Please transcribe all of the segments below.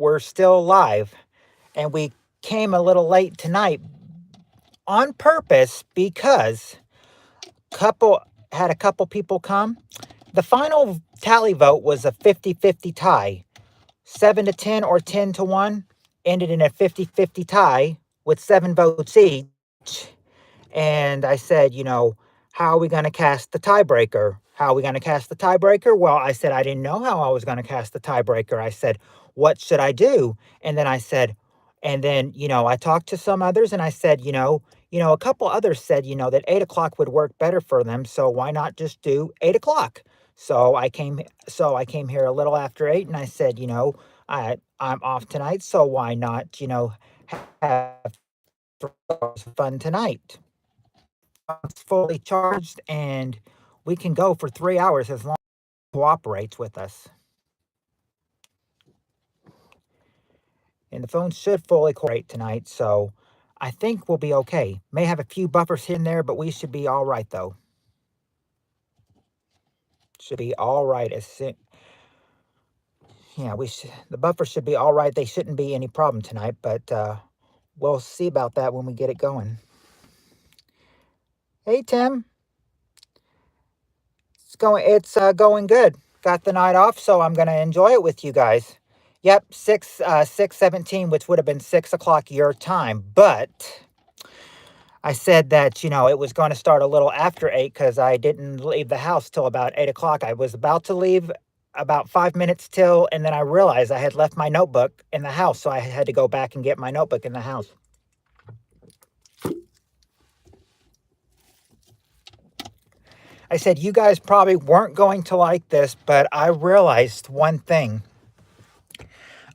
we're still live. And we came a little late tonight on purpose because couple had a couple people come. The final tally vote was a 50-50 tie. 7-10 or 10-1 ended in a 50-50 tie with 7 votes each. And I said, how are we going to cast the tiebreaker? How are we going to cast the tiebreaker? Well, I said, I didn't know how I was going to cast the tiebreaker. I said, what should I do? And then I said, I talked to some others and I said, a couple others said, that 8 o'clock would work better for them. So why not just do 8 o'clock? So I came here a little after 8 and I said, I'm off tonight. So why not, have fun tonight? It's fully charged and we can go for 3 hours as long as it cooperates with us. And the phone should fully cooperate tonight, so I think we'll be okay. May have a few buffers here and there, but we should be all right, though. Should be all right. Yeah, the buffers should be all right. They shouldn't be any problem tonight, but we'll see about that when we get it going. Hey, Tim. It's going good. Got the night off, so I'm going to enjoy it with you guys. Yep, 6:17, which would have been 6 o'clock your time. But I said that, it was going to start a little after 8 because I didn't leave the house till about 8 o'clock. I was about to leave about 5 minutes till, and then I realized I had left my notebook in the house, so I had to go back and get my notebook in the house. I said, you guys probably weren't going to like this, but I realized one thing.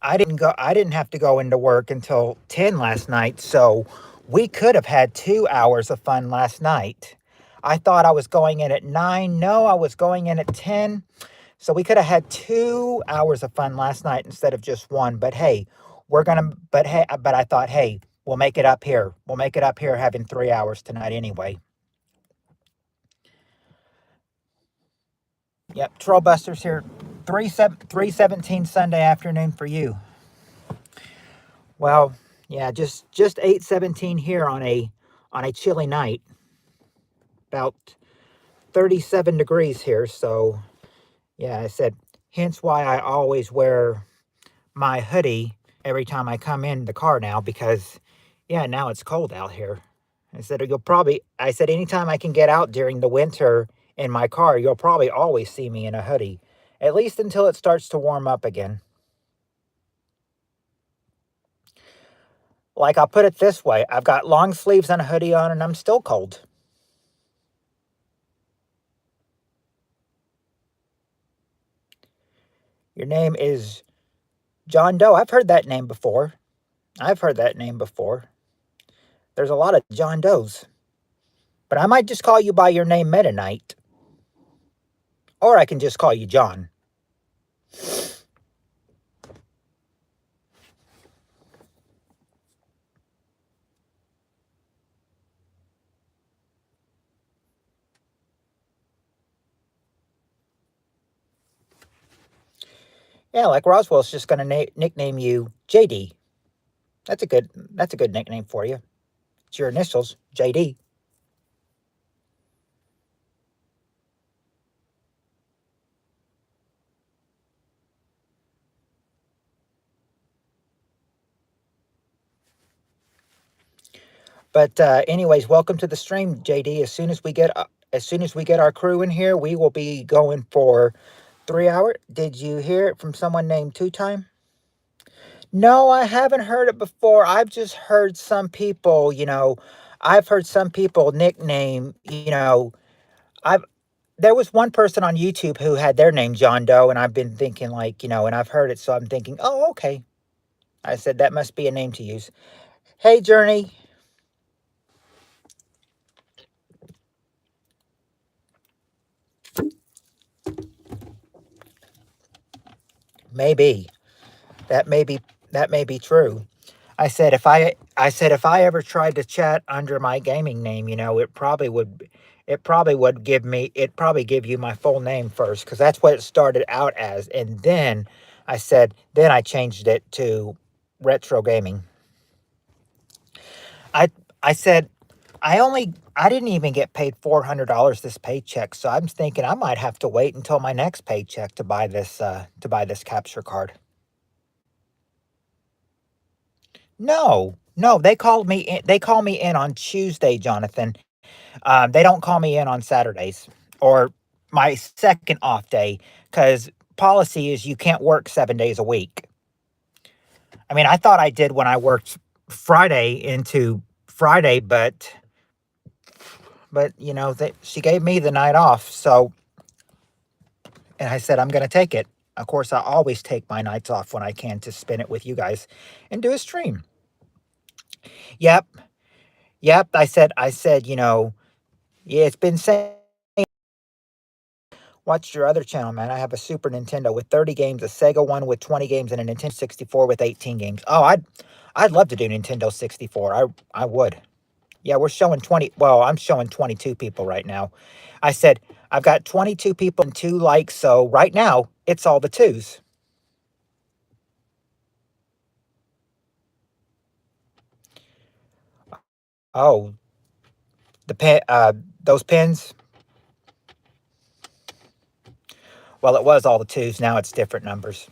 I didn't have to go into work until 10 last night, so we could have had 2 hours of fun last night. I thought I was going in at 9. No, I was going in at 10. So we could have had 2 hours of fun last night instead of just one. But hey, but I thought, hey, we'll make it up here. We'll make it up here having 3 hours tonight anyway. Yep, Trollbusters here. 3:17 Sunday afternoon for you. Well, yeah, just 8:17 here on a chilly night. About 37 degrees here, so yeah, I said hence why I always wear my hoodie every time I come in the car now because yeah, now it's cold out here. I said anytime I can get out during the winter in my car, you'll probably always see me in a hoodie, at least until it starts to warm up again. Like, I'll put it this way, I've got long sleeves and a hoodie on and I'm still cold. Your name is John Doe. I've heard that name before. There's a lot of John Does. But I might just call you by your name Meta Knight. Or I can just call you John. Yeah, like Roswell's just going to nickname you JD. That's a good nickname for you. It's your initials, JD. But anyways, welcome to the stream, JD. As soon as we get our crew in here, we will be going for 3 hours. Did you hear it from someone named Two Time? No, I haven't heard it before. I've just heard some people, I've heard some people nickname, there was one person on YouTube who had their name John Doe, and I've been thinking and I've heard it, so I'm thinking, oh, okay. I said, that must be a name to use. Hey, Journey. Maybe. That may be true. I said if I ever tried to chat under my gaming name, it probably give you my full name first, because that's what it started out as, and then I said, then I changed it to retro gaming. I I said I didn't even get paid $400 this paycheck, so I'm thinking I might have to wait until my next paycheck to buy this capture card. No, no, they called me in. They call me in on Tuesday, Jonathan. They don't call me in on Saturdays or my second off day because policy is you can't work 7 days a week. I mean, I thought I did when I worked Friday into Friday, but she gave me the night off, so and I said I'm going to take it. Of course, I always take my nights off when I can to spend it with you guys and do a stream. Yep, yep. I said, yeah, it's been saying. Watch your other channel, man. I have a Super Nintendo with 30 games, a Sega one with 20 games, and a Nintendo 64 with 18 games. Oh, I'd love to do Nintendo 64. I would. Yeah, we're showing 20. Well, I'm showing 22 people right now. I said I've got 22 people and 2 likes, so right now it's all the twos. Oh, the pen, those pins. Well, it was all the twos. Now it's different numbers.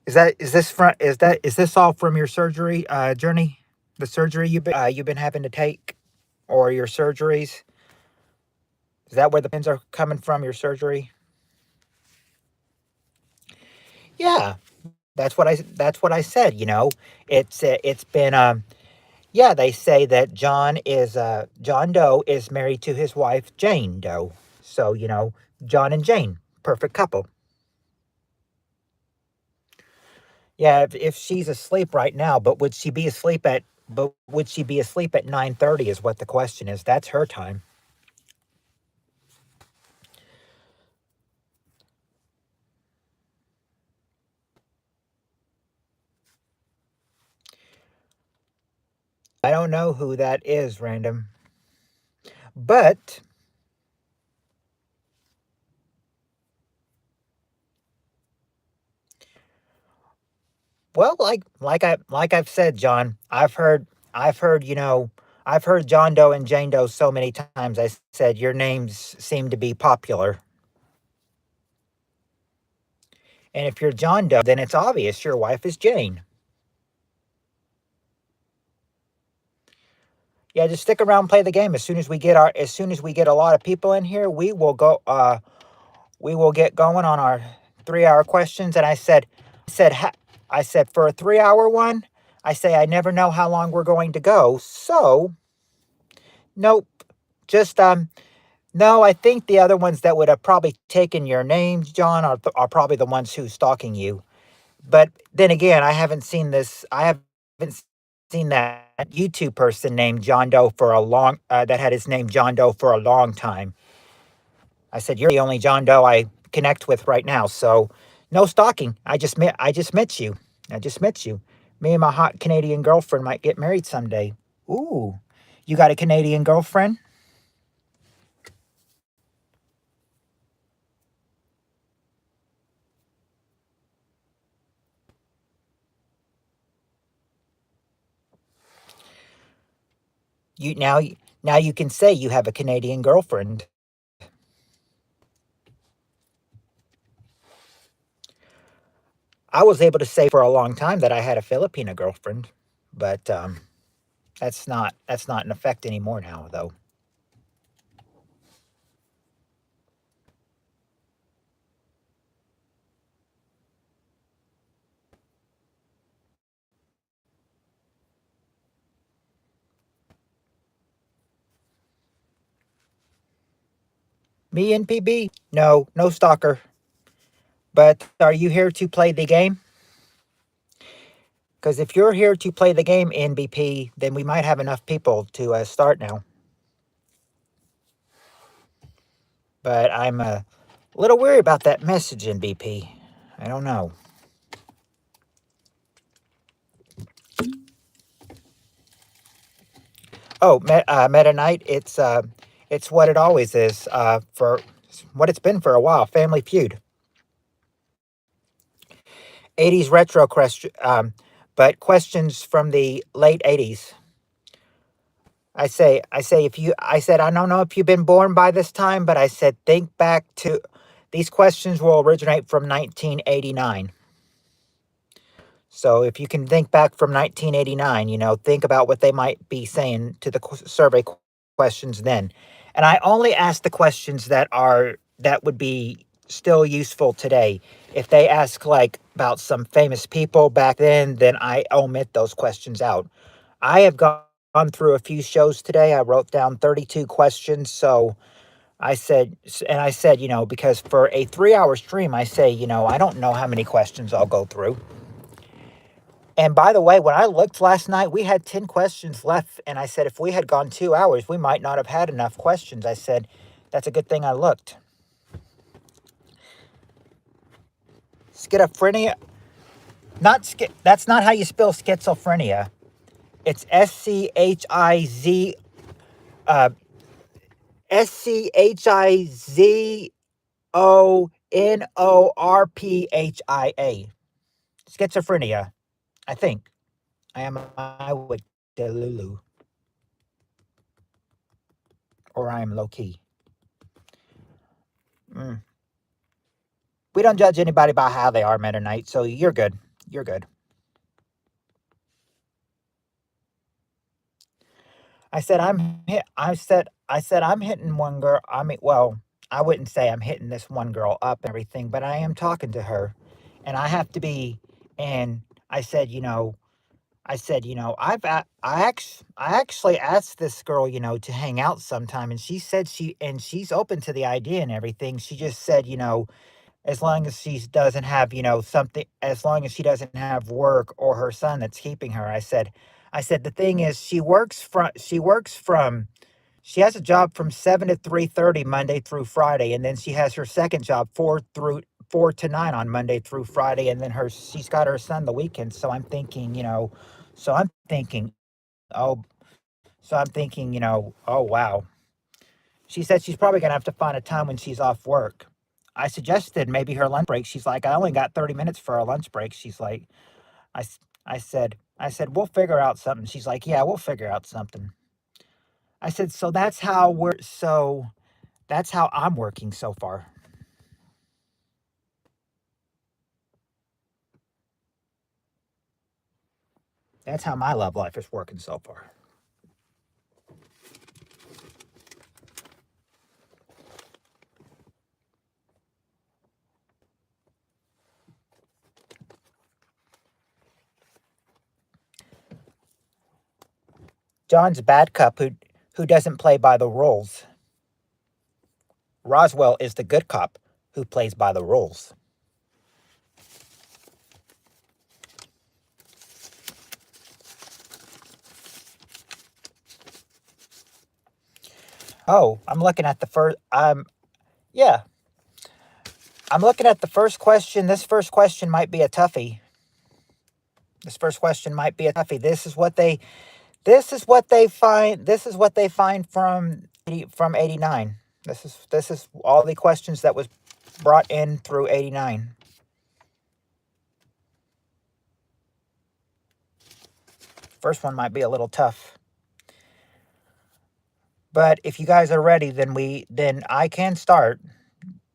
Is this all from your surgery journey? The surgery you've been having to take, or your surgeries? Is that where the pins are coming from? Your surgery? Yeah, that's what I said. It's been yeah. They say that John Doe is married to his wife Jane Doe. So John and Jane, perfect couple. Yeah, if she's asleep right now, but would she be asleep at 9:30 is what the question is. That's her time. I don't know who that is, random. But well, like I've said, John, I've heard, I've heard John Doe and Jane Doe so many times. I said your names seem to be popular. And if you're John Doe, then it's obvious your wife is Jane. Yeah, just stick around and play the game. As soon as we get a lot of people in here, we will get going on our 3 hour questions. And said ha- I said for a 3 hour one, I say I never know how long we're going to go. So nope. Just no, I think the other ones that would have probably taken your names, John, are probably the ones who's stalking you. But then again, I haven't seen this. I haven't seen that YouTube person named John Doe for a long. That had his name John Doe for a long time. I said you're the only John Doe I connect with right now. So no stalking. I just met you. I just met you. Me and my hot Canadian girlfriend might get married someday. Ooh, you got a Canadian girlfriend? You now you can say you have a Canadian girlfriend. I was able to say for a long time that I had a Filipina girlfriend, but that's not in effect anymore now, though. Me and PB, no, no stalker. But are you here to play the game? Because if you're here to play the game, NBP, then we might have enough people to start now. But I'm a little weary about that message, NBP. I don't know. Oh, Meta Night. It's what it always is. For what it's been for a while. Family Feud. 80's retro question, but questions from the late 80's. I said, I don't know if you've been born by this time, but I said, think back to, these questions will originate from 1989. So if you can think back from 1989, think about what they might be saying to the survey questions then. And I only ask the questions that would be still useful today. If they ask like about some famous people back then I omit those questions out. I have gone through a few shows today. I wrote down 32 questions. So I said, because for a 3 hour stream, I say, I don't know how many questions I'll go through. And by the way, when I looked last night, we had 10 questions left. And I said, if we had gone 2 hours, we might not have had enough questions. I said, that's a good thing I looked. Schizophrenia, that's not how you spell schizophrenia. It's uh, SCHIZONORPHIA. Schizophrenia, I think. I am I with Delulu. Or I am low key. Mm. We don't judge anybody by how they are, Meta Knight, so you're good. You're good. I said I'm hitting one girl. I mean, well, I wouldn't say I'm hitting this one girl up and everything, but I am talking to her, and I have to be. And I said, I actually asked this girl, to hang out sometime, and she said she's open to the idea and everything. She just said, as long as she doesn't have, something, as long as she doesn't have work or her son that's keeping her. I said the thing is she has a job from 7 to 3:30 Monday through Friday, and then she has her second job 4 to 9 on Monday through Friday, and then she's got her son the weekend. So I'm thinking, oh, oh wow. She said she's probably gonna have to find a time when she's off work. I suggested maybe her lunch break. She's like, I only got 30 minutes for a lunch break. She's like, I said, we'll figure out something. She's like, yeah, we'll figure out something. I said, so that's how I'm working so far. That's how my love life is working so far. John's a bad cop who doesn't play by the rules. Roswell is the good cop who plays by the rules. Oh, I'm looking at the first. Yeah, I'm looking at the first question. This first question might be a toughie. This is what they. This is what they find. This is what they find from 89. This is all the questions that was brought in through 89. First one might be a little tough. But if you guys are ready, then I can start.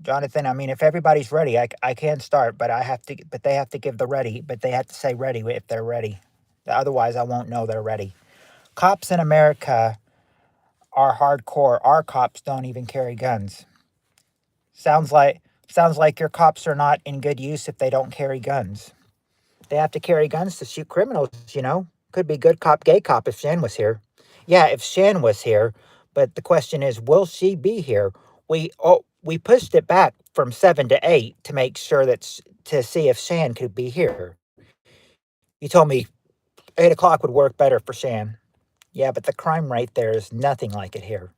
Jonathan, I mean, if everybody's ready, I can start, but they have to give the ready, but they have to say ready if they're ready. Otherwise, I won't know they're ready. Cops in America are hardcore. Our cops don't even carry guns. Sounds like your cops are not in good use if they don't carry guns. They have to carry guns to shoot criminals. Could be good cop, gay cop if Shan was here. Yeah, if Shan was here. But the question is, will she be here? We pushed it back from 7 to 8 to make sure to see if Shan could be here. You told me 8 o'clock would work better for Shan. Yeah, but the crime rate there is nothing like it here.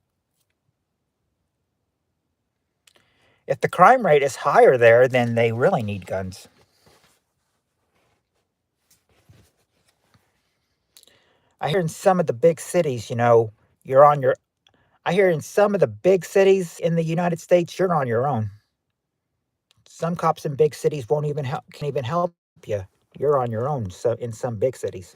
If the crime rate is higher there, then they really need guns. I hear in some of the big cities, You're on your I hear in some of the big cities in the United States, you're on your own. Some cops in big cities won't even help can even help you. You're on your own so in some big cities.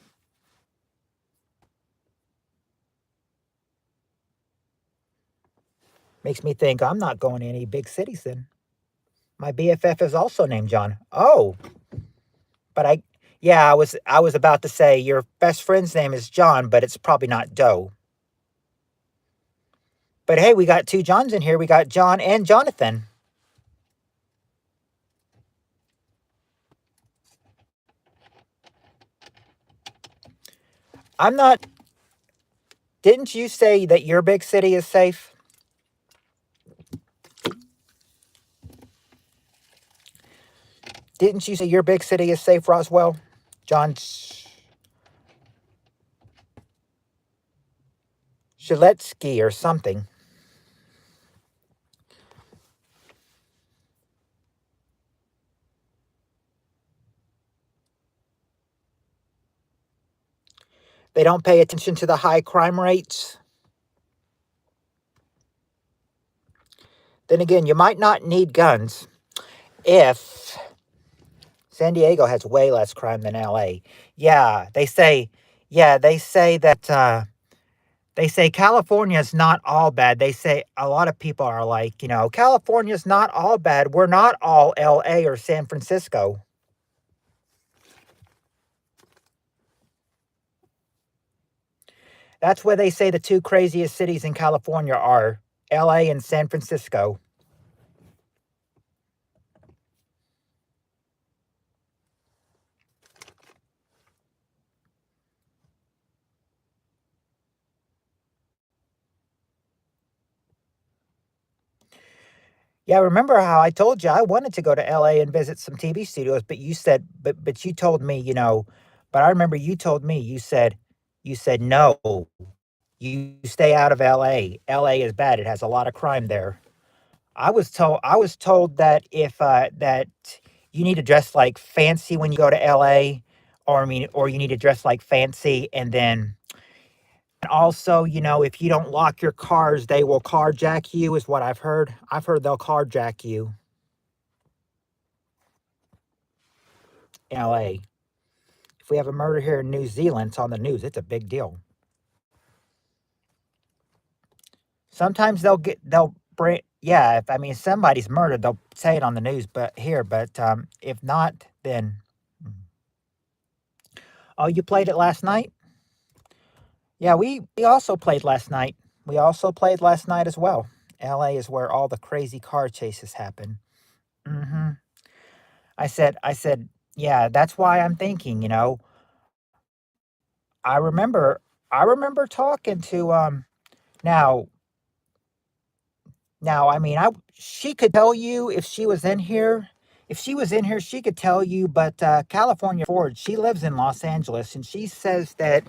Makes me think I'm not going to any big cities then. My BFF is also named John. Oh, but I was about to say your best friend's name is John, but it's probably not Doe. But hey, we got two Johns in here. We got John and Jonathan. I'm not. Didn't you say that your big city is safe? Didn't you say your big city is safe, Roswell? John Shaletsky or something. They don't pay attention to the high crime rates. Then again, you might not need guns if San Diego has way less crime than LA. Yeah, they say, yeah, they say California's not all bad. They say a lot of people are like, California's not all bad. We're not all LA or San Francisco. That's where they say the two craziest cities in California are LA and San Francisco. Yeah, remember how I told you I wanted to go to LA and visit some TV studios, but you said but you told me, but I remember you told me you said no. You stay out of LA. LA is bad. It has a lot of crime there. I was told that if that you need to dress like fancy when you go to LA, or I mean, or you need to dress like fancy, and then also, if you don't lock your cars, they will carjack you. Is what I've heard. I've heard they'll carjack you in LA. If we have a murder here in New Zealand, it's on the news. It's a big deal. Sometimes they'll bring yeah. If I mean somebody's murdered, they'll say it on the news. But if not, then oh, you played it last night. Yeah, we also played last night. We also played last night as well. LA is where all the crazy car chases happen. Hmm. I said, yeah, that's why I'm thinking, I remember I remember talking to now now I mean I she could tell you if she was in here. If she was in here, she could tell you, but California Ford, she lives in Los Angeles, and she says that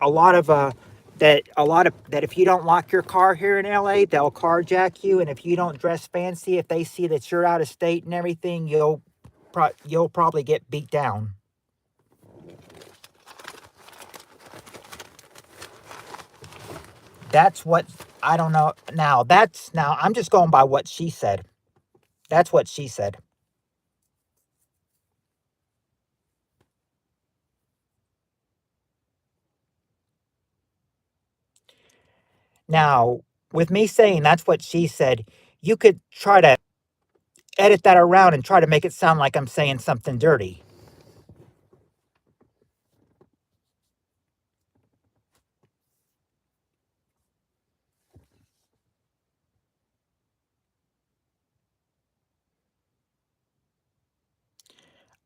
a lot of that if you don't lock your car here in LA, they'll carjack you, and if you don't dress fancy, if they see that you're out of state and everything, you'll probably get beat down. That's what I don't know. Now I'm just going by what she said. That's what she said. Now, with me saying that's what she said, you could try to edit that around and try to make it sound like I'm saying something dirty.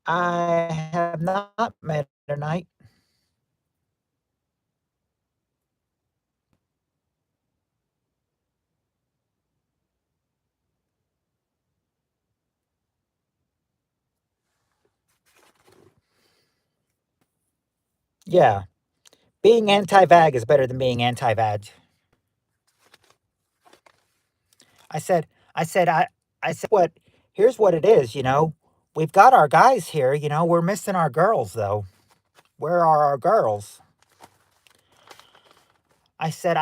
I have not met her night. Yeah, being anti-vag is better than being anti-vag. I said, I said, I said, what? Here's what it is. We've got our guys here. We're missing our girls though. Where are our girls? I said,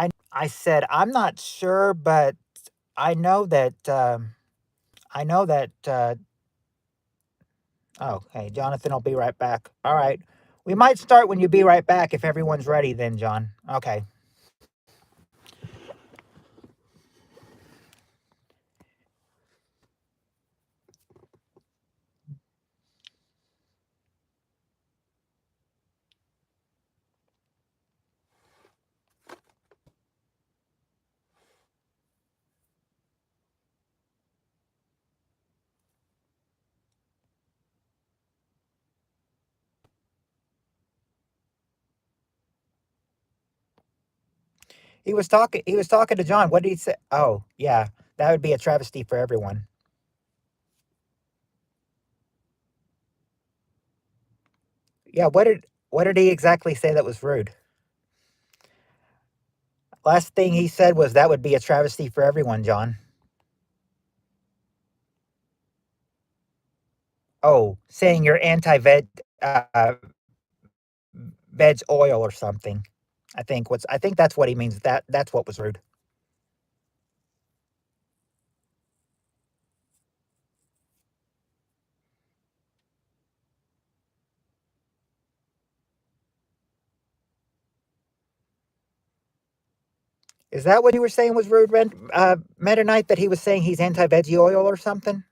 I'm not sure, but I know that, I know that, oh, hey, Jonathan will be right back. All right. We might start when you be right back if everyone's ready then, John. Okay. He was talking to John. What did he say? Oh, yeah. That would be a travesty for everyone. Yeah, what did he exactly say that was rude? Last thing he said was that would be a travesty for everyone, John. Oh, saying you're anti-veg veg oil or something. I think that's what he means. That's what was rude. Is that what you were saying was rude, Meta Knight? That he was saying he's anti-veggie oil or something?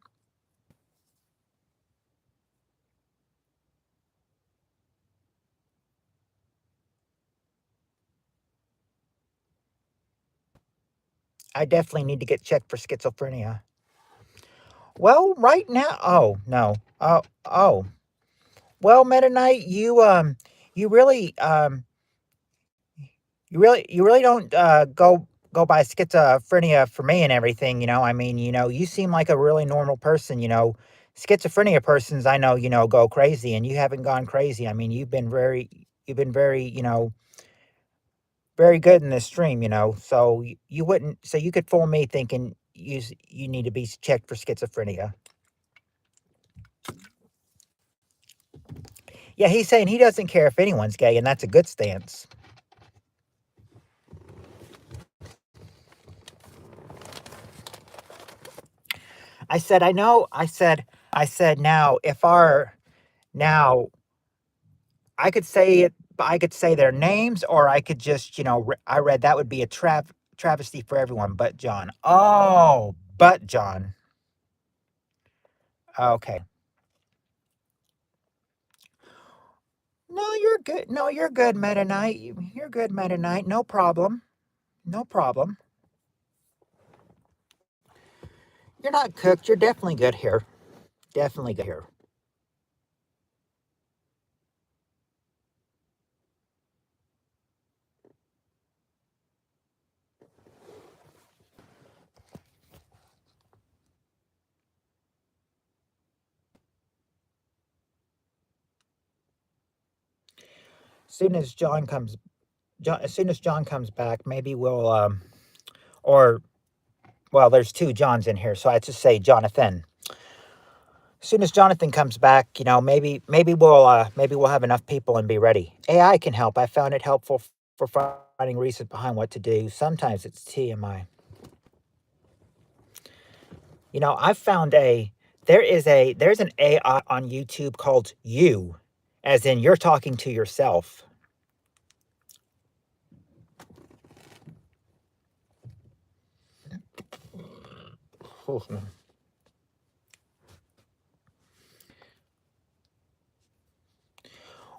I definitely need to get checked for schizophrenia. Well, right now, oh no, oh. Well, Meta Knight, you really, you really don't go by schizophrenia for me and everything. I mean, you seem like a really normal person. Schizophrenia persons I know, go crazy, and you haven't gone crazy. I mean, you've been very, very good in this stream. So you wouldn't, so you could fool me thinking you need to be checked for schizophrenia. Yeah, he's saying he doesn't care if anyone's gay, and that's a good stance. I said, I know. I said, now if our now I could say it. I could say their names, or I could just, I read that would be a travesty for everyone but John. Oh, but John. Okay. No, you're good. No, you're good, Meta Knight. You're good, Meta Knight. No problem. No problem. You're not cooked. You're definitely good here. Definitely good here. Soon as John comes back, maybe we'll or well, there's two Johns in here, so I just say Jonathan. As soon as Jonathan comes back, maybe we'll have enough people and be ready. AI can help. I found it helpful for finding reasons behind what to do. Sometimes it's TMI. I found there's an AI on YouTube called You, as in you're talking to yourself.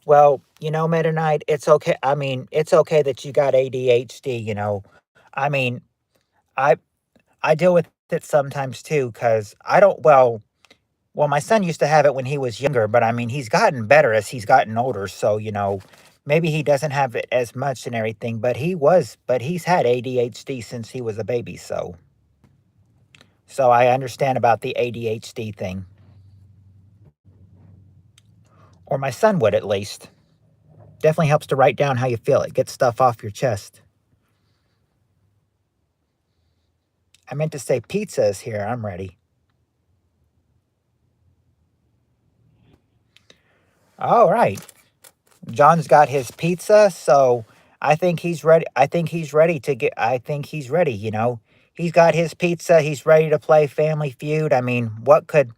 Well, Meta Knight, it's okay. I mean, it's okay that you got ADHD. I mean, I I deal with it sometimes too, because I don't. Well, my son used to have it when he was younger, but I mean, he's gotten better as he's gotten older. So maybe he doesn't have it as much and everything. But he's had ADHD since he was a baby. So I understand about the ADHD thing, or my son would at least. Definitely helps to write down how you feel. It gets stuff off your chest. I meant to say pizza is here. I'm ready. All right. John's got his pizza, so I think he's ready. I think he's ready to get. I think he's ready. He's got his pizza. He's ready to play Family Feud. I mean, what could?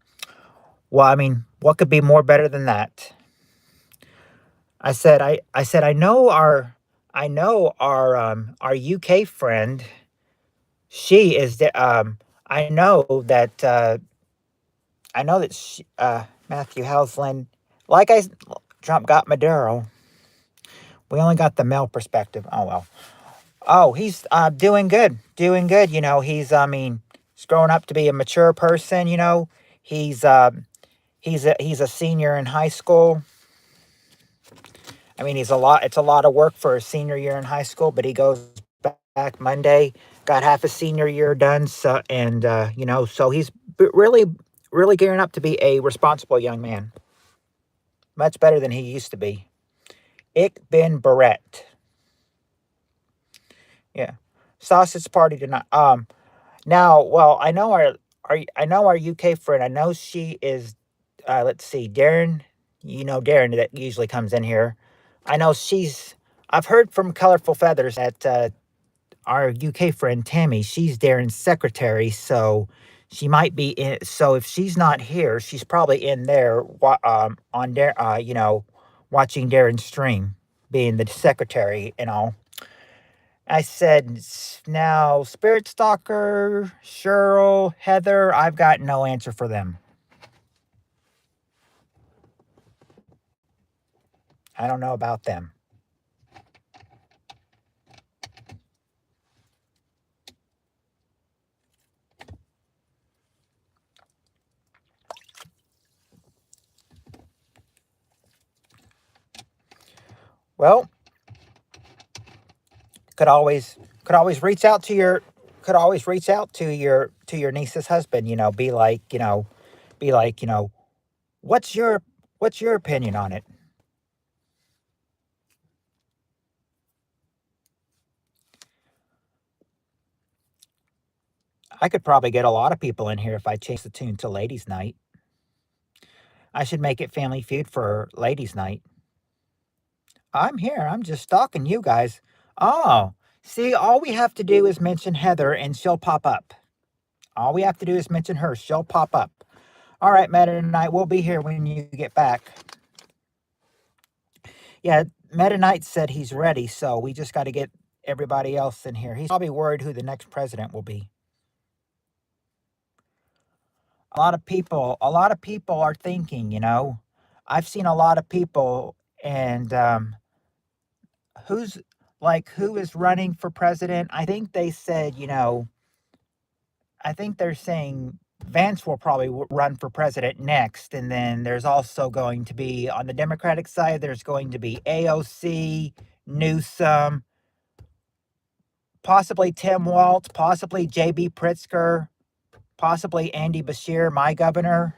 Well, I mean, what could be more better than that? I said, our UK friend. She is the. I know that. I know that Matthew Houseland. Like Trump got Maduro. We only got the male perspective. Oh well. Oh, he's doing good, doing good. I mean, he's growing up to be a mature person. He's he's a senior in high school. I mean, he's a lot. It's a lot of work for a senior year in high school, but he goes back Monday. Got half a senior year done. So and so he's really, really gearing up to be a responsible young man. Much better than he used to be. Ich bin Barrett. Yeah, sausage party tonight. Now, well, I know our UK friend. I know she is. Let's see, Darren. Darren that usually comes in here. I know she's. I've heard from Colorful Feathers that our UK friend Tammy. She's Darren's secretary, so she might be in. So if she's not here, she's probably in there. On there. Watching Darren's stream, being the secretary and all. I said, now, Spirit Stalker, Cheryl, Heather, I've got no answer for them. I don't know about them. Well, could always reach out to your niece's husband. Be like, what's your opinion on it? I could probably get a lot of people in here if I change the tune to Ladies' Night. I should make it Family Feud for Ladies' Night. I'm here. I'm just stalking you guys. Oh, see, all we have to do is mention Heather and she'll pop up. All we have to do is mention her. She'll pop up. All right, Meta Knight, we'll be here when you get back. Yeah, Meta Knight said he's ready, so we just got to get everybody else in here. He's probably worried who the next president will be. A lot of people are thinking, I've seen a lot of people, and who is running for president? I think they said, I think they're saying Vance will probably run for president next. And then there's also going to be, on the Democratic side, there's going to be AOC, Newsom, possibly Tim Walz, possibly JB Pritzker, possibly Andy Beshear, my governor.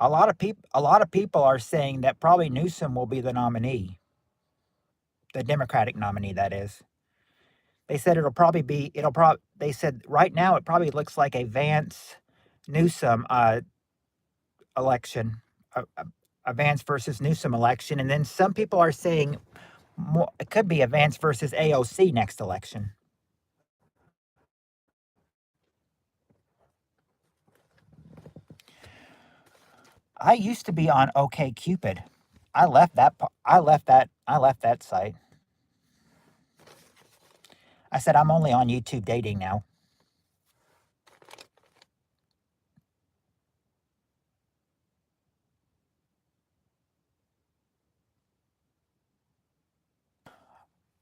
A lot of people are saying that probably Newsom will be the nominee, the Democratic nominee, that is. They said they said right now it probably looks like a Vance Newsom election, a Vance versus Newsom election. And then some people are saying it could be a Vance versus AOC next election. I used to be on OK Cupid. I left that. I left that site. I said I'm only on YouTube dating now.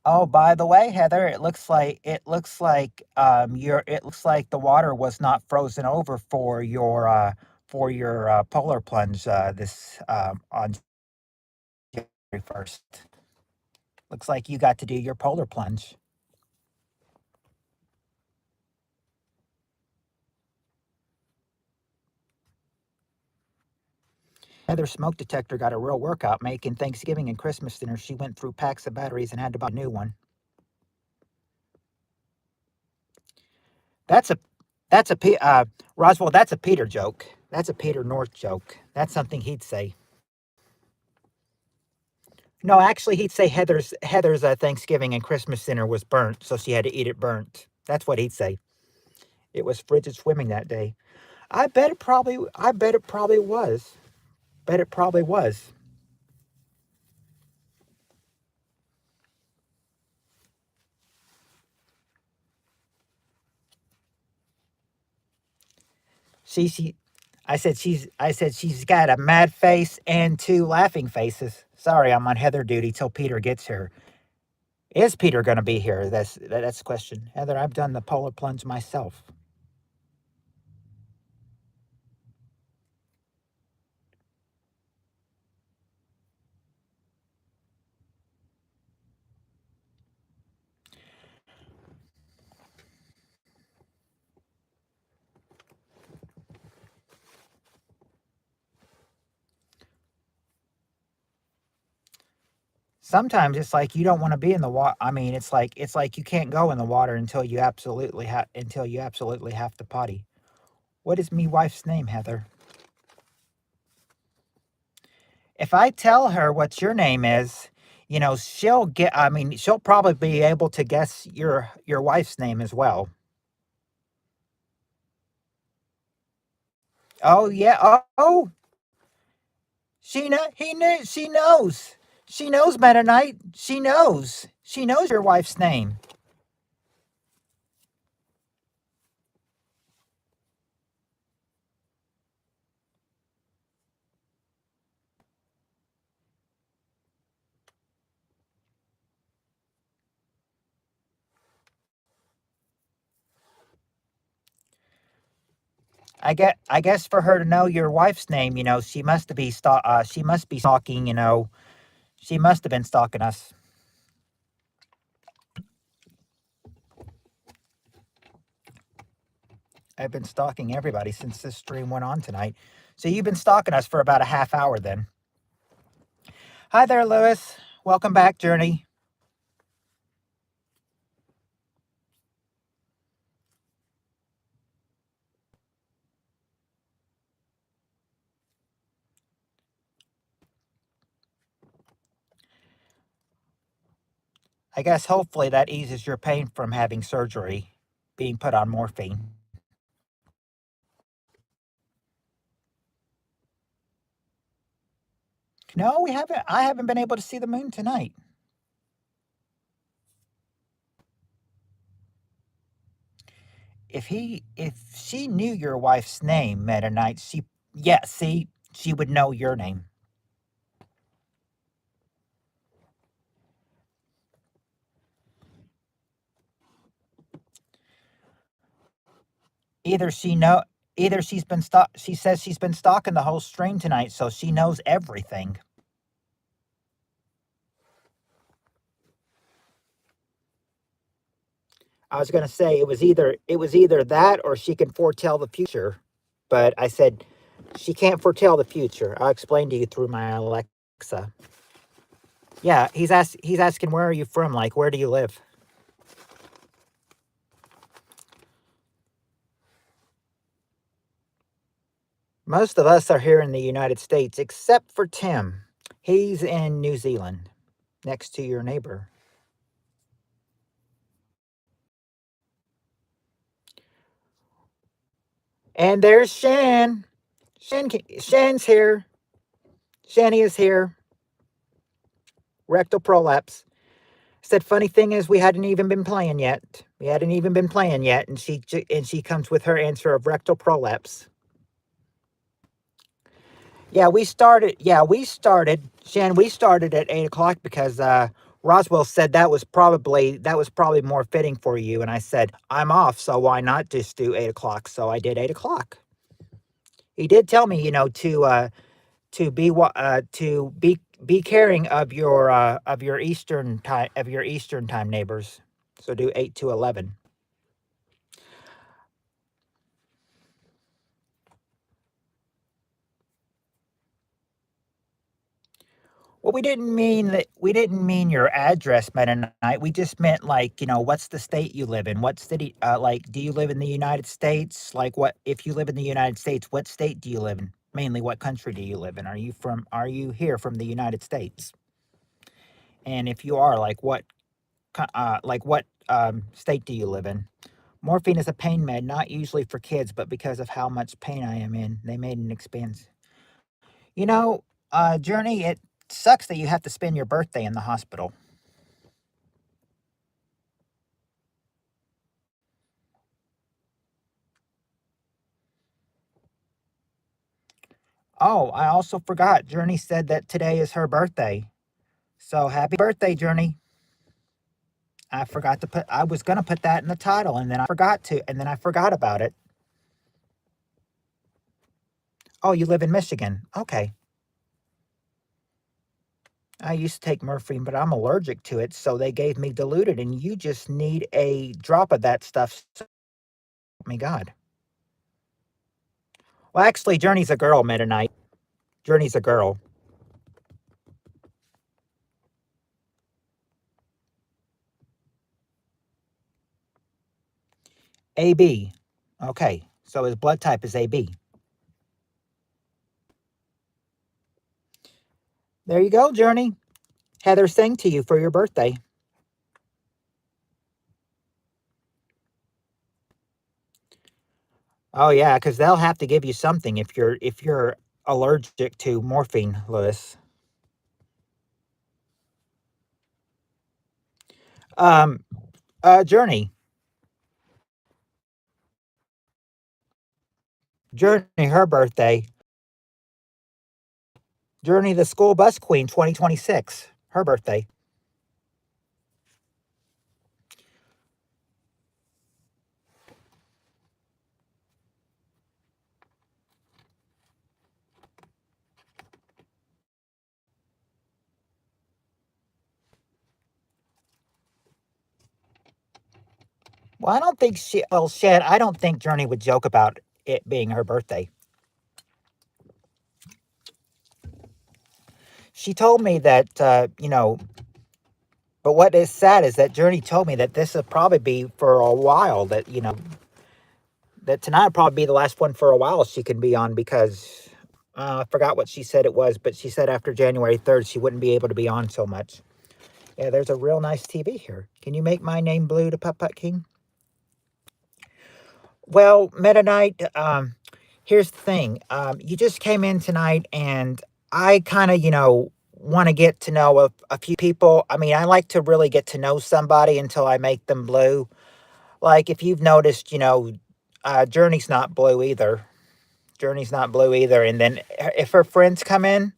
Oh, by the way, Heather, it looks like the water was not frozen over for your polar plunge this on January 1st. Looks like you got to do your polar plunge. Heather's smoke detector got a real workout making Thanksgiving and Christmas dinner. She went through packs of batteries and had to buy a new one. That's a Roswell. That's a Peter joke. That's a Peter North joke. That's something he'd say. No, actually, he'd say Heather's Thanksgiving and Christmas dinner was burnt, so she had to eat it burnt. That's what he'd say. It was frigid swimming that day. I bet it probably. I bet it probably was. Bet it probably was. She. I said she's got a mad face and two laughing faces. Sorry, I'm on Heather duty till Peter gets here. Is Peter going to be here? That's the question. Heather, I've done the polar plunge myself. Sometimes it's like you don't want to be in the water. I mean, it's like you can't go in the water until you absolutely have to potty. What is me wife's name, Heather? If I tell her what your name is, she'll get. I mean, she'll probably be able to guess your wife's name as well. Oh yeah. Oh, he knew. She knows. She knows, Meta Knight. She knows. She knows your wife's name. I guess for her to know your wife's name, she must be stalking, she must have been stalking us. I've been stalking everybody since this stream went on tonight. So you've been stalking us for about a half hour then. Hi there, Lewis. Welcome back, Journey. I guess hopefully that eases your pain from having surgery, being put on morphine. No, we haven't. I haven't been able to see the moon tonight. If she knew your wife's name, Meta Knight, yeah, see, she would know your name. Either she know, either she's been stalk. She says she's been stalking the whole stream tonight, so she knows everything. I was going to say it was either that or she can foretell the future, but I said she can't foretell the future. I'll explain to you through my Alexa. Yeah, he's asking where are you from? Like where do you live? Most of us are here in the United States, except for Tim. He's in New Zealand, next to your neighbor. And there's Shan. Shan's here. Shani is here. Rectal prolapse. Said funny thing is we hadn't even been playing yet. We hadn't even been playing yet, and she comes with her answer of rectal prolapse. Yeah, we started. Yeah, we started. Shan, we started at 8 o'clock because Roswell said that was probably more fitting for you, and I said I'm off, so why not just do 8 o'clock? So I did 8 o'clock. He did tell me, to be caring of your Eastern time neighbors. So do 8 to 11. Well, we didn't mean your address, Meta Knight. We just meant like, what's the state you live in? What city like do you live in the United States? Like what if you live in the United States, what state do you live in? Mainly what country do you live in? Are you here from the United States? And if you are, like what state do you live in? Morphine is a pain med, not usually for kids, but because of how much pain I am in, they made an expense. You know, Journey, it sucks that you have to spend your birthday in the hospital. Oh, I also forgot. Journey said that today is her birthday. So happy birthday, Journey. I was going to put that in the title and then I forgot to, and then I forgot about it. Oh, you live in Michigan. Okay. I used to take morphine, but I'm allergic to it. So they gave me diluted, and you just need a drop of that stuff. So, my God. Well, actually, Journey's a girl, Meta Knight. Journey's a girl. AB. Okay. So his blood type is AB. There you go, Journey. Heather sang to you for your birthday. Oh yeah, because they'll have to give you something if you're allergic to morphine, Lewis. Um, Journey, Journey, her birthday. Journey, the school bus queen, 2026, her birthday. Well, I don't think she. Well, Shed, I don't think Journey would joke about it being her birthday. She told me that But what is sad is that Journey told me that this will probably be for a while. That tonight will probably be the last one for a while she can be on because I forgot what she said it was, but she said after January 3rd she wouldn't be able to be on so much. Yeah, there's a real nice TV here. Can you make my name blue to Putt Putt King? Well, Meta Knight, here's the thing. You just came in tonight, and I kind of, want to get to know a few people. I mean, I like to really get to know somebody until I make them blue. Like, if you've noticed, Journey's not blue either. Journey's not blue either. And then if her friends come in,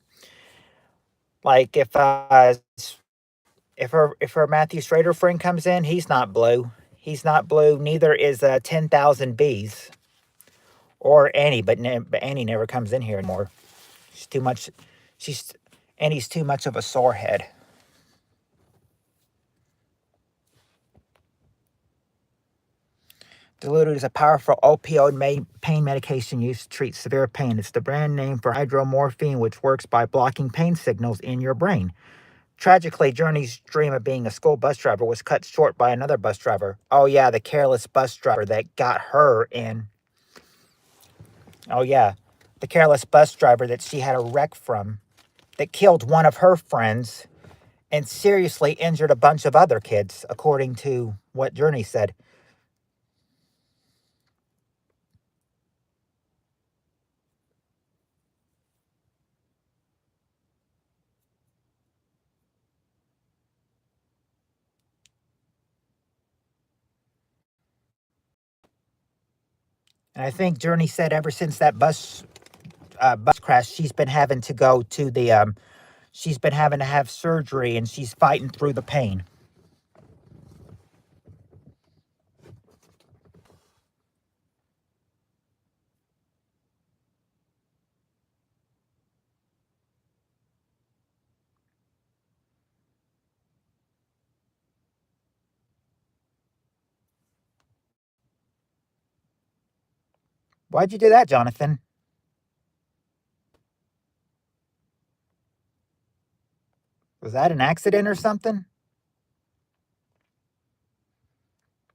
like if her Matthew Schrader friend comes in, he's not blue. He's not blue. Neither is 10,000 bees or Annie. But Annie never comes in here anymore. She's too much. She's Annie's too much of a sore head. Diluted is a powerful opioid pain medication used to treat severe pain. It's the brand name for hydromorphine, which works by blocking pain signals in your brain. Tragically, Journey's dream of being a school bus driver was cut short by another bus driver. Oh, yeah, the careless bus driver that got her in. Oh, yeah, the careless bus driver that she had a wreck from that killed one of her friends and seriously injured a bunch of other kids, according to what Journey said. And I think Journey said ever since that bus crash, she's been having to go to the she's been having to have surgery and she's fighting through the pain. Why'd you do that, Jonathan? Was that an accident or something?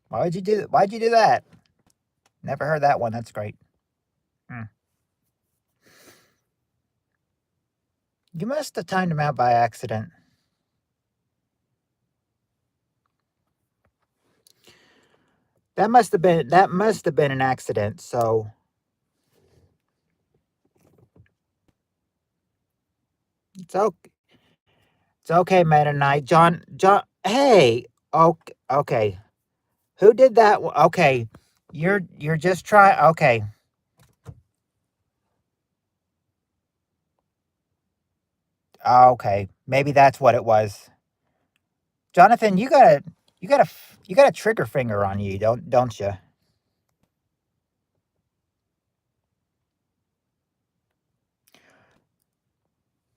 Why'd you do that? Never heard that one. That's great. Hmm. You must have timed him out by accident. That must have been an accident. So it's okay. It's okay, Meta Knight. John. Hey. Okay. Okay. Who did that? Okay. You're just trying. Okay. Okay. Maybe that's what it was. Jonathan, you got a trigger finger on you, don't you?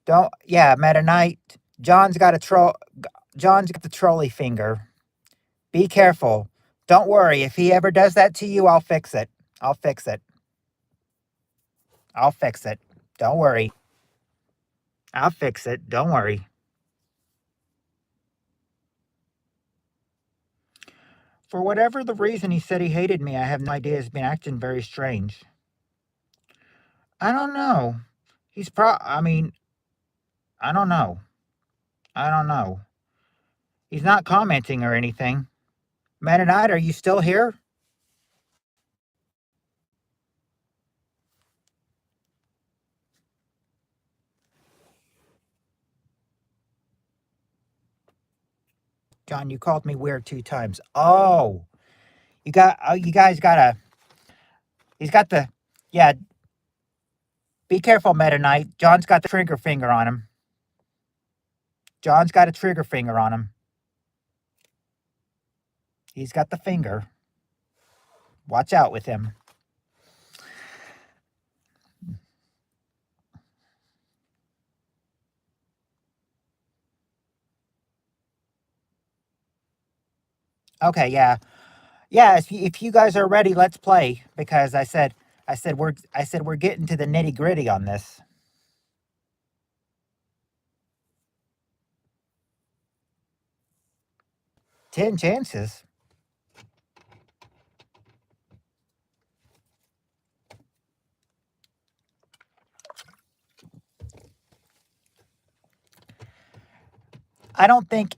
Don't. Yeah, Meta Knight. John's got a troll. John's got the trolley finger. Be careful. Don't worry. If he ever does that to you, I'll fix it. I'll fix it. I'll fix it. Don't worry. I'll fix it. Don't worry. For whatever the reason he said he hated me, I have no idea. He's been acting very strange. I don't know. I mean, I don't know. I don't know. He's not commenting or anything. Meta Knight, are you still here? John, you called me weird 2 times. Oh, you guys gotta, he's got the, yeah, be careful, Meta Knight. John's got the trigger finger on him. John's got a trigger finger on him. He's got the finger. Watch out with him. Okay, yeah. Yeah, if you guys are ready, let's play because I said we're getting to the nitty-gritty on this. 10 chances. I don't think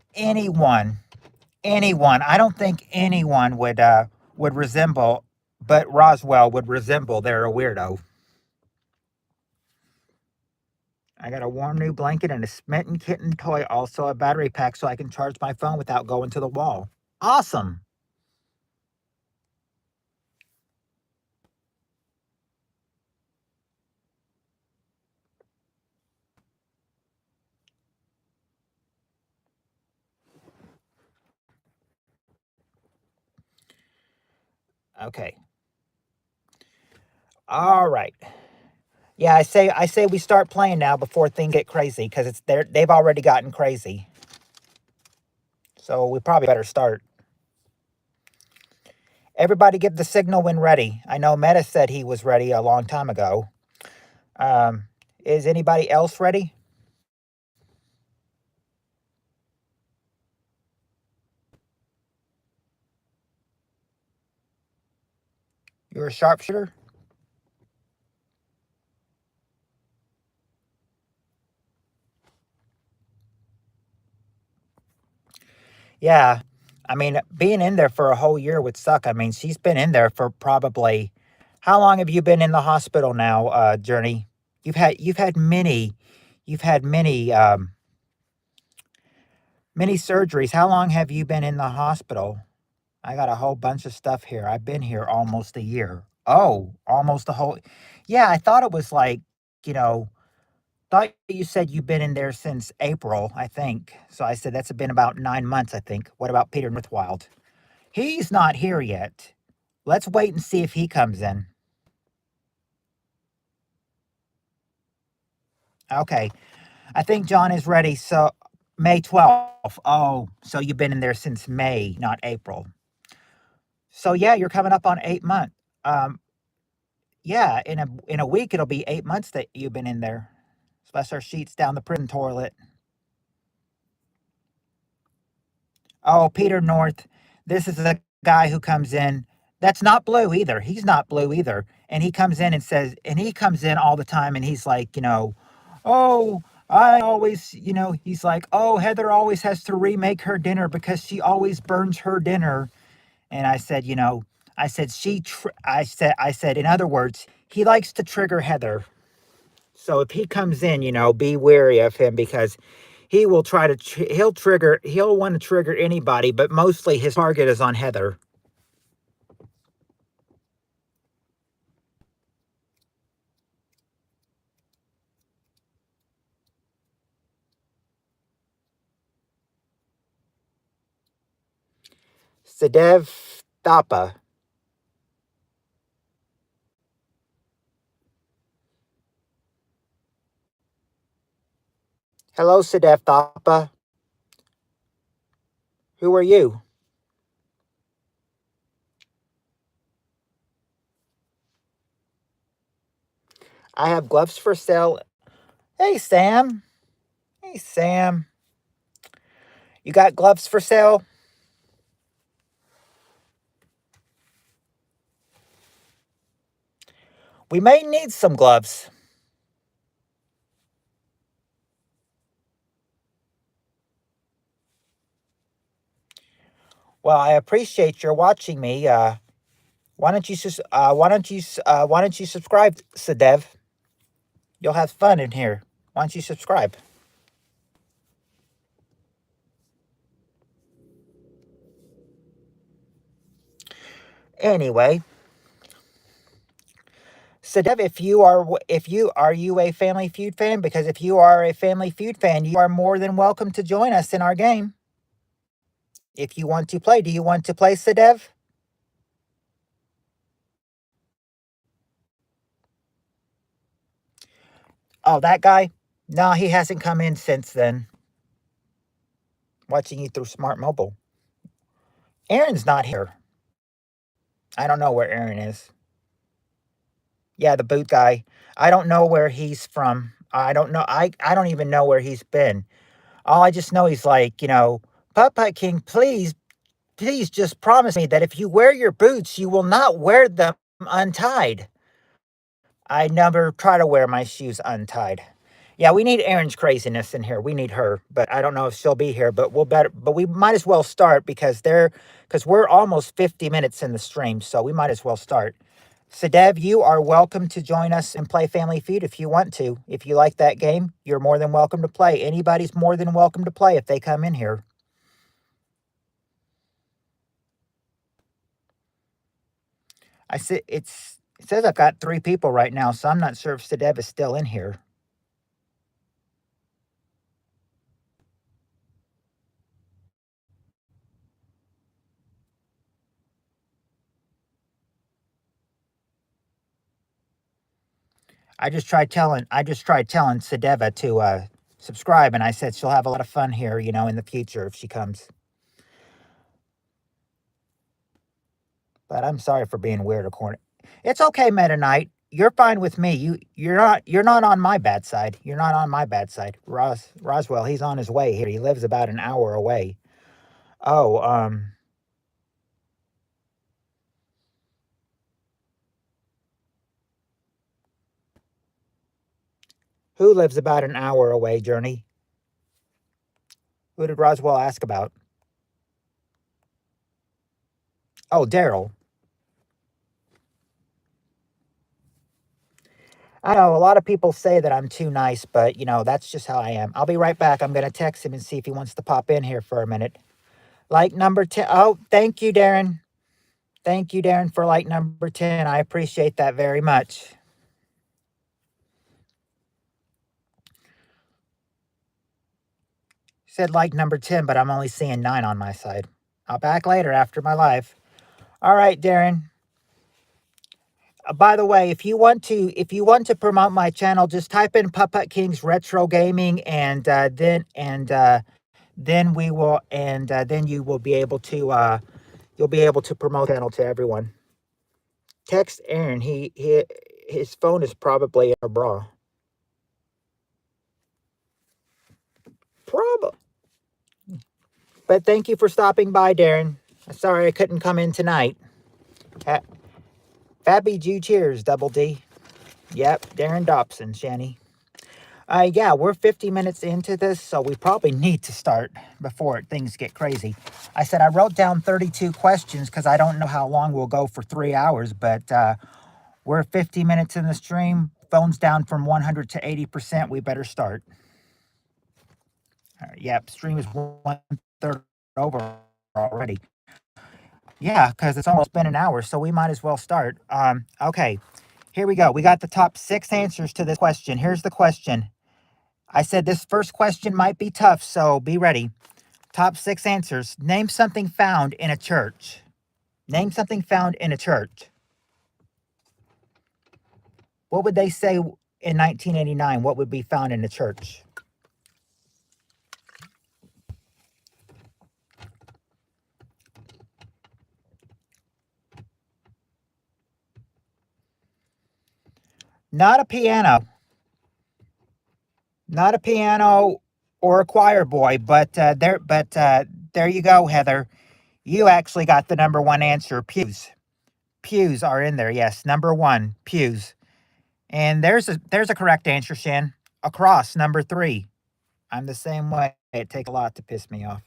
I don't think anyone would resemble, but Roswell would resemble. They're a weirdo. I got a warm new blanket and a smitten kitten toy, also a battery pack so I can charge my phone without going to the wall. Awesome. Okay. All right. Yeah, I say we start playing now before things get crazy because they've already gotten crazy. So we probably better start. Everybody give the signal when ready. I know Meta said he was ready a long time ago. Um, is anybody else ready? You're a sharpshooter? Yeah. I mean, being in there for a whole year would suck. I mean, she's been in there for probably how long have you been in the hospital now, Journey? You've had you've had many surgeries. How long have you been in the hospital? I got a whole bunch of stuff here. I've been here almost a year. Oh, almost a whole. Yeah, I thought it was like, you know, thought you said you've been in there since April, I think. So I said that's been about 9 months, I think. What about Peter Northwild? He's not here yet. Let's wait and see if he comes in. Okay. I think John is ready. So May 12th. Oh, so you've been in there since May, not April. So yeah, you're coming up on 8 months. Um, yeah, in a week it'll be 8 months that you've been in there. Plus our sheets down the prison toilet. Oh, Peter North. This is a guy who comes in. That's not blue either. He's not blue either. And he comes in and says, and he comes in all the time and he's like, oh, I always, he's like, oh, Heather always has to remake her dinner because she always burns her dinner. And I said, I said, in other words, he likes to trigger Heather. So if he comes in, be wary of him because he will try to, he'll want to trigger anybody, but mostly his target is on Heather. Sadev Thapa. Hello, Sadev Thapa. Who are you? I have gloves for sale. Hey, Sam. Hey, Sam. You got gloves for sale? We may need some gloves. Well, I appreciate your watching me. Why don't you subscribe, Sadev? You'll have fun in here. Why don't you subscribe? Anyway, Sadev, are you a Family Feud fan? Because if you are a Family Feud fan, you are more than welcome to join us in our game. If you want to play, do you want to play, Sadev? Oh, that guy? No, he hasn't come in since then. Watching you through Smart Mobile. Aaron's not here. I don't know where Aaron is. Yeah, the boot guy. I don't know where he's from. I don't know. I don't even know where he's been. All I just know he's like, Putt Putt King, please just promise me that if you wear your boots, you will not wear them untied. I never try to wear my shoes untied. Yeah, we need Erin's craziness in here. We need her, but I don't know if she'll be here. But we might as well start because we're almost 50 minutes in the stream, so we might as well start. Sadev, you are welcome to join us and play Family Feud if you want to. If you like that game, you're more than welcome to play. Anybody's more than welcome to play if they come in here. It says I've got 3 people right now, so I'm not sure if Sadev is still in here. I just tried telling Sadeva to subscribe, and I said she'll have a lot of fun here, in the future if she comes. But I'm sorry for being weird, according. It's okay, Meta Knight. You're fine with me. You're not on my bad side. You're not on my bad side. Roswell, he's on his way here. He lives about an hour away. Oh, who lives about an hour away, Journey? Who did Roswell ask about? Oh, Daryl. I know a lot of people say that I'm too nice, but that's just how I am. I'll be right back. I'm going to text him and see if he wants to pop in here for a minute. Like number 10. Oh, thank you, Darren. Thank you, Darren, for like number 10. I appreciate that very much. Said like number 10, but I'm only seeing 9 on my side. I'll back later after my live. All right, Darren. By the way, if you want to promote my channel, just type in Puppet King's Retro Gaming, and then we will, and then you will be able to you'll be able to promote the channel to everyone. Text Aaron. His phone is probably in a bra. Probably. But thank you for stopping by, Darren. Sorry I couldn't come in tonight. Fabby Jew cheers, Double D. Yep, Darren Dobson, Shanny. Yeah, we're 50 minutes into this, so we probably need to start before things get crazy. I said I wrote down 32 questions because I don't know how long we'll go for 3 hours, but we're 50 minutes in the stream. Phone's down from 100 to 80%. We better start. Yep, stream is 1/3 over already. Yeah, because it's almost been an hour, so we might as well start. Okay, here we go. We got the top 6 answers to this question. Here's the question. I said this first question might be tough, so be ready. Top 6 answers. Name something found in a church. Name something found in a church. What would they say in 1989? What would be found in a church? Not a piano. Not a piano or a choir boy, but there you go, Heather. You actually got the number 1 answer. Pews. Pews are in there. Yes, number 1, pews. And there's a correct answer, Shan. Across, number 3. I'm the same way. It takes a lot to piss me off.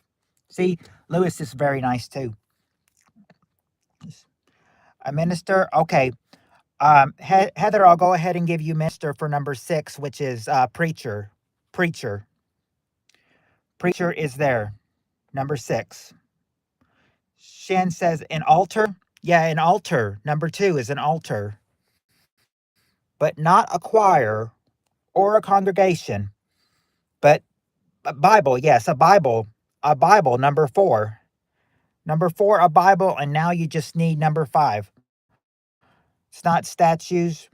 See, Lewis is very nice too. A minister. Okay. Heather, I'll go ahead and give you minister for number 6, which is preacher. Preacher. Preacher is there. Number 6. Shan says an altar. Yeah, an altar. Number 2 is an altar. But not a choir or a congregation. But a Bible. Yes, a Bible. A Bible, number 4. Number 4, a Bible, and now you just need number 5. It's not statues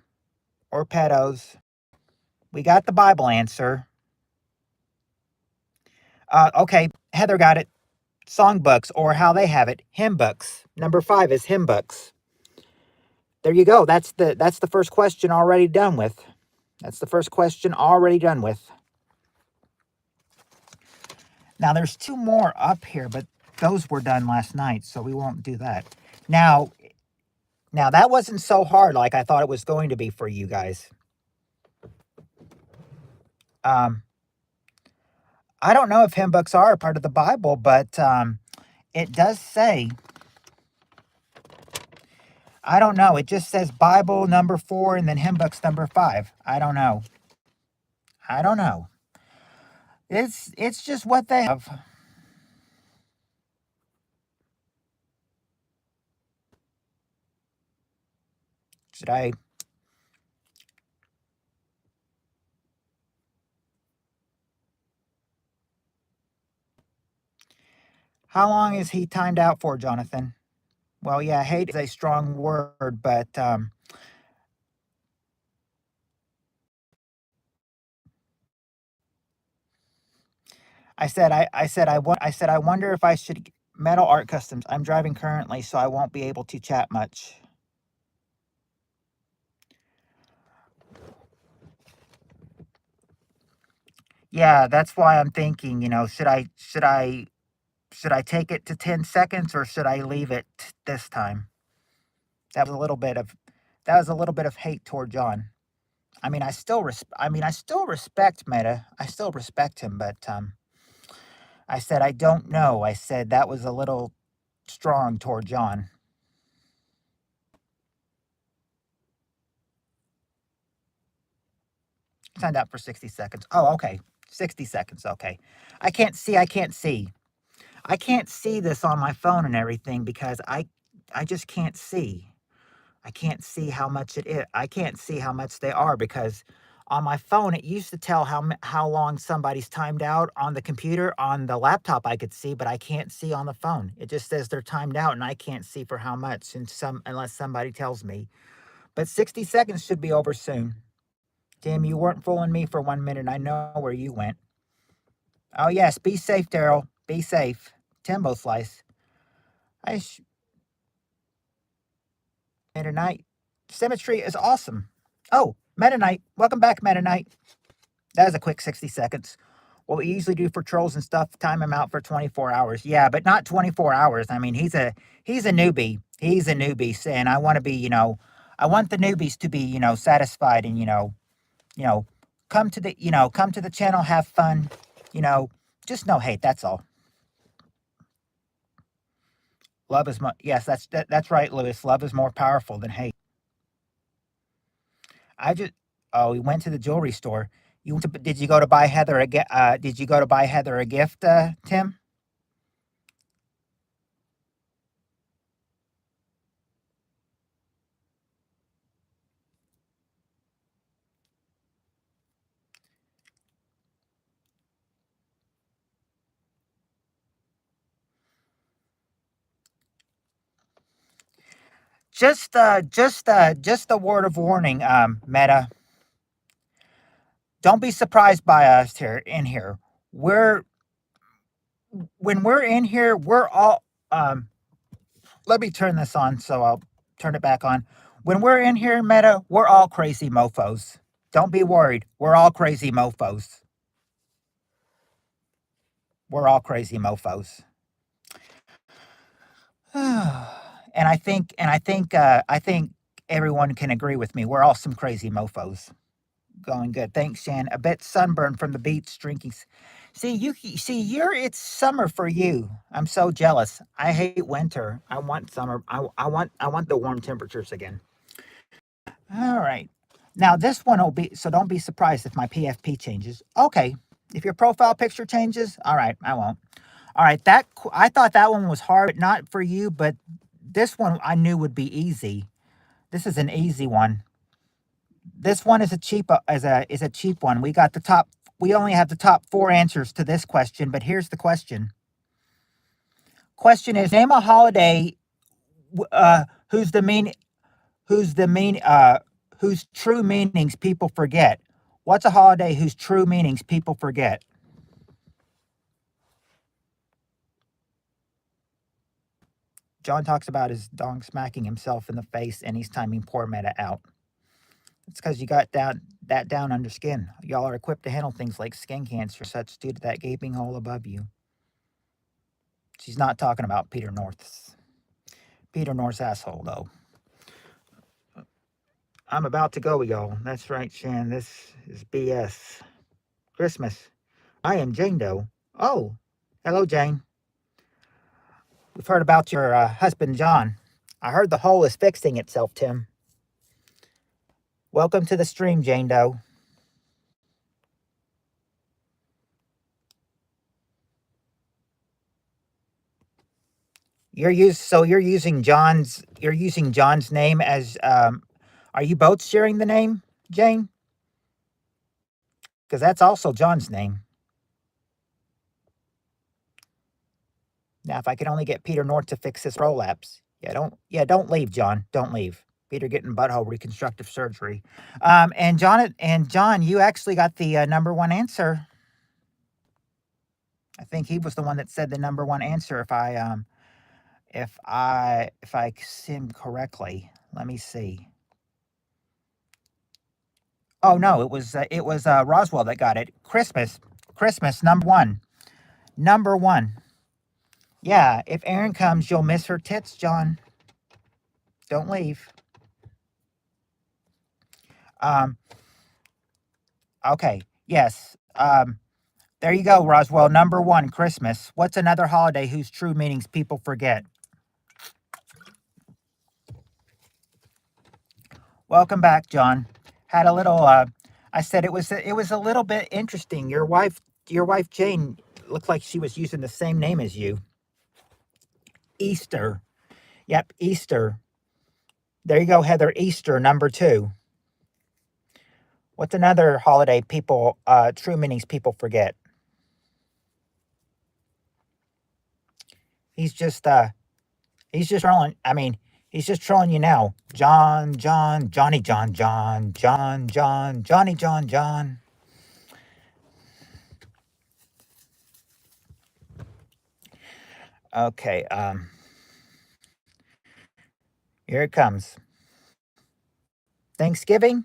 or pedos. We got the Bible answer. Okay, Heather got it. Songbooks, or how they have it, hymn books. Number 5 is hymn books. There you go. That's the first question already done with. That's the first question already done with. Now there's 2 more up here, but those were done last night, so we won't do that. Now that wasn't so hard like I thought it was going to be for you guys. I don't know if hymn books are a part of the Bible, but it does say, I don't know. It just says Bible number 4 and then hymn books number 5. I don't know. It's just what they have. Should I? How long is he timed out for, Jonathan? Well, yeah, hate is a strong word, but I said I wonder if I should metal art customs. I'm driving currently, so I won't be able to chat much. Yeah, that's why I'm thinking, should I take it to 10 seconds or should I leave it this time? That was a little bit of hate toward John. I mean, I still respect Meta. I still respect him, but I said I don't know. I said that was a little strong toward John. Signed up for 60 seconds. Oh, okay. 60 seconds. Okay. I can't see. I can't see this on my phone and everything because I just can't see. I can't see how much it is. I can't see how much they are because on my phone it used to tell how long somebody's timed out. On the computer, on the laptop I could see, but I can't see on the phone. It just says they're timed out and I can't see for how much unless somebody tells me. But 60 seconds should be over soon. Tim, you weren't fooling me for 1 minute. I know where you went. Oh yes, be safe, Daryl. Be safe. Timbo Slice. Meta Knight. Symmetry is awesome. Oh, Meta Knight. Welcome back, Meta Knight. That was a quick 60 seconds. what we usually do for trolls and stuff, time him out for 24 hours. Yeah, but not 24 hours. I mean, he's a newbie. He's a newbie, and I want to be, I want the newbies to be, satisfied and, you know, come to the channel, have fun, you know, just no hate. That's all. Love is more. Yes, that's right, Lewis. Love is more powerful than hate. I just. Oh, we went to the jewelry store. Did you go to buy Heather a Did you go to buy Heather a gift, Tim? Just a word of warning, Meta. Don't be surprised by us here. We're when we're in here, we're all. Let me turn this on, so I'll turn it back on. When we're in here, Meta, we're all crazy mofo's. Don't be worried. We're all crazy mofo's. We're all crazy mofo's. I think everyone can agree with me. We're all some crazy mofo's. Going good. Thanks, Shan. A bit sunburned from the beach drinking. See, it's summer for you. I'm so jealous. I hate winter. I want summer. I want the warm temperatures again. All right. Now this one will be, so don't be surprised if my PFP changes. Okay. If your profile picture changes, all right, I won't. All right, I thought that one was hard, not for you, but this one I knew would be easy. This is an easy one. This one is a cheap one. We only have the top 4 answers to this question, but here's the question. Question is, name a holiday whose the mean whose the mean whose true meanings people forget. What's a holiday whose true meanings people forget? John talks about his dog smacking himself in the face and he's timing poor Meta out. It's because you got that down under skin. Y'all are equipped to handle things like skin cancer, such due to that gaping hole above you. She's not talking about Peter North's asshole, though. I'm about to go, y'all. That's right, Shan. This is BS. Christmas. I am Jane Doe. Oh, hello, Jane. We've heard about your husband, John. I heard the hole is fixing itself, Tim. Welcome to the stream, Jane Doe. You're using John's name as are you both sharing the name, Jane? Because that's also John's name. Now, if I could only get Peter North to fix his prolapse. Don't leave, John. Don't leave. Peter getting butthole reconstructive surgery. And John, you actually got the number one answer. I think he was the one that said the number one answer. If I see him correctly, let me see. Oh no, it was Roswell that got it. Christmas, number one, number one. Yeah, if Erin comes, you'll miss her tits, John. Don't leave. Um, okay, yes. There you go, Roswell. Number one, Christmas. What's another holiday whose true meanings people forget? Welcome back, John. Had a little. I said it was a little bit interesting. Your wife Jane looked like she was using the same name as you. Easter. Yep, Easter. There you go, Heather. Easter, number two. What's another holiday true meanings people forget? He's just trolling. I mean, he's just trolling you now. John, Johnny, Johnny, John. Okay, here it comes. Thanksgiving?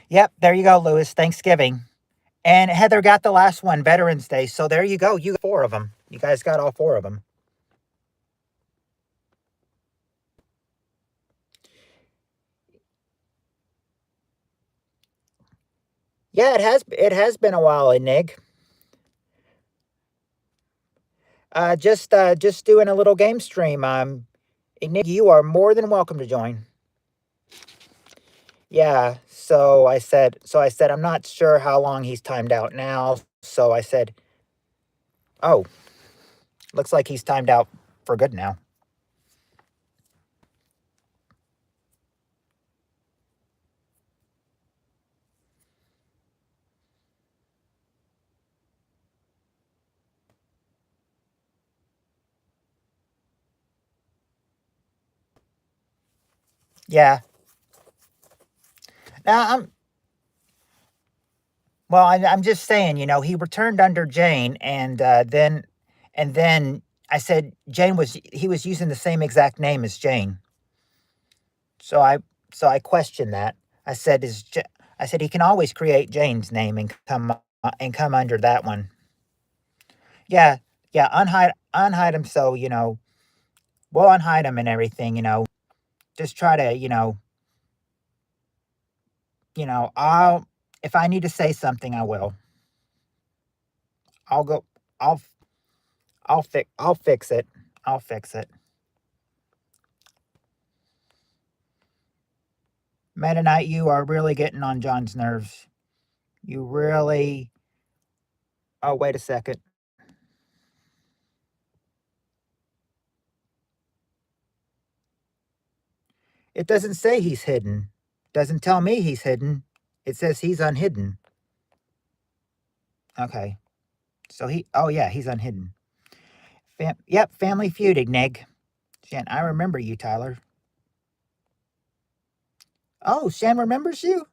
Yep, there you go, Lewis. Thanksgiving. And Heather got the last one, Veterans Day. So there you go. You got 4 of them. You guys got all 4 of them. Yeah, it has been a while, Nig. Just doing a little game stream. Nig, you are more than welcome to join. Yeah. So I said I'm not sure how long he's timed out now. So I said, oh, looks like he's timed out for good now. Yeah. Now I'm just saying, he returned under Jane, and then I said he was using the same exact name as Jane. So I questioned that. I said, I said he can always create Jane's name and come under that one. Yeah, yeah, unhide him. So we'll unhide him and everything. Just try to I'll if I need to say something, I will. I'll go. I'll I'll fix it. I'll fix it. Meta Knight, you are really getting on John's nerves. You really. Oh, wait a second. It doesn't say he's hidden. Doesn't tell me he's hidden. It says he's unhidden. Okay. So oh yeah, he's unhidden. Yep, Family Feud, Neg. Shan, I remember you, Tyler. Oh, Shan remembers you?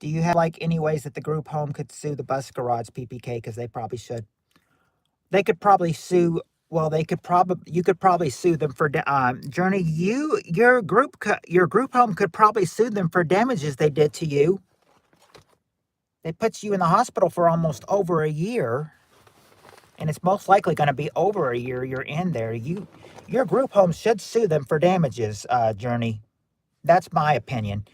Do you have like any ways that the group home could sue the bus garage PPK? Because they probably should. They could probably sue. Well, you could probably sue them for Journey. Your group home could probably sue them for damages they did to you. They put you in the hospital for almost over a year, and it's most likely going to be over a year you're in there. Your group home should sue them for damages, Journey. That's my opinion.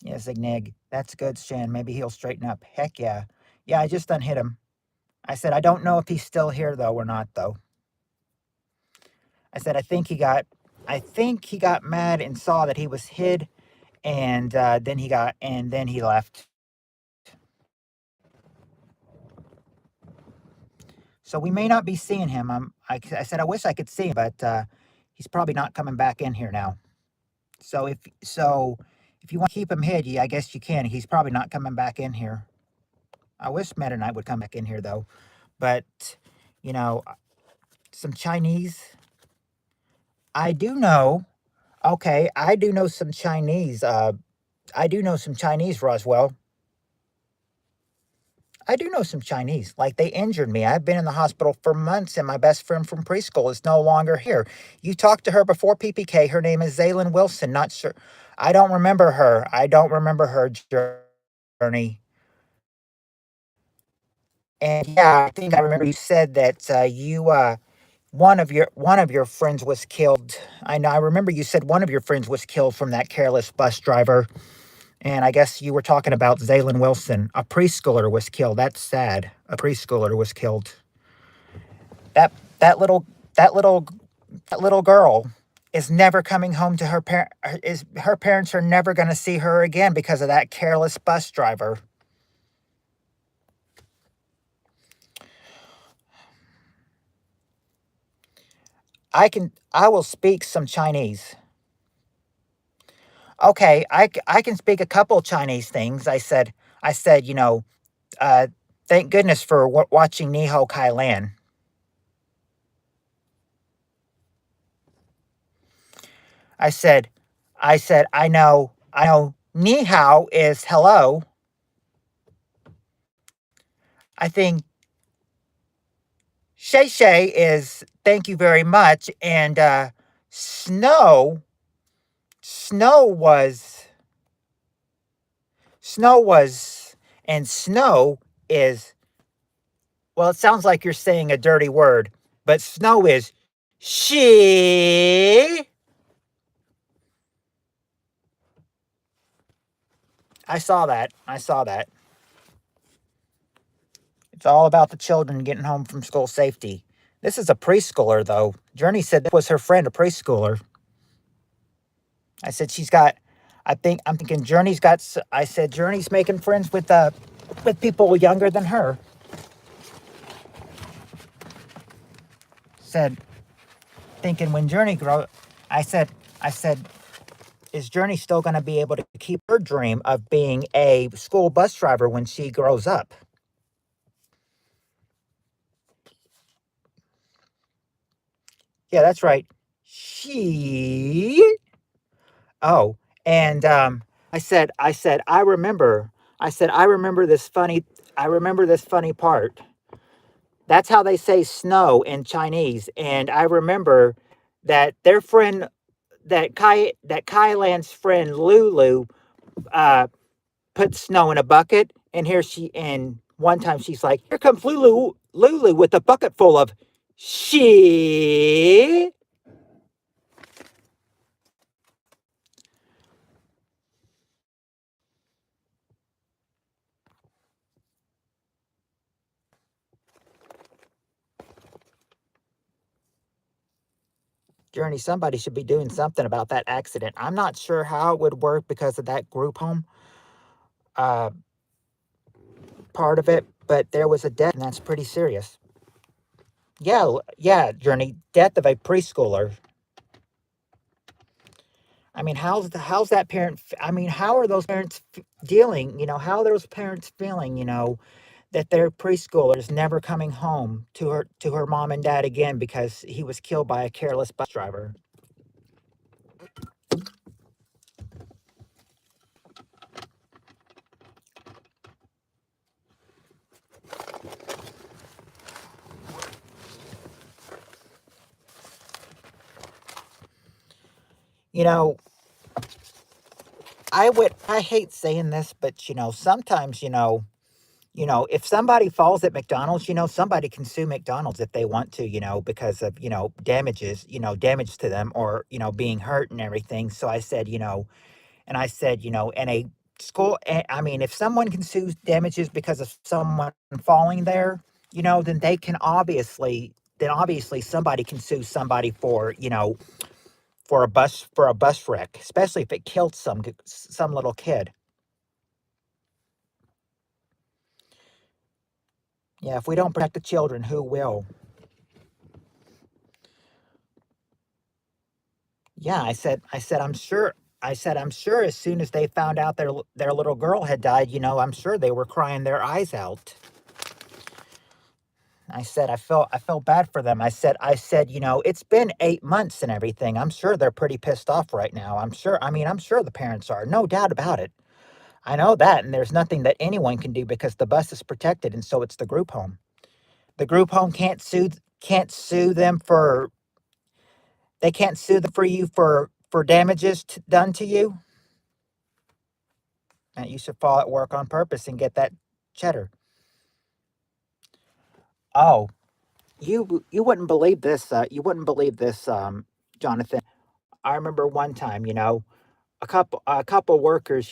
Yes, Ignig. That's good, Shan. Maybe he'll straighten up. Heck yeah. Yeah, I just unhit him. I said, I don't know if he's still here though or not though. I said, I think he got mad and saw that he was hid, and then he left. So we may not be seeing him. I said, I wish I could see him, but he's probably not coming back in here now. So if you want to keep him hid, I guess you can. He's probably not coming back in here. I wish Meta Knight would come back in here though, but you know, some Chinese. I do know. Okay, I do know some Chinese. I do know some Chinese, Roswell. I do know some Chinese. Like they injured me. I've been in the hospital for months, and my best friend from preschool is no longer here. You talked to her before PPK. Her name is Zaylin Wilson. Not sure. I don't remember her. I don't remember her, Journey. And yeah, I think I remember you said that one of your friends was killed. I know. I remember you said one of your friends was killed from that careless bus driver. And I guess you were talking about Zaylin Wilson. A preschooler was killed. That's sad. A preschooler was killed. That that little that little that little girl is never coming home to her parents are never going to see her again because of that careless bus driver. I will speak some Chinese. Okay, I can speak a couple Chinese things. I said, uh, thank goodness for watching Niho Kai Lan. I said, I said, I know, I know ni hao is hello. I think shay shay is thank you very much. And snow, snow was, snow was, and snow is, well, it sounds like you're saying a dirty word, but snow is she. I saw that. I saw that. It's all about the children getting home from school safety. This is a preschooler, though. Journey said that was her friend, a preschooler. I said she's got. I'm thinking Journey's got. I said Journey's making friends with people younger than her. Said thinking when Journey grow. I said. I said, is Journey still going to be able to keep her dream of being a school bus driver when she grows up? Yeah, that's right. She. Oh, and I remember. I remember this funny. I remember this funny part. That's how they say snow in Chinese. And I remember that their friend, that Kai Lan's friend Lulu, uh, put snow in a bucket. And and one time she's like, "Here comes Lulu with a bucket full of she." Journey, somebody should be doing something about that accident. I'm not sure how it would work because of that group home uh, part of it, but there was a death, and that's pretty serious. Yeah, yeah, Journey, death of a preschooler. I mean, how's that parent? I mean, how are those parents dealing? How are those parents feeling? That their preschooler is never coming home to her mom and dad again because he was killed by a careless bus driver. You know, I hate saying this, but sometimes if somebody falls at McDonald's, somebody can sue McDonald's if they want to, because of, damages, damage to them or, being hurt and everything. So I said, and I said, in a school, I mean, if someone can sue damages because of someone falling there, then then obviously somebody can sue somebody for, for a bus wreck, especially if it killed some little kid. Yeah, if we don't protect the children, who will? Yeah, I'm sure as soon as they found out their little girl had died, I'm sure they were crying their eyes out. I felt bad for them. I said, it's been 8 months and everything. I'm sure they're pretty pissed off right now. I'm sure the parents are, no doubt about it. I know that, and there's nothing that anyone can do because the bus is protected, and so it's the group home. The group home can't sue them for they can't sue them for you for damages done to you. You should fall at work on purpose and get that cheddar. Oh, you wouldn't believe this. You wouldn't believe this, Jonathan. I remember one time, a couple workers,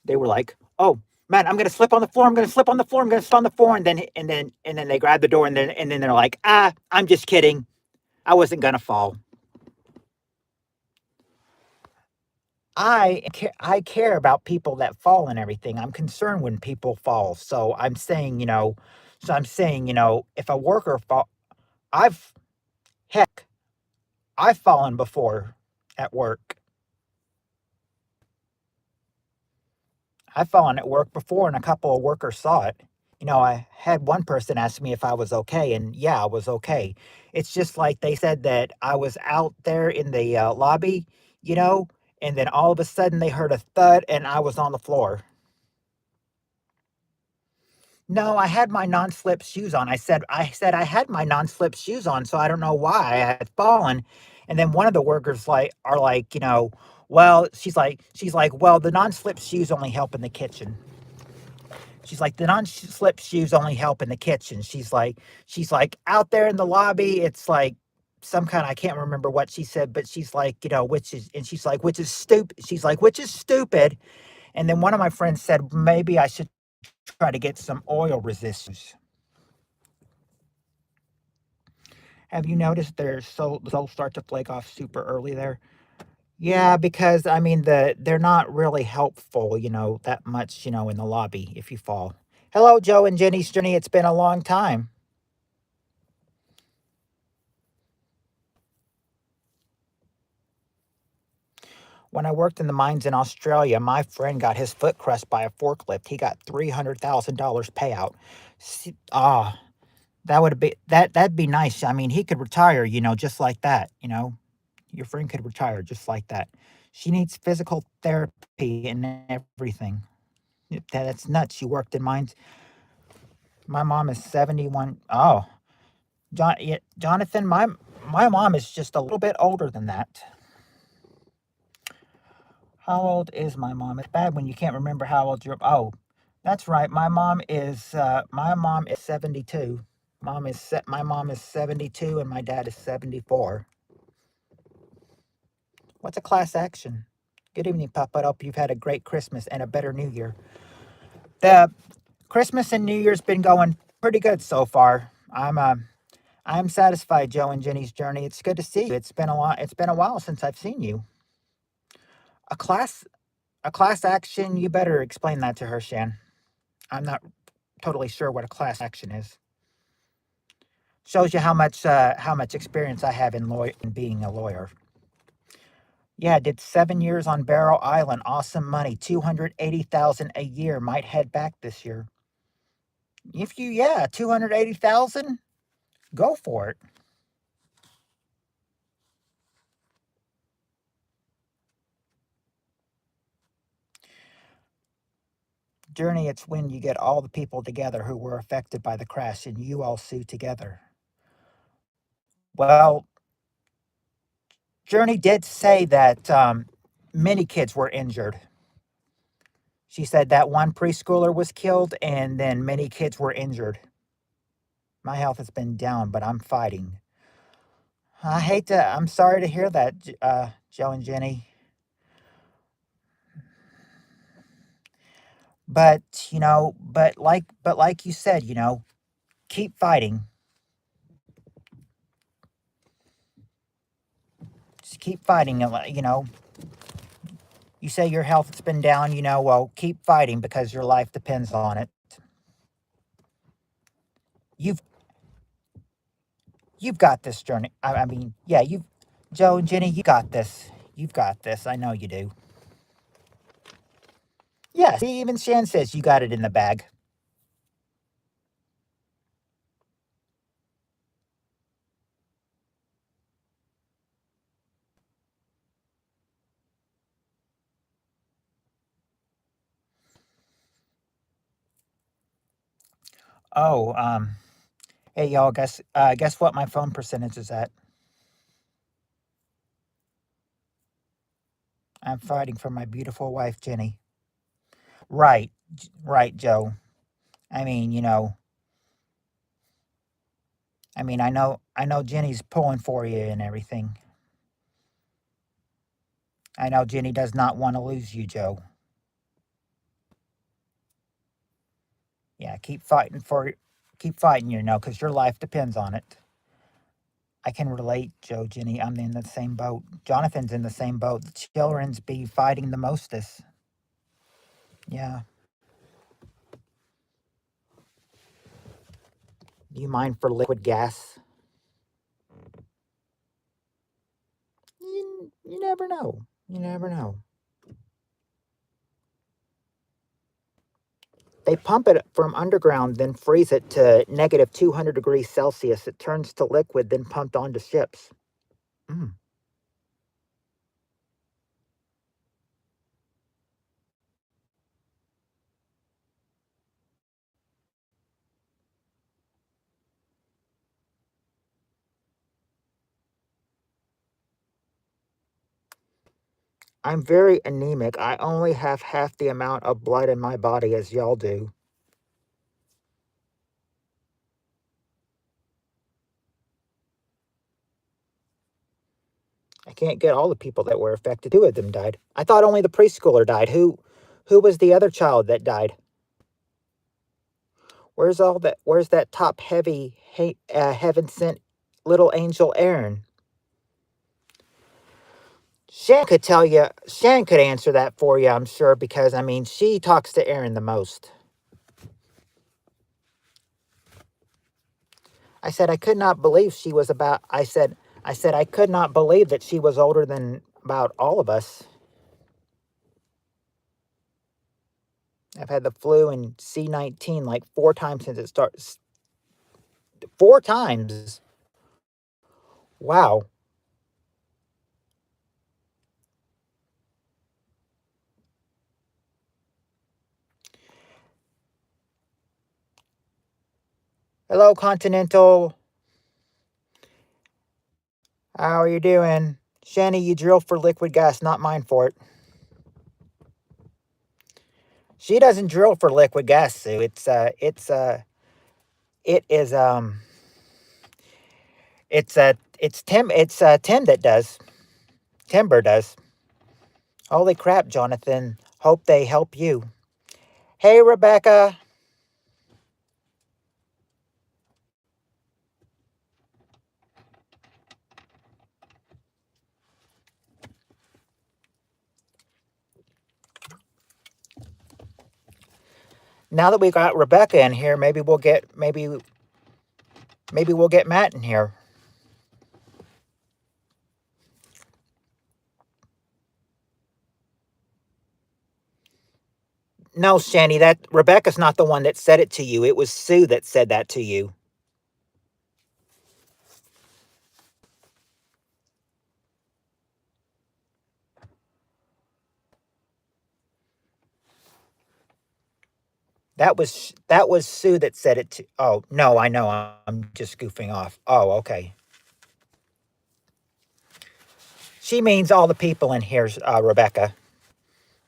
they were like, "Oh man, I'm gonna slip on the floor. I'm gonna slip on the floor. I'm gonna slip on the floor." And then they grab the door, and then they're like, "Ah, I'm just kidding. I wasn't gonna fall." I care about people that fall and everything. I'm concerned when people fall. I'm saying, if a worker fall, I've heck, I've fallen before at work. I've fallen at work before, and a couple of workers saw it. I had one person ask me if I was okay, and yeah, I was okay. It's just like they said that I was out there in the lobby, you know, and then all of a sudden they heard a thud and I was on the floor. No, I had my non-slip shoes on. I said I had my non-slip shoes on, so I don't know why I had fallen. And then one of the workers are like, well, she's like, well, the non-slip shoes only help in the kitchen. She's like, the non-slip shoes only help in the kitchen. She's like out there in the lobby, it's like some kind, I can't remember what she said, but she's like, which is, and she's like, which is stupid. She's like, which is stupid. And then one of my friends said, maybe I should try to get some oil resistance. Have you noticed their soles start to flake off super early there? Yeah, because I mean they're not really helpful, that much, in the lobby if you fall. Hello, Joe and Jenny's journey. It's been a long time. When I worked in the mines in Australia, my friend got his foot crushed by a forklift. He got $300,000 payout. That would be that'd be nice. I mean, he could retire, just like that, Your friend could retire just like that. She needs physical therapy and everything. That's nuts. You worked in mines. My mom is 71. Oh, yeah, Jonathan, my mom is just a little bit older than that. How old is my mom? It's bad when you can't remember how old you're. Oh, that's right. My mom is 72. My mom is 72 and my dad is 74. What's a class action? Good evening, Papa. I hope you've had a great Christmas and a better New Year. The Christmas and New Year's been going pretty good so far. I'm satisfied, Joe and Jenny's journey. It's good to see you. It's been a while since I've seen you. A class a class action, you better explain that to her, Shan. I'm not totally sure what a class action is. Shows you how much experience I have in being a lawyer. Yeah, did 7 years on Barrow Island. Awesome money. 280,000 a year. Might head back this year. Yeah, 280,000. Go for it. Journey, it's when you get all the people together who were affected by the crash and you all sue together. Well, Journey did say that many kids were injured. She said that one preschooler was killed and then many kids were injured. My health has been down, but I'm fighting. I'm sorry to hear that, Joe and Jenny. But like you said, keep fighting. Just keep fighting. You say your health has been down, well, keep fighting because your life depends on it. You've you've got this journey. I mean, yeah, Joe and Jenny, you got this. You've got this. I know you do. Yeah, see, even Shan says you got it in the bag. Oh, hey y'all, guess what my phone percentage is at? I'm fighting for my beautiful wife, Jenny. Right, right, Joe. I mean, I know Jenny's pulling for you and everything. I know Jenny does not want to lose you, Joe. Yeah, keep fighting, because your life depends on it. I can relate, Joe, Jenny. I'm in the same boat. Jonathan's in the same boat. The children's be fighting the mostest. Yeah. Do you mind for liquid gas? You never know. You never know. They pump it from underground, then freeze it to negative 200 degrees Celsius. It turns to liquid, then pumped onto ships. Mm. I'm very anemic. I only have half the amount of blood in my body as y'all do. I can't get all the people that were affected. Two of them died. I thought only the preschooler died. Who was the other child that died? Where's that top heavy heaven sent little angel Aaron? Shan could tell you. Shan could answer that for you, I'm sure, because I mean she talks to Aaron the most. I said I could not believe she was about. I said I could not believe that she was older than about all of us. I've had the flu and C-19 like 4 times since it starts. 4 times. Wow. Hello, Continental. How are you doing? Shani, you drill for liquid gas, not mine for it. She doesn't drill for liquid gas, Sue. It is it's Tim that does. Timber does. Holy crap, Jonathan. Hope they help you. Hey, Rebecca. Now that we got Rebecca in here, maybe we'll get Matt in here. No, Shani, that Rebecca's not the one that said it to you. It was Sue that said that to you. That was Sue that said it to. Oh no, I know. I'm just goofing off. Oh, okay. She means all the people in here, Rebecca.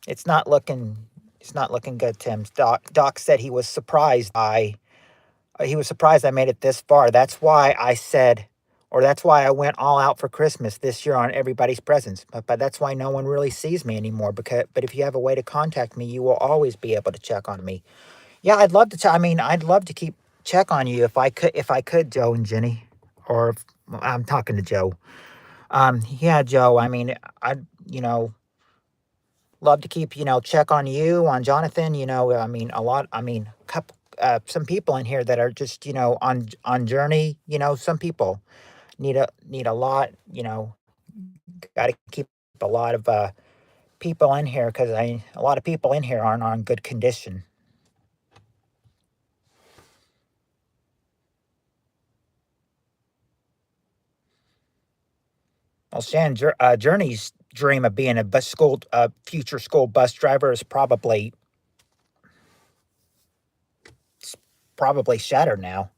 It's not looking. It's not looking good, Tim. Doc said he was surprised. He was surprised I made it this far. That's why I said, or that's why I went all out for Christmas this year on everybody's presents. But that's why no one really sees me anymore. But if you have a way to contact me, you will always be able to check on me. Yeah, I'd love to. I mean, I'd love to keep check on you if I could. If I could, Joe and Jenny, or well, I'm talking to Joe. Yeah, Joe. I mean, I'd love to keep check on you, on Jonathan. I mean, a lot. I mean, couple. Some people in here that are just on journey. Some people need a lot. Got to keep a lot of people in here because a lot of people in here aren't on good condition. Well, Shan, Journey's dream of being a future school bus driver is probably shattered now.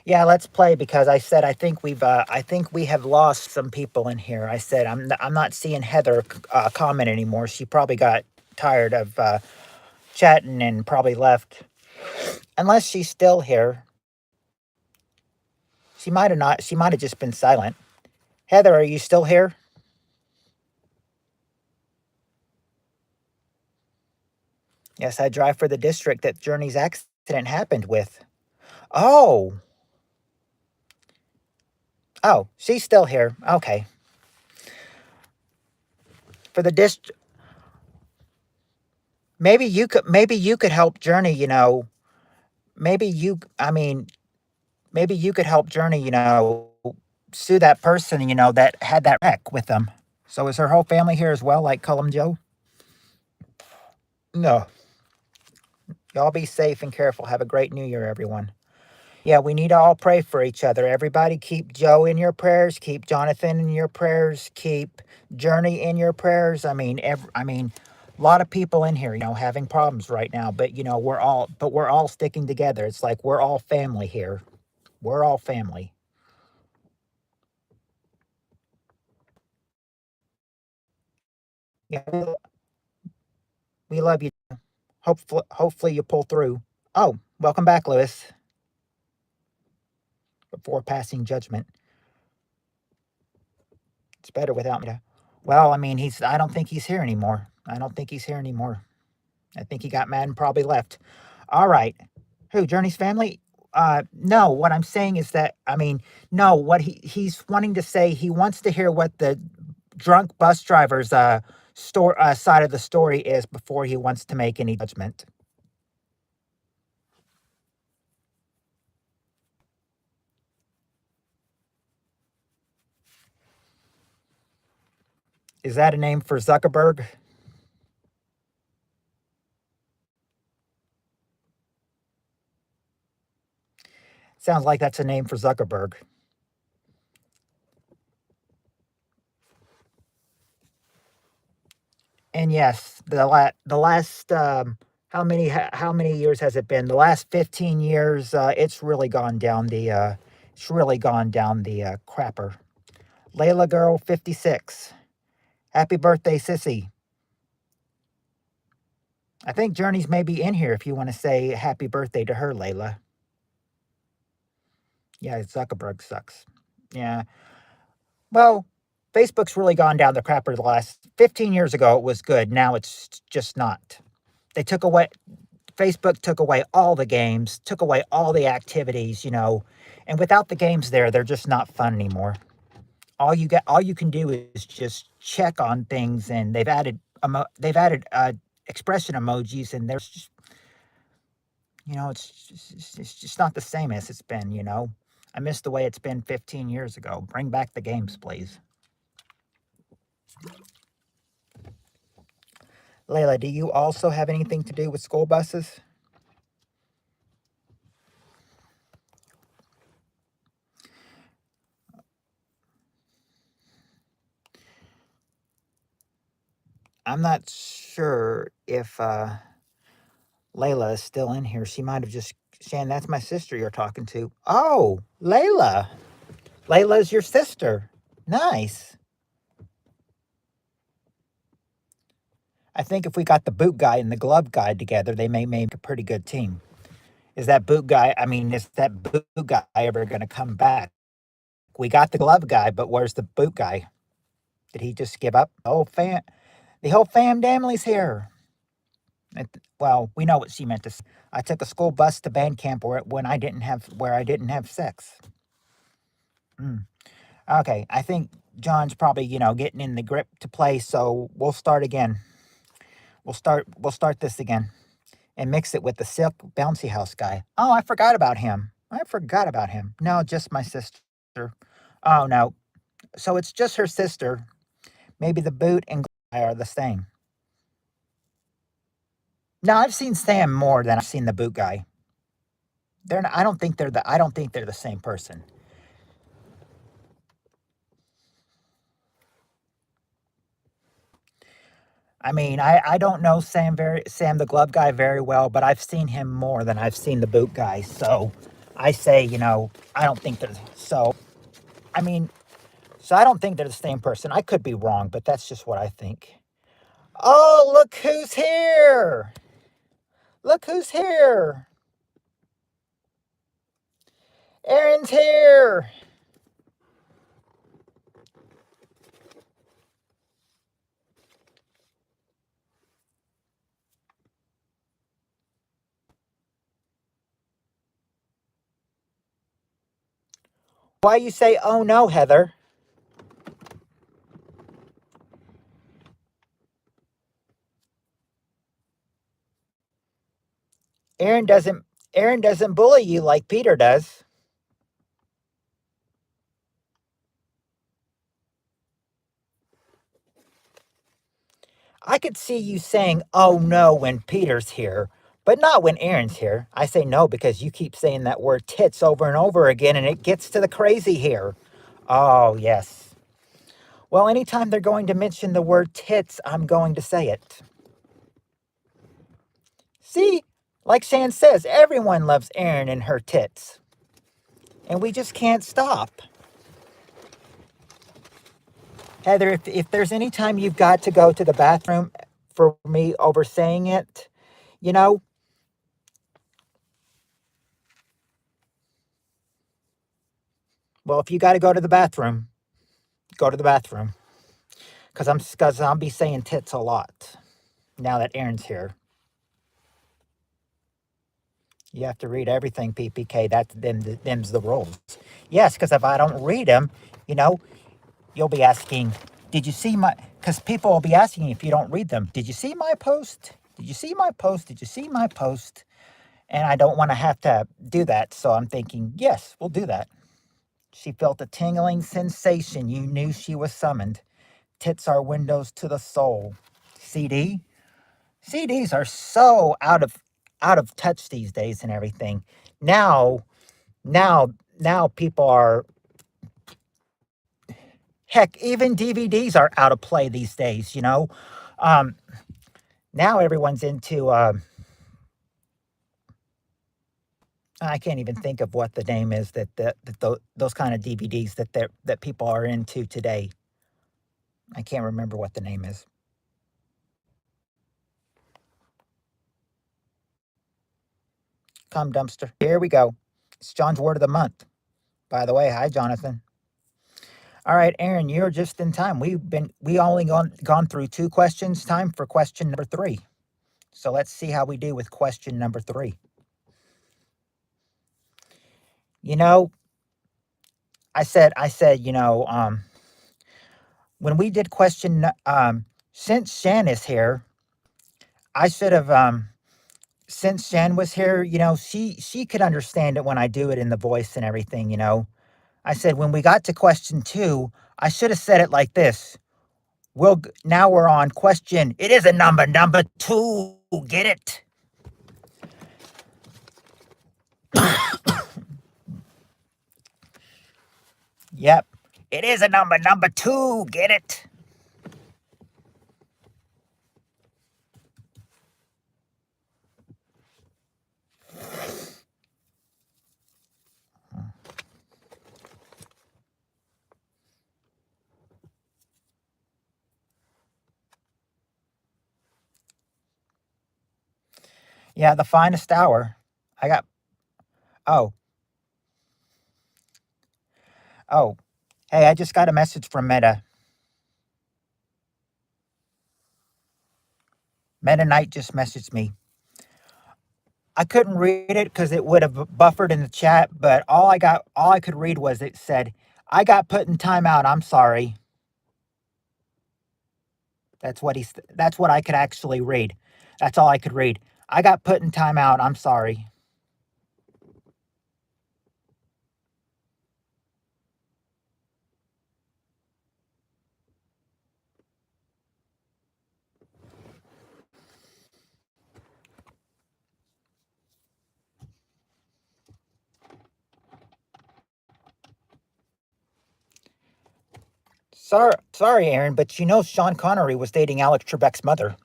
Yeah, let's play because I said I think we have lost some people in here. I said I'm not seeing Heather comment anymore. She probably got tired of chatting and probably left. Unless she's still here, she might have not. She might have just been silent. Heather, are you still here? Yes, I drive for the district that Journey's accident happened with. Oh, oh, she's still here. Okay, for the dist. Maybe you could help Journey. Maybe you. I mean, maybe you could help Journey. Sue that person. That had that wreck with them. So is her whole family here as well, like Cullum Joe? No. Y'all be safe and careful. Have a great New Year, everyone. Yeah, we need to all pray for each other. Everybody keep Joe in your prayers, keep Jonathan in your prayers, keep Journey in your prayers. I mean, a lot of people in here, having problems right now, but we're all sticking together. It's like we're all family here. We're all family. Yeah, we love you. Hopefully you pull through. Oh, welcome back, Lewis. Before passing judgment, it's better without me. Well, I mean, I don't think he's here anymore. I don't think he's here anymore. I think he got mad and probably left. All right. Who? Journey's family? No. What I'm saying is that no. What he's wanting to say, he wants to hear what the drunk bus driver's side of the story is before he wants to make any judgment. Is that a name for Zuckerberg? Sounds like that's a name for Zuckerberg. And yes, the last how many years has it been? The last 15 years, it's really gone down the crapper. Layla girl 56. Happy birthday, sissy. I think Journey's maybe in here if you want to say happy birthday to her, Layla. Yeah, Zuckerberg sucks. Yeah. Well, Facebook's really gone down the crapper the last 15 years ago. It was good. Now it's just not. They took away Facebook took away all the games, took away all the activities, and without the games there, they're just not fun anymore. All you can do is just check on things, and they've added expression emojis, and there's just it's just not the same as it's been. I miss the way it's been 15 years ago. Bring back the games, please. Layla, do you also have anything to do with school buses? I'm not sure if Layla is still in here. She might have just Shan, that's my sister you're talking to. Oh, Layla. Layla's your sister. Nice. I think if we got the boot guy and the glove guy together, they may make a pretty good team. Is that boot guy ever going to come back? We got the glove guy, but where's the boot guy? Did he just give up? The whole fam family's here. Well, we know what she meant to say. I took a school bus to band camp where I didn't have sex. Mm. Okay, I think John's probably getting in the grip to play, so we'll start again. We'll start this again and mix it with the silk bouncy house guy. Oh, I forgot about him. No, just my sister. Oh no, so it's just her sister. Maybe the boot and guy are the same. No, I've seen Sam more than I've seen the boot guy. They're not, I don't think they're the same person. I mean, I don't know Sam the glove guy very well, but I've seen him more than I've seen the boot guy. So I say, I don't think they're so. I mean, so I don't think they're the same person. I could be wrong, but that's just what I think. Oh, look who's here! Look who's here! Aaron's here! Why you say, oh no, Heather? Aaron doesn't Aaron doesn't bully you like Peter does. I could see you saying, oh no, when Peter's here, but not when Aaron's here. I say no because you keep saying that word tits over and over again and it gets to the crazy here. Oh, yes. Well, anytime they're going to mention the word tits, I'm going to say it. See, like Shan says, everyone loves Aaron and her tits. And we just can't stop. Heather, if there's any time you've got to go to the bathroom for me over saying it, you know, well, if you got to go to the bathroom. Because I'll be saying tits a lot now that Aaron's here. You have to read everything, PPK. Them's the rules. Yes, because if I don't read them, you know, you'll be asking, did you see my, because people will be asking if you don't read them, did you see my post? Did you see my post? Did you see my post? And I don't want to have to do that. So I'm thinking, yes, we'll do that. She felt a tingling sensation. You knew she was summoned. Tits are windows to the soul. CD? CDs are so out of touch these days and everything. Now, now, now people are, heck, even DVDs are out of play these days, you know. Um, Now everyone's into I can't even think of what the name is those kind of DVDs that people are into today. I can't remember what the name is. Come dumpster. Here we go. It's John's word of the month. By the way, hi Jonathan. All right, Aaron, you're just in time. We only gone through 2 questions. Time for question number 3. So let's see how we do with question number 3. You know, I said, when we did question since Shan is here, I should have since Shan was here, she could understand it when I do it in the voice and everything, you know. I said when we got to question 2, I should have said it like this. Now we're on question. It is a number 2. Get it? Yep. It is a number 2. Get it? Yeah, the finest hour. I got oh, oh. Hey, I just got a message from Meta. Meta Knight just messaged me. I couldn't read it because it would have buffered in the chat, but all I could read was it said, I got put in timeout. I'm sorry. That's what I could actually read. That's all I could read. I got put in timeout. I'm sorry. Sorry, Aaron, but you know Sean Connery was dating Alex Trebek's mother.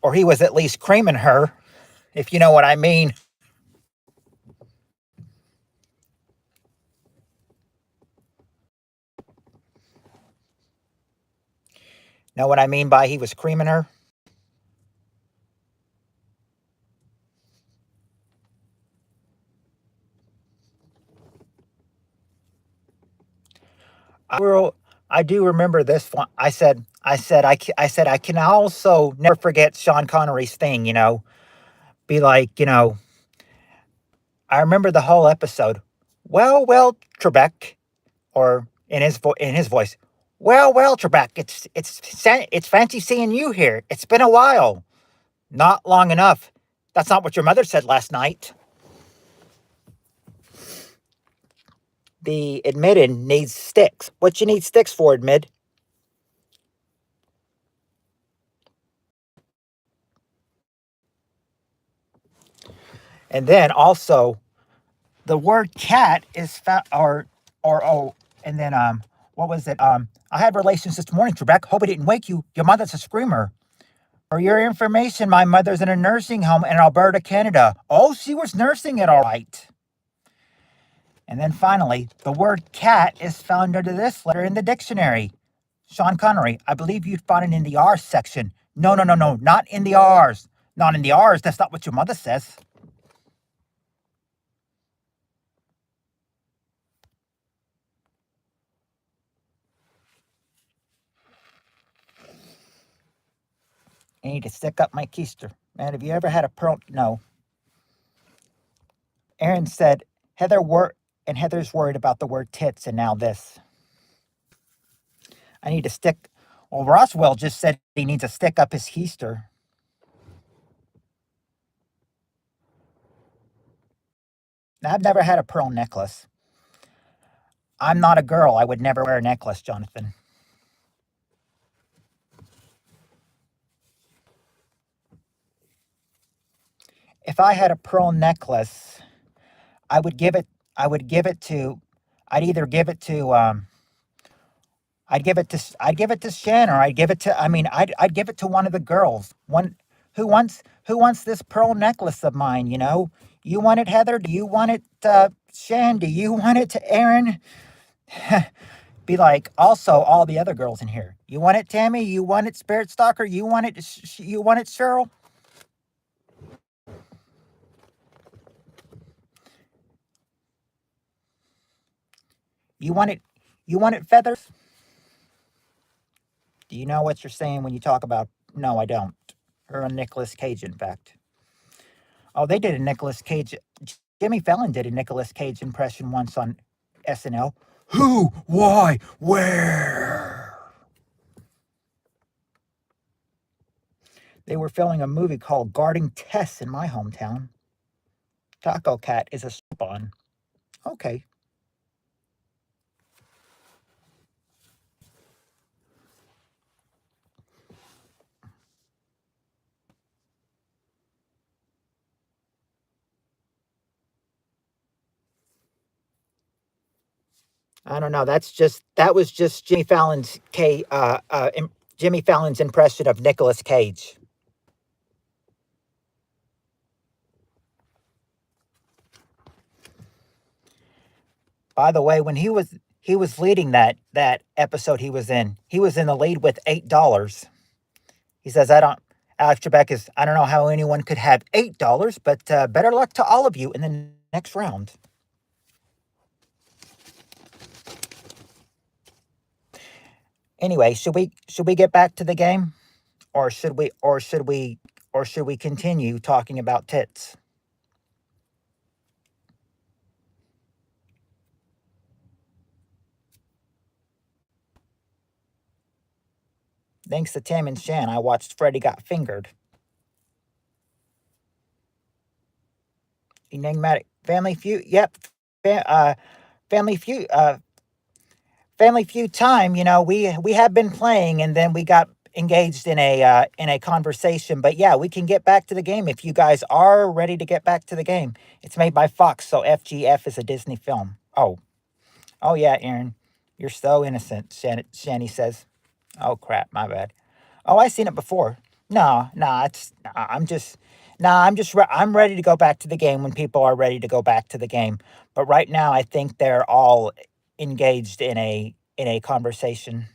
Or he was at least creaming her, if you know what I mean. Know what I mean by he was creaming her? I do remember this one. I said, I can also never forget Sean Connery's thing, you know, be like, I remember the whole episode. Well, Trebek, or in his voice, well, Trebek, it's fancy seeing you here. It's been a while. Not long enough. That's not what your mother said last night. The admitted needs sticks. What you need sticks for, admit? And then also, the word cat is or oh, and then what was it? I had relations this morning, Trebek. Hope I didn't wake you. Your mother's a screamer. For your information, my mother's in a nursing home in Alberta, Canada. Oh, she was nursing it all right. And then finally, the word cat is found under this letter in the dictionary. Sean Connery, I believe you'd find it in the R section. No, no, no, no, not in the R's. Not in the R's. That's not what your mother says. I need to stick up my keister. Man, have you ever had a pearl? No. Aaron said, Heather's worried about the word tits, and now this. I need to stick. Well, Roswell just said he needs to stick up his keister. Now, I've never had a pearl necklace. I'm not a girl. I would never wear a necklace, Jonathan. If I had a pearl necklace, I would give it. I would give it to. I'd either give it to. I'd give it to. I'd give it to Shan, or I'd give it to. I mean, I'd give it to one of the girls. One who wants this pearl necklace of mine. You know, you want it, Heather? Do you want it, Shan? Do you want it to Aaron? Be like, also all the other girls in here. You want it, Tammy? You want it, Spirit Stalker? You want it? You want it, Cheryl? You want it? You want it, Feathers? Do you know what you're saying when you talk about? No, I don't. Or a Nicolas Cage, in fact. Oh, they did a Nicolas Cage. Jimmy Fallon did a Nicolas Cage impression once on SNL. Who? Why? Where? They were filming a movie called Guarding Tess in my hometown. Taco Cat is a spawn. Okay. I don't know. That was just Jimmy Fallon's impression of Nicolas Cage. By the way, when he was leading that episode he was in the lead with $8. He says, I don't. Alex Trebek is. I don't know how anyone could have $8, but better luck to all of you in the next round. Anyway, should we get back to the game, or should we continue talking about tits? Thanks to Tim and Shan, I watched Freddy Got Fingered. Enigmatic Family Feud. Yep. Family Feud. Family Feud time. You know, we have been playing, and then we got engaged in a conversation. But yeah, we can get back to the game if you guys are ready to get back to the game. It's made by Fox, so FGF is a Disney film. Oh yeah, Aaron, you're so innocent. Shani says. Oh crap, my bad. Oh, I seen it before. No, no, it's I'm just no, I'm ready to go back to the game when people are ready to go back to the game. But right now, I think they're all engaged in a conversation.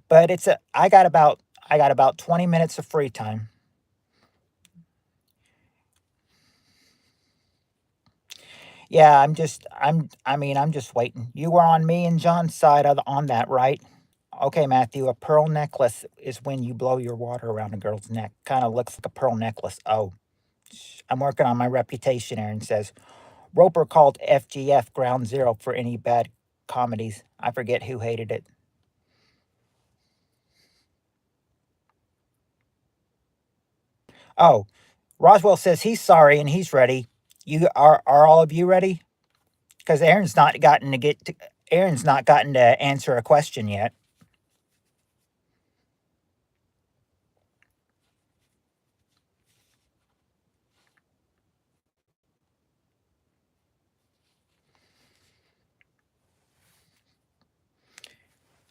But I got about 20 minutes of free time. Yeah, I'm just waiting. You were on me and John's side on that, right? Okay, Matthew, a pearl necklace is when you blow your water around a girl's neck. Kind of looks like a pearl necklace. Oh, I'm working on my reputation, Aaron says. Roper called FGF ground zero for any bad comedies. I forget who hated it. Oh, Roswell says he's sorry and he's ready. You are all of you ready? Because Aaron's not gotten to answer a question yet.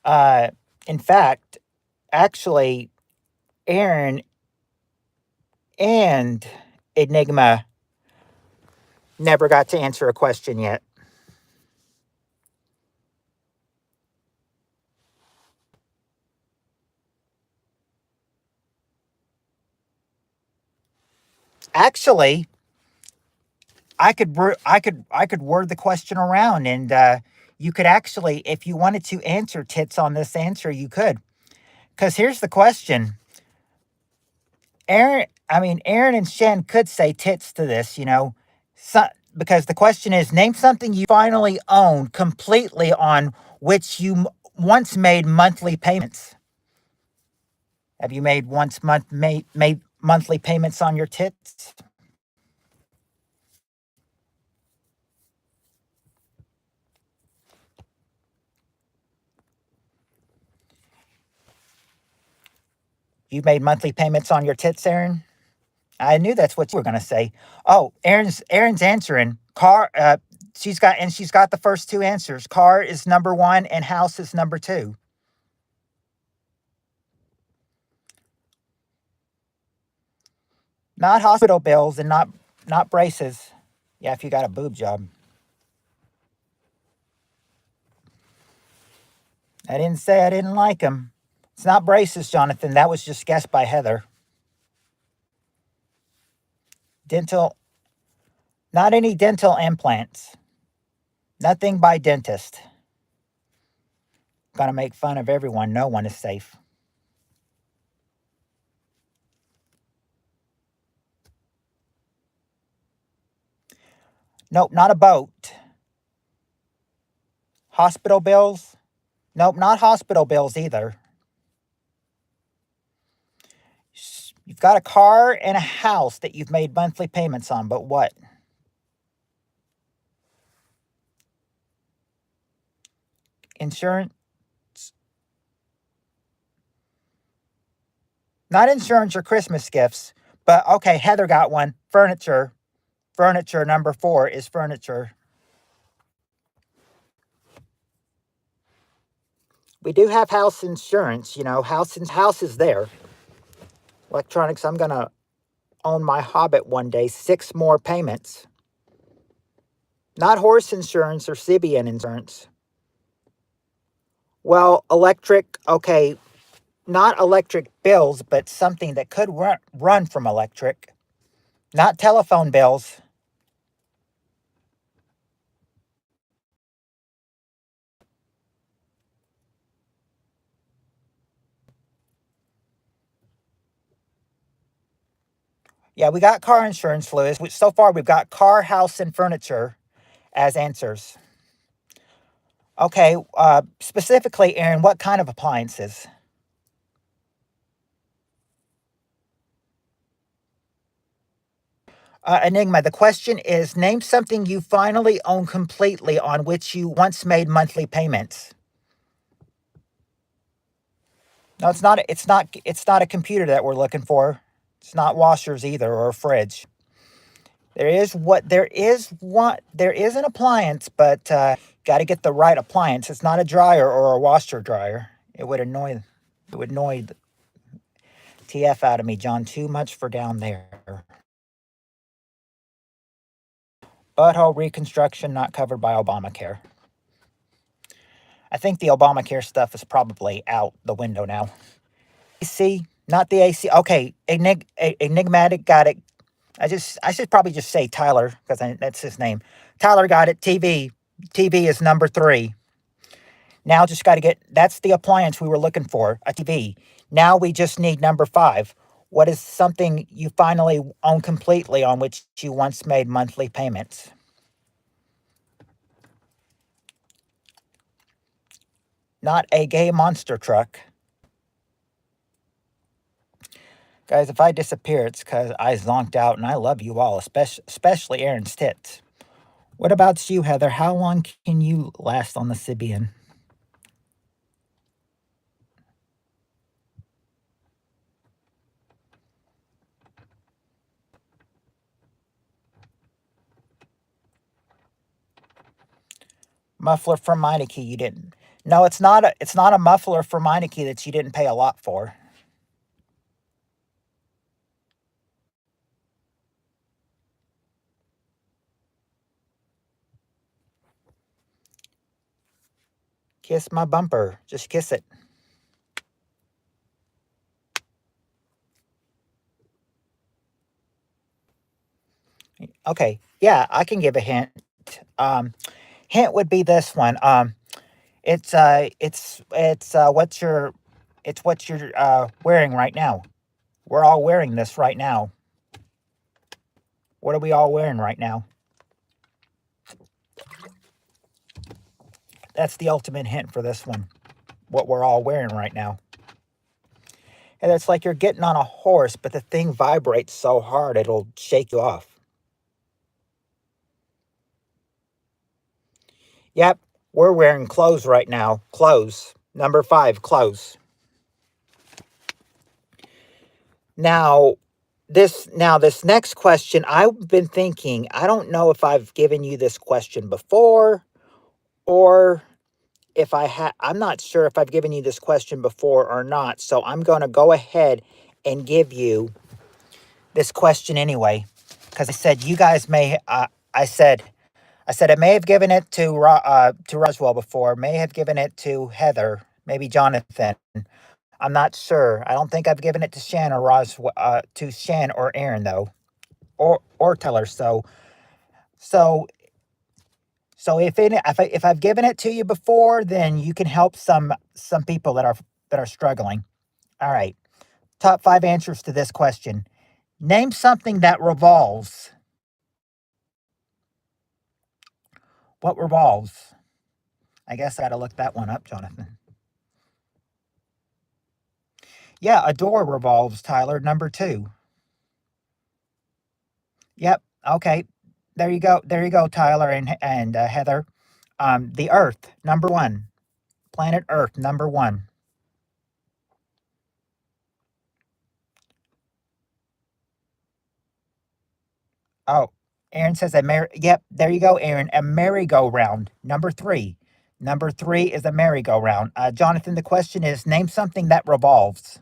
Uh, in fact, actually, Aaron And Enigma never got to answer a question yet. Actually, I could word the question around, and you could actually, if you wanted to answer tits on this answer, you could. Because here's the question: Aaron and Shen could say tits to this, so, because the question is, name something you finally own completely on which you once made monthly payments. Have you made monthly payments on your tits? You made monthly payments on your tits, Aaron? I knew that's what you were gonna say. Oh, Aaron's answering. She's got the first two answers. Car is number one and house is number two. Not hospital bills and not braces. Yeah, if you got a boob job. I didn't say I didn't like them. It's not braces, Jonathan. That was just guessed by Heather. Dental, not any dental implants. Nothing by dentist. Gonna make fun of everyone. No one is safe. Nope, not a boat. Hospital bills? Nope, not hospital bills either. You've got a car and a house that you've made monthly payments on, but what? Insurance? Not insurance or Christmas gifts, but okay, Heather got one. Furniture. Furniture, number four, is furniture. We do have house insurance, house is there. Electronics, I'm gonna own my Hobbit one day, 6 more payments. Not horse insurance or Sibian insurance. Well, electric, okay, not electric bills, but something that could run from electric. Not telephone bills. Yeah, we got car insurance, Lewis. So far, we've got car, house, and furniture as answers. Okay, specifically, Aaron, what kind of appliances? Enigma, the question is, name something you finally own completely on which you once made monthly payments. No, it's not. It's not. It's not a computer that we're looking for. It's not washers either, or a fridge. There is an appliance, but got to get the right appliance. It's not a dryer or a washer dryer. It would annoy the TF out of me, John. Too much for down there. Butthole reconstruction not covered by Obamacare. I think the Obamacare stuff is probably out the window now. AC, not the AC. Okay, enigmatic got it. I should probably just say Tyler because that's his name. Tyler got it. TV is number 3. Now just got to get. That's the appliance we were looking for, a TV. Now we just need number 5. What is something you finally own completely on which you once made monthly payments? Not a gay monster truck. Guys, if I disappear, it's because I zonked out and I love you all, especially Aaron's tits. What about you, Heather? How long can you last on the Sibian? Muffler from Meineke, you didn't. No, it's not a muffler for Meineke that you didn't pay a lot for. Kiss my bumper. Just kiss it. Okay. Yeah, I can give a hint. Um, Hint would be this one. It's what you're wearing right now. We're all wearing this right now. What are we all wearing right now? That's the ultimate hint for this one. What we're all wearing right now. And it's like you're getting on a horse, but the thing vibrates so hard it'll shake you off. Yep, we're wearing clothes right now. Clothes. Number 5, clothes. Now, this next question, I've been thinking, I don't know if I've given you this question before or if I'm not sure if I've given you this question before or not. So I'm going to go ahead and give you this question anyway, because I said you guys may. I said I may have given it to Roswell before, may have given it to Heather, maybe Jonathan. I'm not sure. I don't think I've given it to Shan or to Shan or Aaron though, or Teller. So if I've given it to you before, then you can help some people that are struggling. All right. Top 5 answers to this question. Name something that revolves. What revolves? I guess I got to look that one up, Jonathan. Yeah, a door revolves, Tyler. Number 2. Yep. Okay. There you go. There you go, Tyler and Heather. The Earth, number 1. Planet Earth, number 1. Oh, Aaron says Yep, there you go, Aaron. A merry-go-round, number 3. Number 3 is a merry-go-round. Jonathan, the question is, name something that revolves.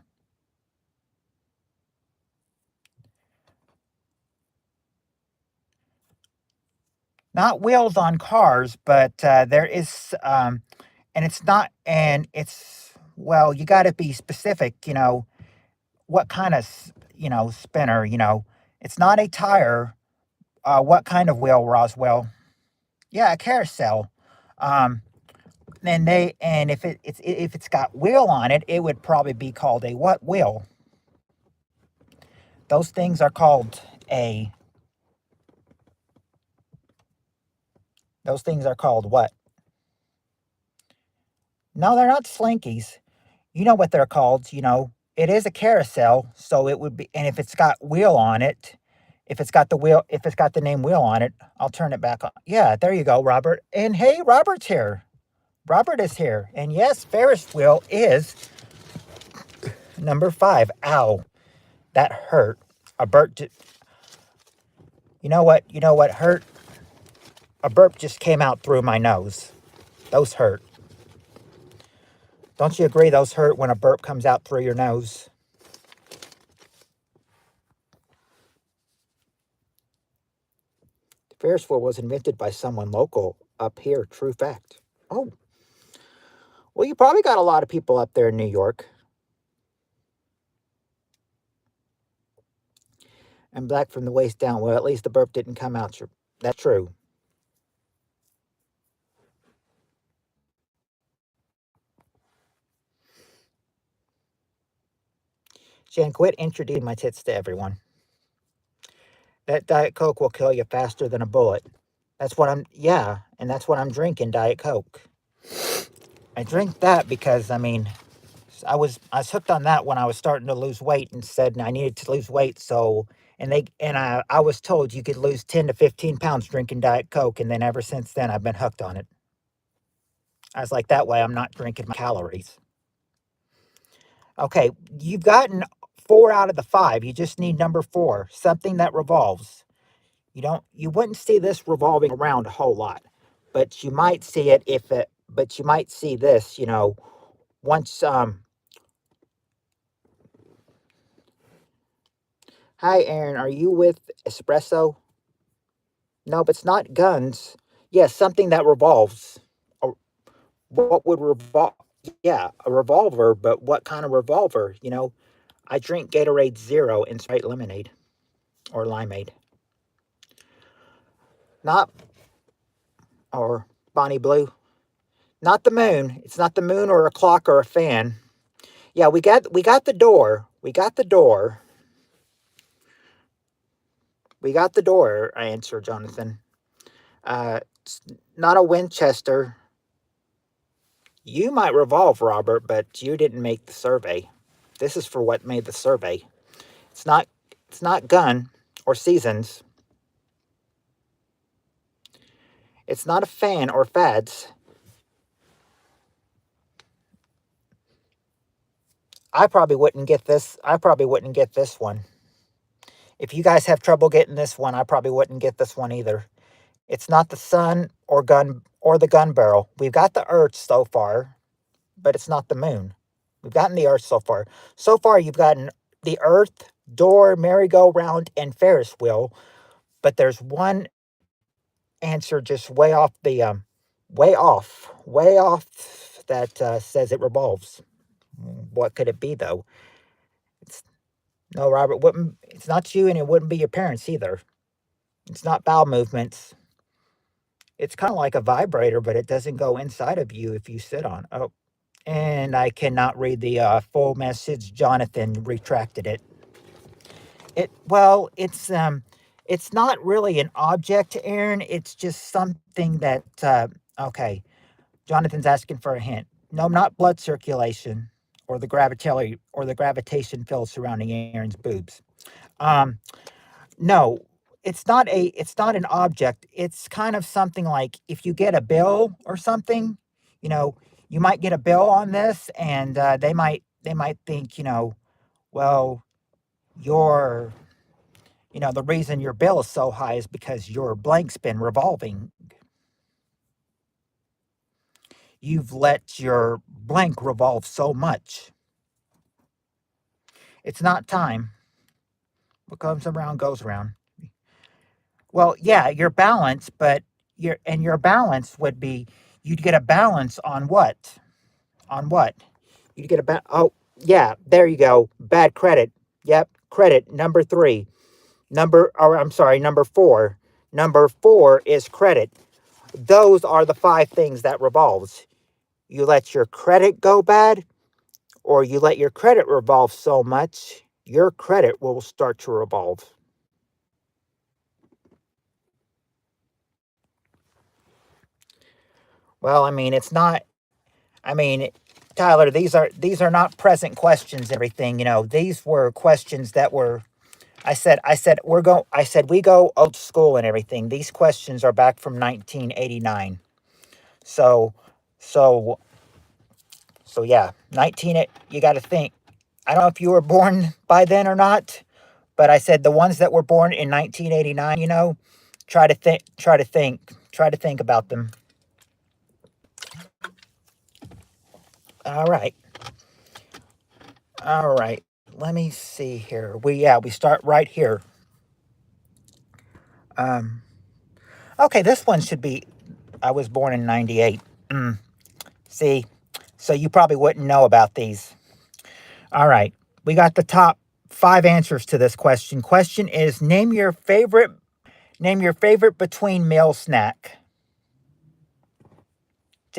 Not wheels on cars, but there is, and it's not, and it's well, you got to be specific. What kind of spinner. It's not a tire. What kind of wheel, Roswell? Yeah, a carousel. Um, and if it's got wheel on it, it would probably be called a what wheel? Those things are called a. Those things are called what? No, they're not slinkies. You know what they're called. It is a carousel, so it would be. And if it's got wheel on it, if it's got the name wheel on it, I'll turn it back on. Yeah, there you go, Robert. And hey, Robert's here. Robert is here. And yes, Ferris wheel is number 5. Ow, that hurt. A burp. You know what? You know what hurt? A burp just came out through my nose. Those hurt. Don't you agree? Those hurt when a burp comes out through your nose. The Ferris wheel was invented by someone local up here. True fact. Oh, well, you probably got a lot of people up there in New York. And black from the waist down. Well, at least the burp didn't come out. That's true. Jan, quit introducing my tits to everyone. That Diet Coke will kill you faster than a bullet. And that's what I'm drinking, Diet Coke. I drink that because, I was hooked on that when I was starting to lose weight and said I needed to lose weight. So, I was told you could lose 10 to 15 pounds drinking Diet Coke. And then ever since then, I've been hooked on it. I was like, that way I'm not drinking my calories. Okay, you've gotten 4 out of the 5. You just need number 4, something that revolves. You wouldn't see this revolving around a whole lot, but you might see it but you might see this, once, hi, Aaron, are you with Espresso? No, but it's not guns. Yes, something that revolves. What would revolve? Yeah, a revolver, but what kind of revolver? I drink Gatorade Zero and Sprite lemonade or limeade, not or Bonnie Blue. Not the moon. It's not the moon or a clock or a fan. Yeah, we got the door. We got the door. We got the door. I answer, Jonathan. It's not a Winchester. You might revolve, Robert, but you didn't make the survey. This is for what made the survey. It's not. It's not gun or seasons. It's not a fan or fads. I probably wouldn't get this. I probably wouldn't get this one. If you guys have trouble getting this one, I probably wouldn't get this one either. It's not the sun or gun or the gun barrel. We've got the earth so far, but it's not the moon. We've gotten the earth so far. So far, you've gotten the earth, door, merry-go-round, and Ferris wheel. But there's one answer just way off that says it revolves. What could it be though? It's no, Robert wouldn't. It's not you, and it wouldn't be your parents either. It's not bowel movements. It's kind of like a vibrator, but it doesn't go inside of you if you sit on. Oh, and I cannot read the full message. Jonathan retracted it. It's not really an object, Aaron. It's just something that. Okay, Jonathan's asking for a hint. No, not blood circulation, or the gravitation field surrounding Aaron's boobs. Um, no, it's not an object. It's kind of something like if you get a bill or something, you know, you might get a bill on this, and they might think, well, your the reason your bill is so high is because your blank's been revolving. You've let your blank revolve so much. It's not time. What comes around goes around. Well, yeah, your balance, but your balance would be you'd get a balance on what? On what? You'd get oh, yeah, there you go. Bad credit. Yep, credit number 3. Or I'm sorry, number 4. Number 4 is credit. Those are the 5 things that revolves. You let your credit go bad, or you let your credit revolve so much, your credit will start to revolve. Well, I mean, it's not. I mean, Tyler, these are not present questions. Everything, these were questions that were. I said we go old school and everything. These questions are back from 1989. So, so, so yeah, 19. You got to think. I don't know if you were born by then or not, but I said the ones that were born in 1989. Try to think about them. All right. All right. Let me see here. We start right here. Um okay, this one should be I was born in 98. See. So you probably wouldn't know about these. All right. We got the top 5 answers to this question. Question is name your favorite between meal snack.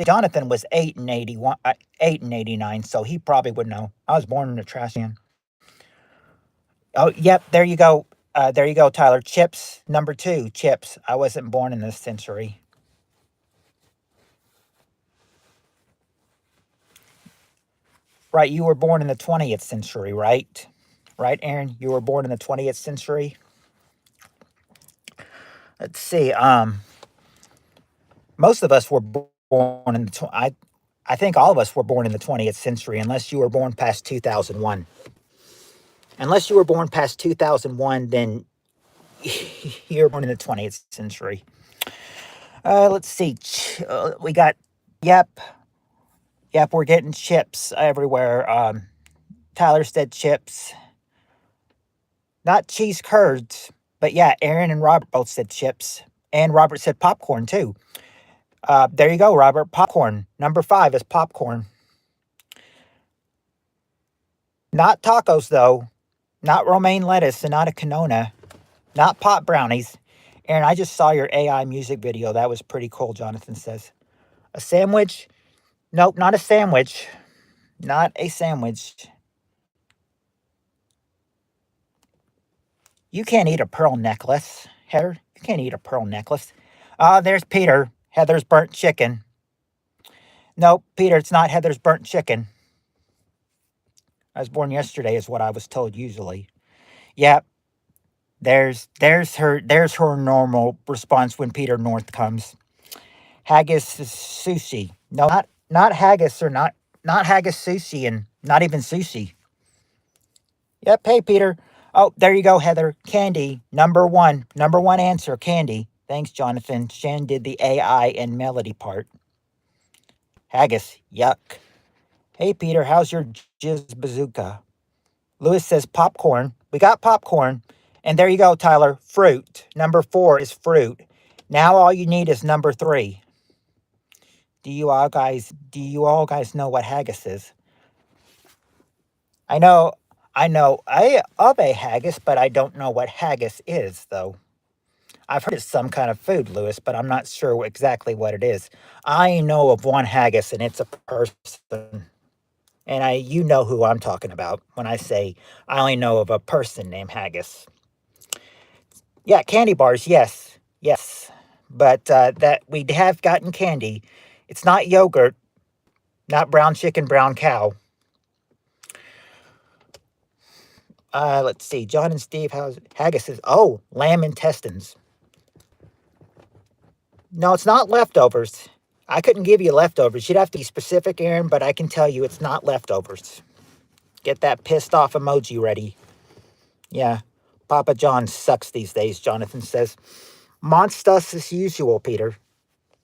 Jonathan was 8 and 81 8 and 89, so he probably would know. I was born in a trash can. Oh, yep, there you go. There you go, Tyler. Chips, number 2, chips. I wasn't born in this century. Right, you were born in the 20th century, right? Right, Aaron? You were born in the 20th century. Let's see. Most of us were born in I think all of us were born in the 20th century, unless you were born past 2001. Unless you were born past 2001, then you're born in the 20th century. Let's see. We got, yep, yep, we're getting chips everywhere. Tyler said chips. Not cheese curds, but yeah, Aaron and Robert both said chips. And Robert said popcorn too. There you go, Robert. Popcorn. Number 5 is popcorn. Not tacos, though. Not romaine lettuce and not a quinoa. Not pot brownies. Aaron, I just saw your AI music video. That was pretty cool, Jonathan says. A sandwich? Nope, not a sandwich. Not a sandwich. You can't eat a pearl necklace, Heather. You can't eat a pearl necklace. There's Peter. Heather's burnt chicken. Nope, Peter, it's not Heather's burnt chicken. I was born yesterday, is what I was told usually. Yep. There's her normal response when Peter North comes. Haggis is sushi. No, not haggis or not haggis sushi and not even sushi. Yep, hey Peter. Oh, there you go, Heather. Candy, number one. Number one answer, candy. Thanks, Jonathan. Shan did the AI and melody part. Haggis, yuck. Hey Peter, how's your jizz bazooka? Lewis says popcorn. We got popcorn. And there you go, Tyler. Fruit. Number 4 is fruit. Now all you need is number 3. Do you all guys know what haggis is? I know I of a haggis, but I don't know what haggis is, though. I've heard it's some kind of food, Lewis, but I'm not sure exactly what it is. I know of one haggis, and it's a person. And you know who I'm talking about when I say I only know of a person named haggis. Yeah, candy bars, yes. Yes. But that we have gotten candy. It's not yogurt, not brown chicken, brown cow. Let's see. John and Steve, how's haggis is lamb intestines. No, it's not leftovers. I couldn't give you leftovers. You'd have to be specific, Aaron, but I can tell you it's not leftovers. Get that pissed off emoji ready. Yeah. Papa John sucks these days, Jonathan says. Monstus as usual, Peter.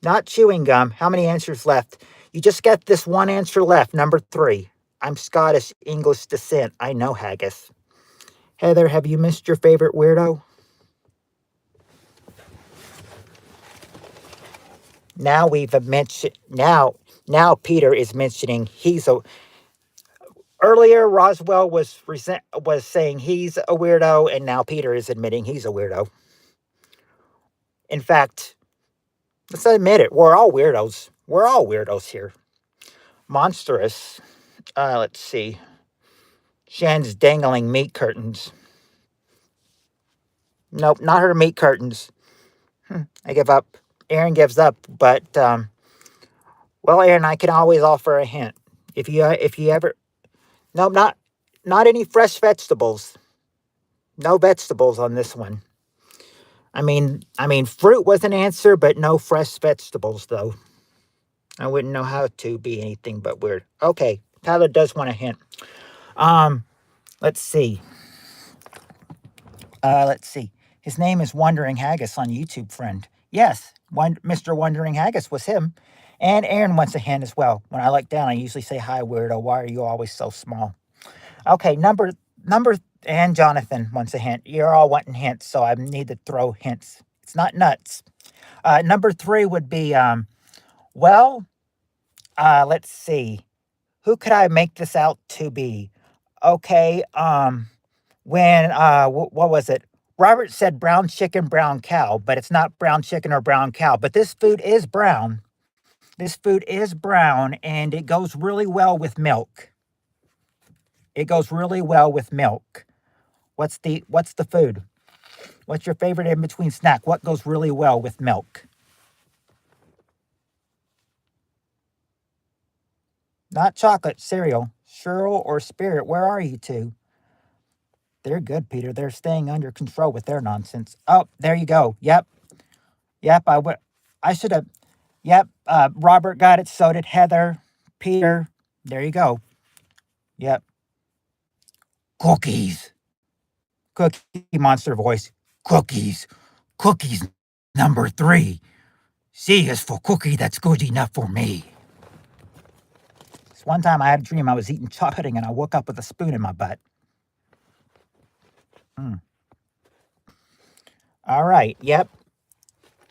Not chewing gum. How many answers left? You just get this one answer left, number 3. I'm Scottish English descent. I know haggis. Heather, have you missed your favorite weirdo? Now we've mentioned now Peter is mentioning he's a earlier Roswell was saying he's a weirdo, and now Peter is admitting he's a weirdo. In fact, let's admit it, we're all weirdos. We're all weirdos here. Monstrous. Let's see. Shan's dangling meat curtains. Nope, not her meat curtains. I give up. Aaron gives up, but well, Aaron, I can always offer a hint. If you ever, no, not any fresh vegetables. No vegetables on this one. I mean, fruit was an answer, but no fresh vegetables though. I wouldn't know how to be anything but weird. Okay, Tyler does want a hint. Let's see. Let's see. His name is Wandering Haggis on YouTube, friend. Yes, Mr. Wandering Haggis was him. And Aaron wants a hint as well. When I look down, I usually say, "Hi, weirdo. Why are you always so small?" Okay, number, and Jonathan wants a hint. You're all wanting hints, so I need to throw hints. It's not nuts. Number 3 would be, let's see. Who could I make this out to be? Okay, what was it? Robert said brown chicken, brown cow, but it's not brown chicken or brown cow. But this food is brown. This food is brown, and it goes really well with milk. It goes really well with milk. What's the food? What's your favorite in between snack? What goes really well with milk? Not chocolate, cereal. Cheryl or Spirit, where are you two? They're good, Peter. They're staying under control with their nonsense. Oh, there you go. Yep. I should have. Yep. Robert got it. So did Heather. Peter. There you go. Yep. Cookies. Cookie Monster voice. Cookies. Cookies number 3. C is for cookie that's good enough for me. This one time I had a dream I was eating chocolate pudding and I woke up with a spoon in my butt. All right. Yep.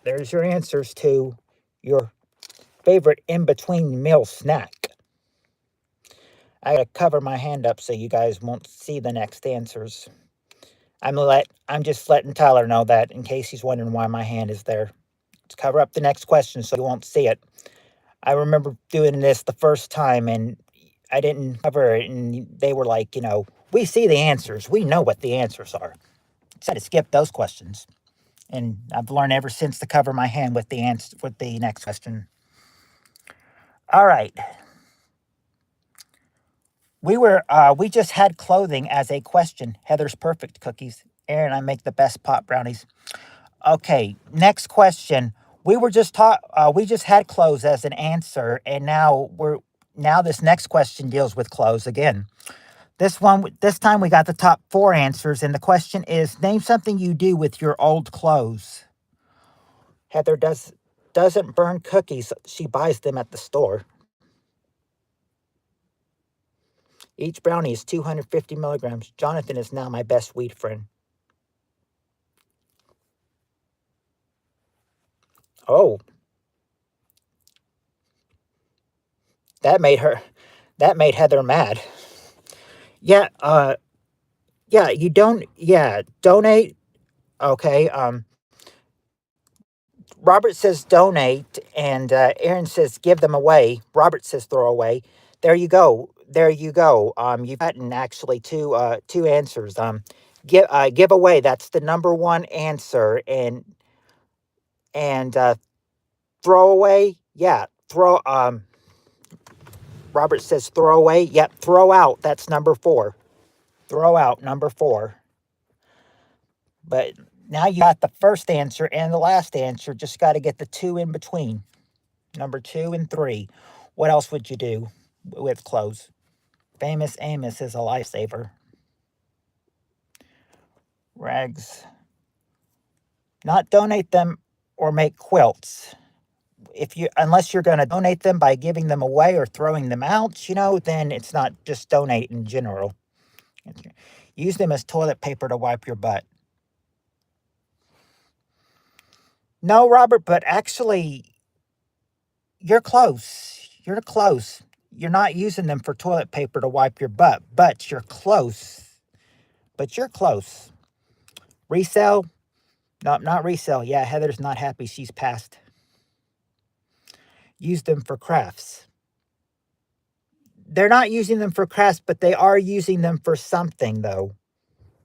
There's your answers to your favorite in-between meal snack? I gotta cover my hand up so you guys won't see the next answers. I'm just letting Tyler know that in case he's wondering why my hand is there. Let's cover up the next question so you won't see it. I remember doing this the first time and I didn't cover it, and they were like, we see the answers. We know what the answers are. So I had to skip those questions. And I've learned ever since to cover my hand with the answer with the next question. All right. We just had clothing as a question. Heather's perfect cookies. Aaron, I make the best pot brownies. Okay, next question. We just had clothes as an answer, and now this next question deals with clothes again. This time we got the top 4 answers, and the question is, name something you do with your old clothes. Heather doesn't burn cookies. She buys them at the store. Each brownie is 250 milligrams. Jonathan is now my best weed friend. Oh, that made Heather mad. Yeah, you don't, donate. Okay, Robert says donate, and Aaron says give them away. Robert says throw away. There you go. There you go. You've gotten actually two answers. Give away. That's the number one answer, and throw away. Yeah, throw. Robert says throw away. Yep, throw out. That's number 4. Throw out, number 4. But now you got the first answer and the last answer. Just got to get the 2 in between. Number 2 and 3. What else would you do with clothes? Famous Amos is a lifesaver. Rags. Not donate them or make quilts. Unless you're going to donate them by giving them away or throwing them out, then it's not just donate in general. Use them as toilet paper to wipe your butt. No, Robert, but actually, you're close. You're close. You're not using them for toilet paper to wipe your butt, but you're close. But you're close. Resell? No, not resell. Yeah, Heather's not happy. She's passed. Use them for crafts. They're not using them for crafts, but they are using them for something, though.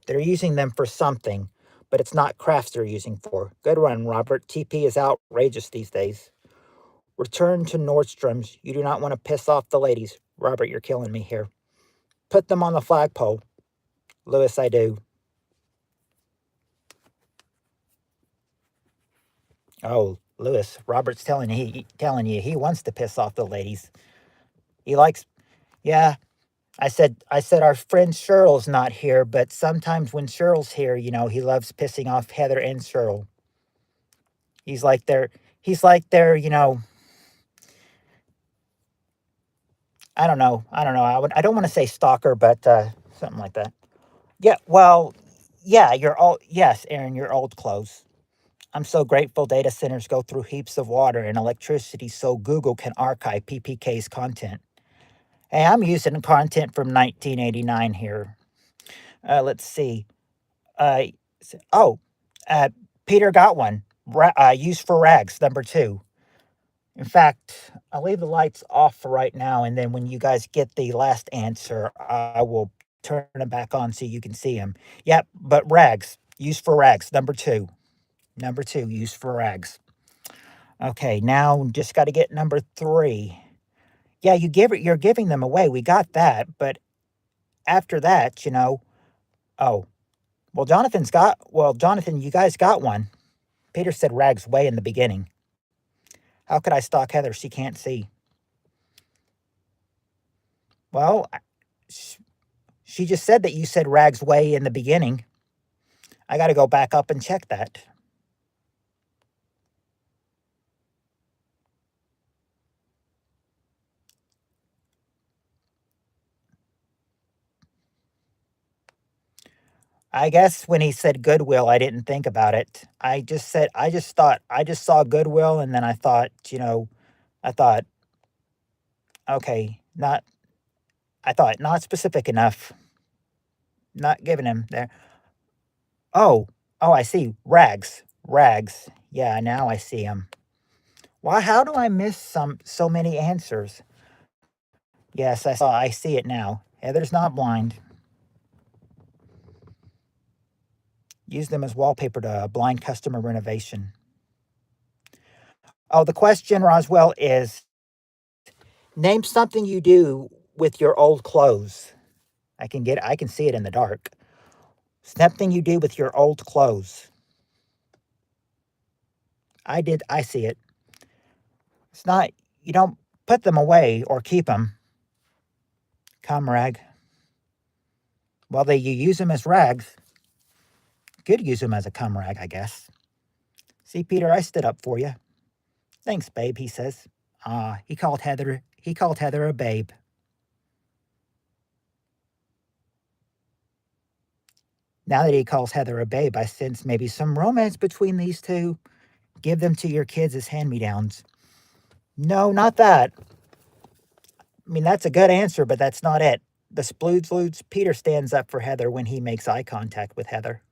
They're using them for something, but it's not crafts they're using for. Good run, Robert. TP is outrageous these days. Return to Nordstrom's. You do not want to piss off the ladies. Robert, you're killing me here. Put them on the flagpole. Lewis, I do. Oh, Lewis, Robert's telling you he wants to piss off the ladies. He likes, yeah. I said our friend Cheryl's not here, but sometimes when Cheryl's here, he loves pissing off Heather and Cheryl. He's like their, I don't know. I don't want to say stalker, but something like that. Yeah, well, yeah, yes, Aaron, your old clothes. I'm so grateful data centers go through heaps of water and electricity so Google can archive PPK's content. Hey, I'm using content from 1989 here. Let's see. Uh, oh, uh, Peter got one. Used for rags, number 2. In fact, I'll leave the lights off for right now, and then when you guys get the last answer, I will turn them back on so you can see them. Yep, but rags, used for rags, number 2. Number 2, used for rags. Okay, now just got to get number 3. Yeah, you're giving them away. We got that, but after that, oh, Jonathan, you guys got one. Peter said rags way in the beginning. How could I stalk Heather? She can't see. Well, she just said that you said rags way in the beginning. I got to go back up and check that. I guess when he said Goodwill, I didn't think about it. I just saw Goodwill, and then I thought, I thought, okay, not specific enough. Not giving him there. Oh, oh, I see. Rags. Rags. Yeah, now I see him. Why, how do I miss so many answers? Yes, I see it now. Heather's not blind. Use them as wallpaper to blind customer renovation. Oh, the question, Roswell, is name something you do with your old clothes. I can see it in the dark. Something you do with your old clothes. I see it. It's not, you don't put them away or keep them. Come, rag. Well, you use them as rags. Could use them as a cum rag, I guess. See, Peter, I stood up for you. Thanks, babe, he says. He called Heather a babe. Now that he calls Heather a babe, I sense maybe some romance between these two. Give them to your kids as hand-me-downs. No, not that. I mean, that's a good answer, but that's not it. The sploodsloods, Peter stands up for Heather when he makes eye contact with Heather.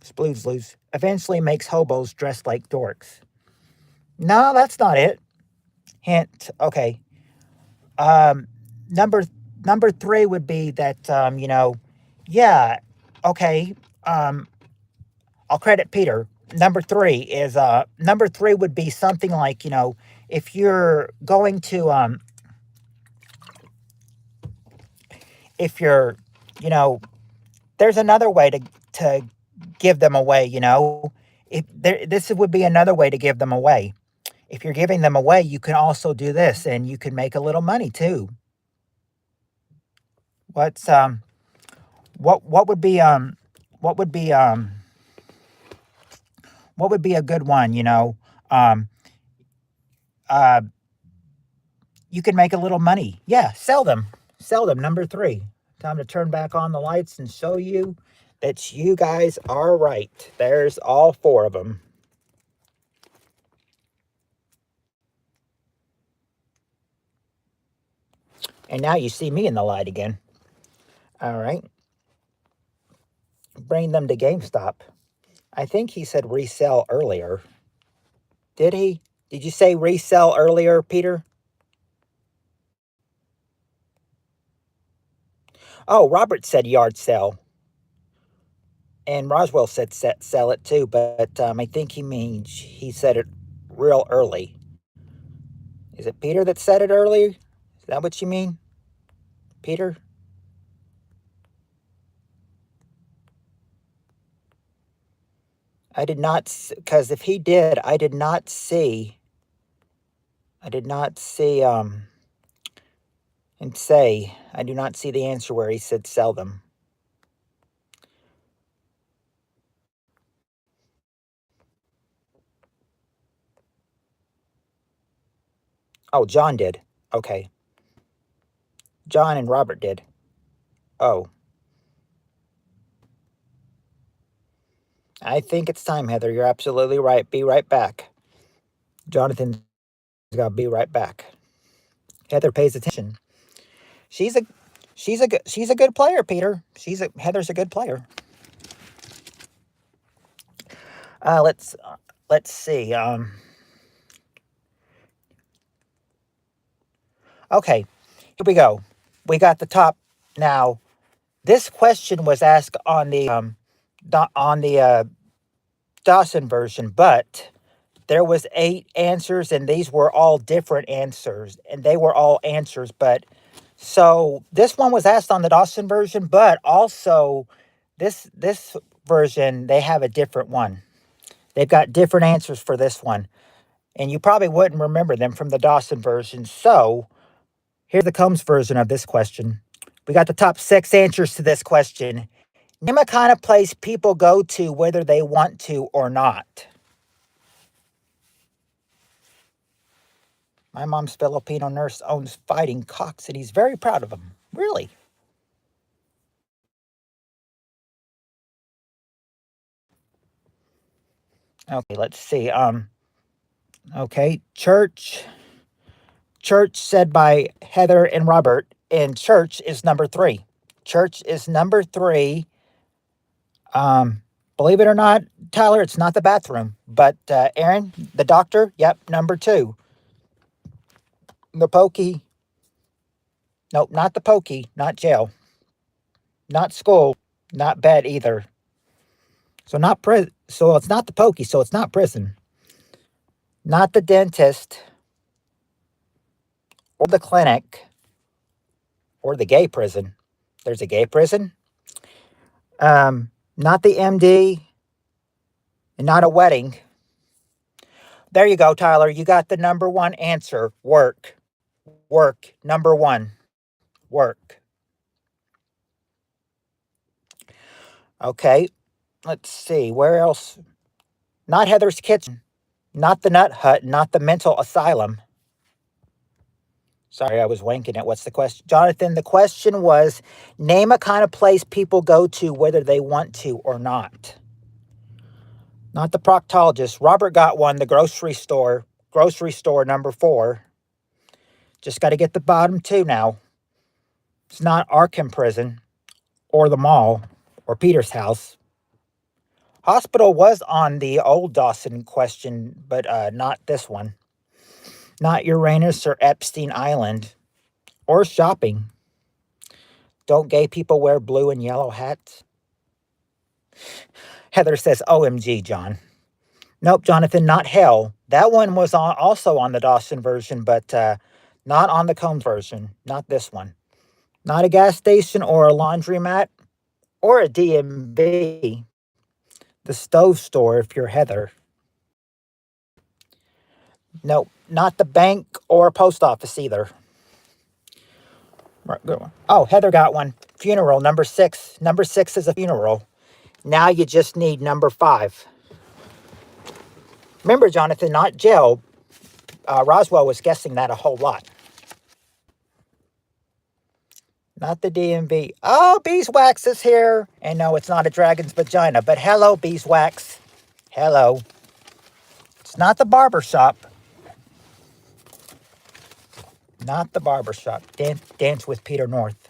Sploodsloods eventually makes hobos dressed like dorks. No, that's not it. Hint. Okay. Um, number number three would be that yeah. Okay. I'll credit Peter. Number three would be something like if you're going to if you're you know there's another way to give them away. If there this would be another way to give them away. If you're giving them away, you can also do this, and you can make a little money too. What's what would be what would be what would be a good one? Um, uh, you can make a little money. Yeah, sell them. Sell them. Number three. Time to turn back on the lights and show you that you guys are right. There's all four of them. And now you see me in the light again. All right. Bring them to GameStop. I think he said resell earlier. Did he? Did you say resell earlier, Peter? Oh, Robert said yard sale. And Roswell said sell it too, but I think he said it real early. Is it Peter that said it earlier? Is that what you mean, Peter? I did not, because if he did, I did not see. I did not see and say. I do not see the answer where he said sell them. Oh, John did. Okay. John and Robert did. Oh. I think it's time, Heather. You're absolutely right. Be right back. Jonathan's got to be right back. Heather pays attention. She's a she's a good player, Peter. Heather's a good player. Let's see. Okay, here we go. We got the top now. This question was asked on the Dawson version, but there was 8 answers, and these were all different answers, and they were all answers. But so this one was asked on the Dawson version, but also this version they have a different one. They've got different answers for this one, and you probably wouldn't remember them from the Dawson version. So here's the Combs version of this question. We got the top 6 answers to this question. Name a kind of place people go to whether they want to or not. My mom's Filipino nurse owns fighting cocks, and he's very proud of them. Really? Okay, let's see. Okay, church said by Heather and Robert, and church is number 3. Church is number 3. Believe it or not, Tyler, it's not the bathroom. But Aaron, the doctor, yep, number 2. The pokey, nope, not the pokey, not jail, not school, not bed either. So not prison. So it's not the pokey. So it's not prison. Not the dentist or the clinic or the gay prison. There's a gay prison. Not the MD and not a wedding. There you go, Tyler. You got the number 1 answer. Work. Work. Number 1. Work. Okay. Let's see. Where else? Not Heather's Kitchen. Not the Nut Hut. Not the mental asylum. Sorry, I was wanking it. What's the question? Jonathan, the question was, name a kind of place people go to whether they want to or not. Not the proctologist. Robert got one, the grocery store. Grocery store number 4. Just got to get the bottom 2 now. It's not Arkham Prison or the mall or Peter's house. Hospital was on the old Dawson question, but not this one. Not Uranus or Epstein Island or shopping. Don't gay people wear blue and yellow hats? Heather says, OMG, John. Nope, Jonathan, not hell. That one was also on the Dawson version, but not on the Combs version. Not this one. Not a gas station or a laundromat or a DMV. The stove store if you're Heather. Nope, not the bank or post office either. Oh, Heather got one. Funeral, number 6. Number 6 is a funeral. Now you just need number 5. Remember, Jonathan, not jail. Roswell was guessing that a whole lot. Not the DMV. Oh, beeswax is here. And no, it's not a dragon's vagina. But hello, beeswax. Hello. It's not the barber shop. Not the barber shop. Dance with Peter North.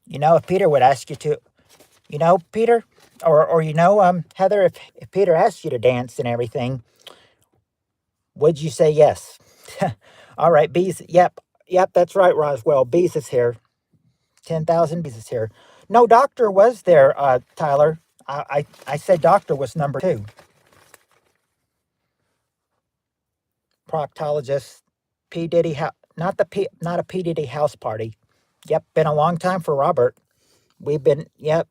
You know, if Peter would ask you to, you know, Peter, or Heather, if Peter asked you to dance and everything, would you say yes? All right, bees. Yep, that's right, Roswell. Bees is here. 10,000 bees is here. No, doctor was there, Tyler. I said doctor was number 2. Proctologist. P. Diddy, not a P. Diddy house party. Yep, been a long time for Robert. Yep,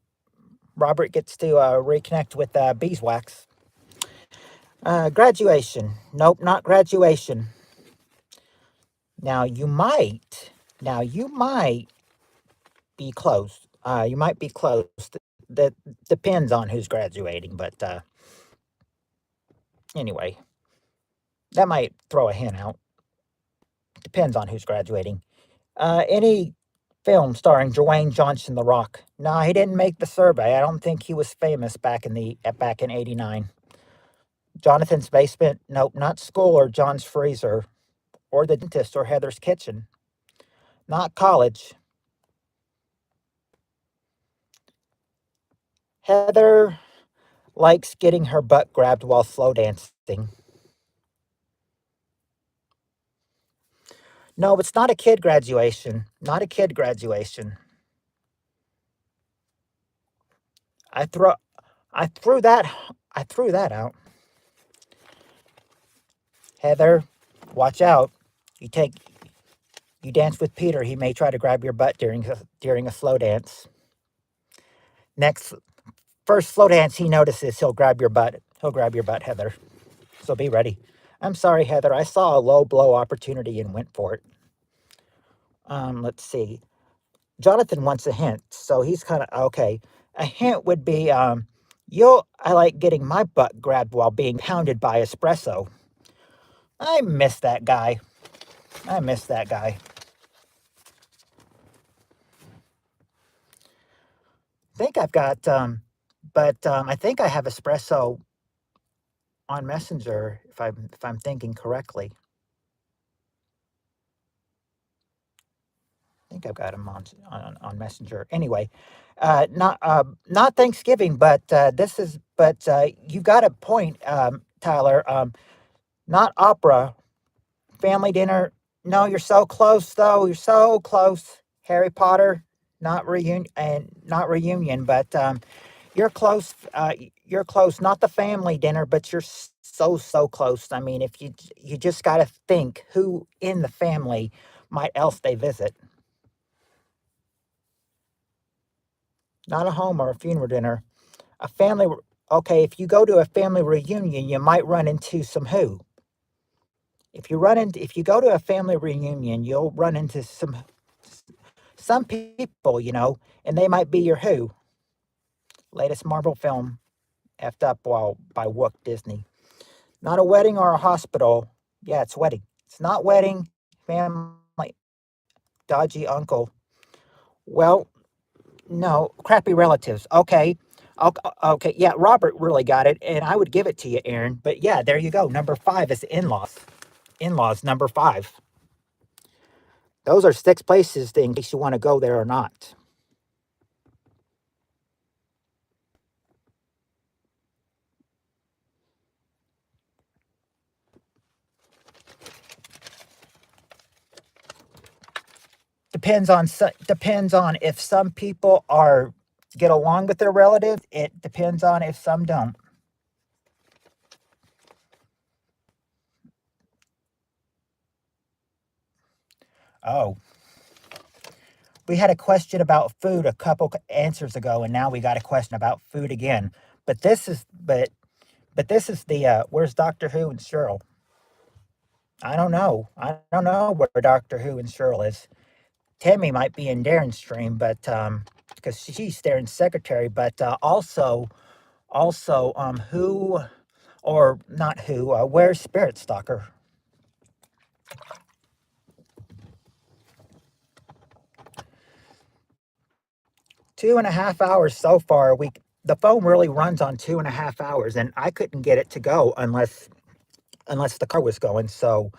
Robert gets to reconnect with beeswax. Graduation. Nope, not graduation. Now you might be close. You might be close. That depends on who's graduating, but anyway, that might throw a hint out. Depends on who's graduating. Any film starring Dwayne Johnson, The Rock? No, he didn't make the survey. I don't think he was famous back in '89. Jonathan's Basement? Nope, not School or John's Freezer or The Dentist or Heather's Kitchen. Not College. Heather likes getting her butt grabbed while slow dancing. No, it's not a kid graduation. Not a kid graduation. I threw that out. Heather, watch out. You dance with Peter, he may try to grab your butt during a slow dance. First slow dance he notices, he'll grab your butt. He'll grab your butt, Heather. So be ready. I'm sorry, Heather. I saw a low blow opportunity and went for it. Let's see. Jonathan wants a hint, so he's kind of okay. A hint would be, I like getting my butt grabbed while being pounded by espresso. I miss that guy. I think I've got, but I think I have espresso on Messenger, if I'm thinking correctly. I think I've got him on Messenger. Anyway, not Thanksgiving, but you got a point, Tyler. Not opera, family dinner. No, you're so close though. You're so close. Harry Potter, not reunion, but you're close. You're close. Not the family dinner, but you're so close. I mean, if you just got to think who in the family might else they visit. Not a home or a funeral dinner. A family. Okay, if you go to a family reunion, you might run into some who. If you go to a family reunion, you'll run into some people, and they might be your who. Latest Marvel film effed up while by Walt Disney. Not a wedding or a hospital. Yeah, it's wedding. It's not wedding. Family. Dodgy uncle. Well, no, crappy relatives. Okay. Okay. Yeah, Robert really got it, and I would give it to you, Aaron. But yeah, there you go. Number five is in-laws. In-laws, number five. Those are six places in case you want to go there or not. Depends on if some people are get along with their relatives. It depends on if some don't. Oh, we had a question about food a couple answers ago, and now we got a question about food again. But this is the where's Doctor Who and Cheryl? I don't know. I don't know where Doctor Who and Cheryl is. Tammy might be in Darren's stream, but because she's Darren's secretary, but also who or not who? Where's Spirit Stalker? 2.5 hours so far. The phone really runs on 2.5 hours, and I couldn't get it to go unless the car was going. So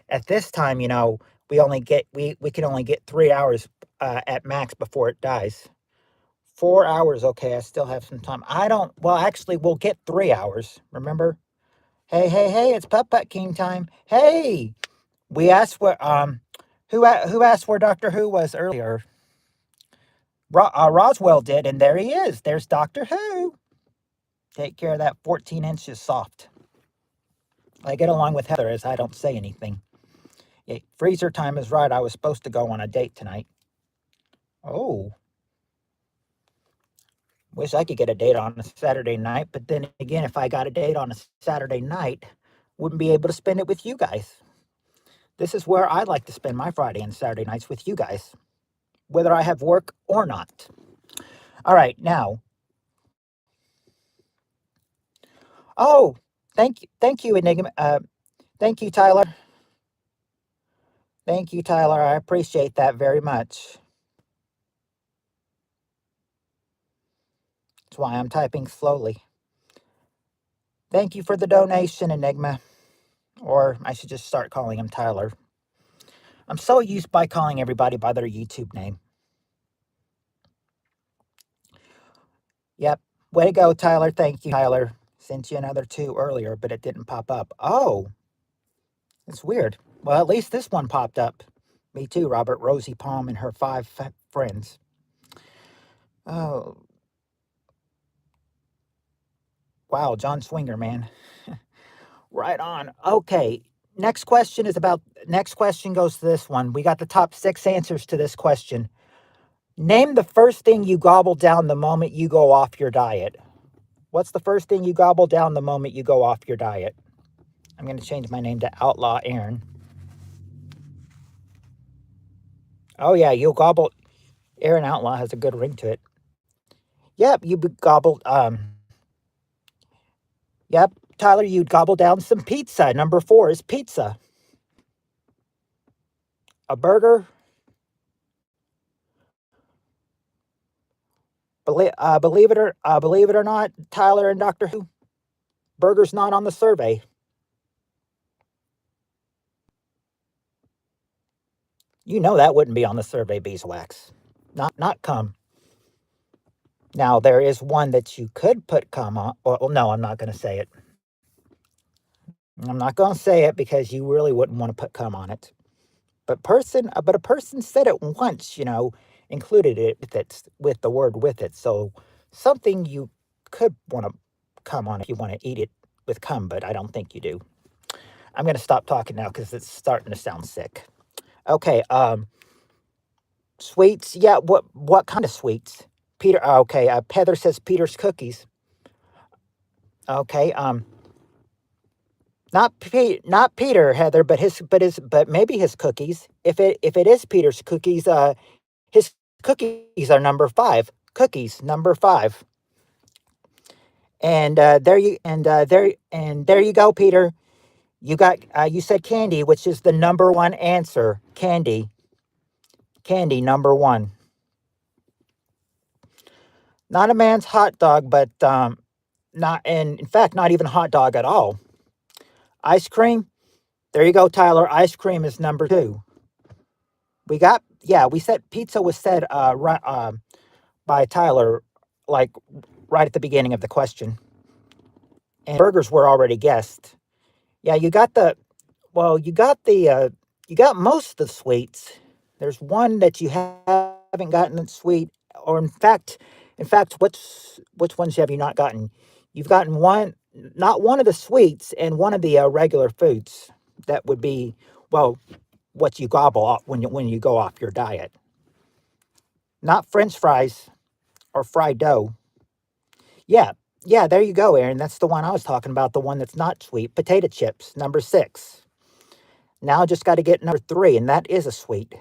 at this time, we can only get 3 hours at max before it dies. 4 hours, okay. I still have some time. I don't. Well, actually, we'll get 3 hours. Remember? Hey, hey, hey! It's Putt Putt King time. Hey, we asked who asked where Doctor Who was earlier. Roswell did, and there he is. There's Doctor Who. Take care of that 14 inches soft. I get along with Heather as I don't say anything. Yeah, freezer time is right. I was supposed to go on a date tonight. Oh, wish I could get a date on a Saturday night, but then again, if I got a date on a Saturday night, wouldn't be able to spend it with you guys. This is where I like to spend my Friday and Saturday nights with you guys, whether I have work or not. All right, now. Oh, thank you, Enigma. Thank you, Tyler. Thank you, Tyler. I appreciate that very much. That's why I'm typing slowly. Thank you for the donation, Enigma. Or I should just start calling him Tyler. I'm so used by calling everybody by their YouTube name. Yep. Way to go, Tyler. Thank you, Tyler. Sent you another two earlier, but it didn't pop up. Oh, it's weird. Well, at least this one popped up. Me too, Robert. Rosie Palm and her five friends. Oh, wow. John Swinger, man. Right on. Okay. Next question goes to this one. We got the top six answers to this question. Name the first thing you gobble down the moment you go off your diet. What's the first thing you gobble down the moment you go off your diet? I'm going to change my name to Outlaw Aaron. Oh, yeah, you'll gobble. Aaron Outlaw has a good ring to it. Yep, you gobbled. Yep, Tyler, you'd gobble down some pizza. Number four is pizza. A burger. Believe it or not, Tyler and Doctor Who. Burger's not on the survey. You know that wouldn't be on the survey, beeswax. Not cum. Now there is one that you could put cum on. Well, no, I'm not going to say it. I'm not going to say it because you really wouldn't want to put cum on it. But a person said it once, included it with the word with it. So something you could want to cum on if you want to eat it with cum, but I don't think you do. I'm going to stop talking now because it's starting to sound sick. Okay, sweets. Yeah, what kind of sweets? Peter. Okay, Heather says Peter's cookies. Okay, not Peter, Heather, but maybe his cookies. If it is Peter's cookies, his cookies are number five. Cookies number five. And there you go, Peter. You said candy, which is the number one answer. Candy number one. Not a man's hot dog, but not, and in fact, not even hot dog at all. Ice cream. There you go, Tyler. Ice cream is number two. We said pizza was said by Tyler, like right at the beginning of the question, and burgers were already guessed. Yeah, you got most of the sweets. There's one that you haven't gotten that's sweet, or in fact, which ones have you not gotten? You've gotten one, not one of the sweets, and one of the regular foods. That would be, well, what you gobble off when you go off your diet. Not French fries or fried dough. Yeah, yeah, there you go, Aaron. That's the one I was talking about. The one that's not sweet. Potato chips, number six. Now just got to get number three, and that is a sweet.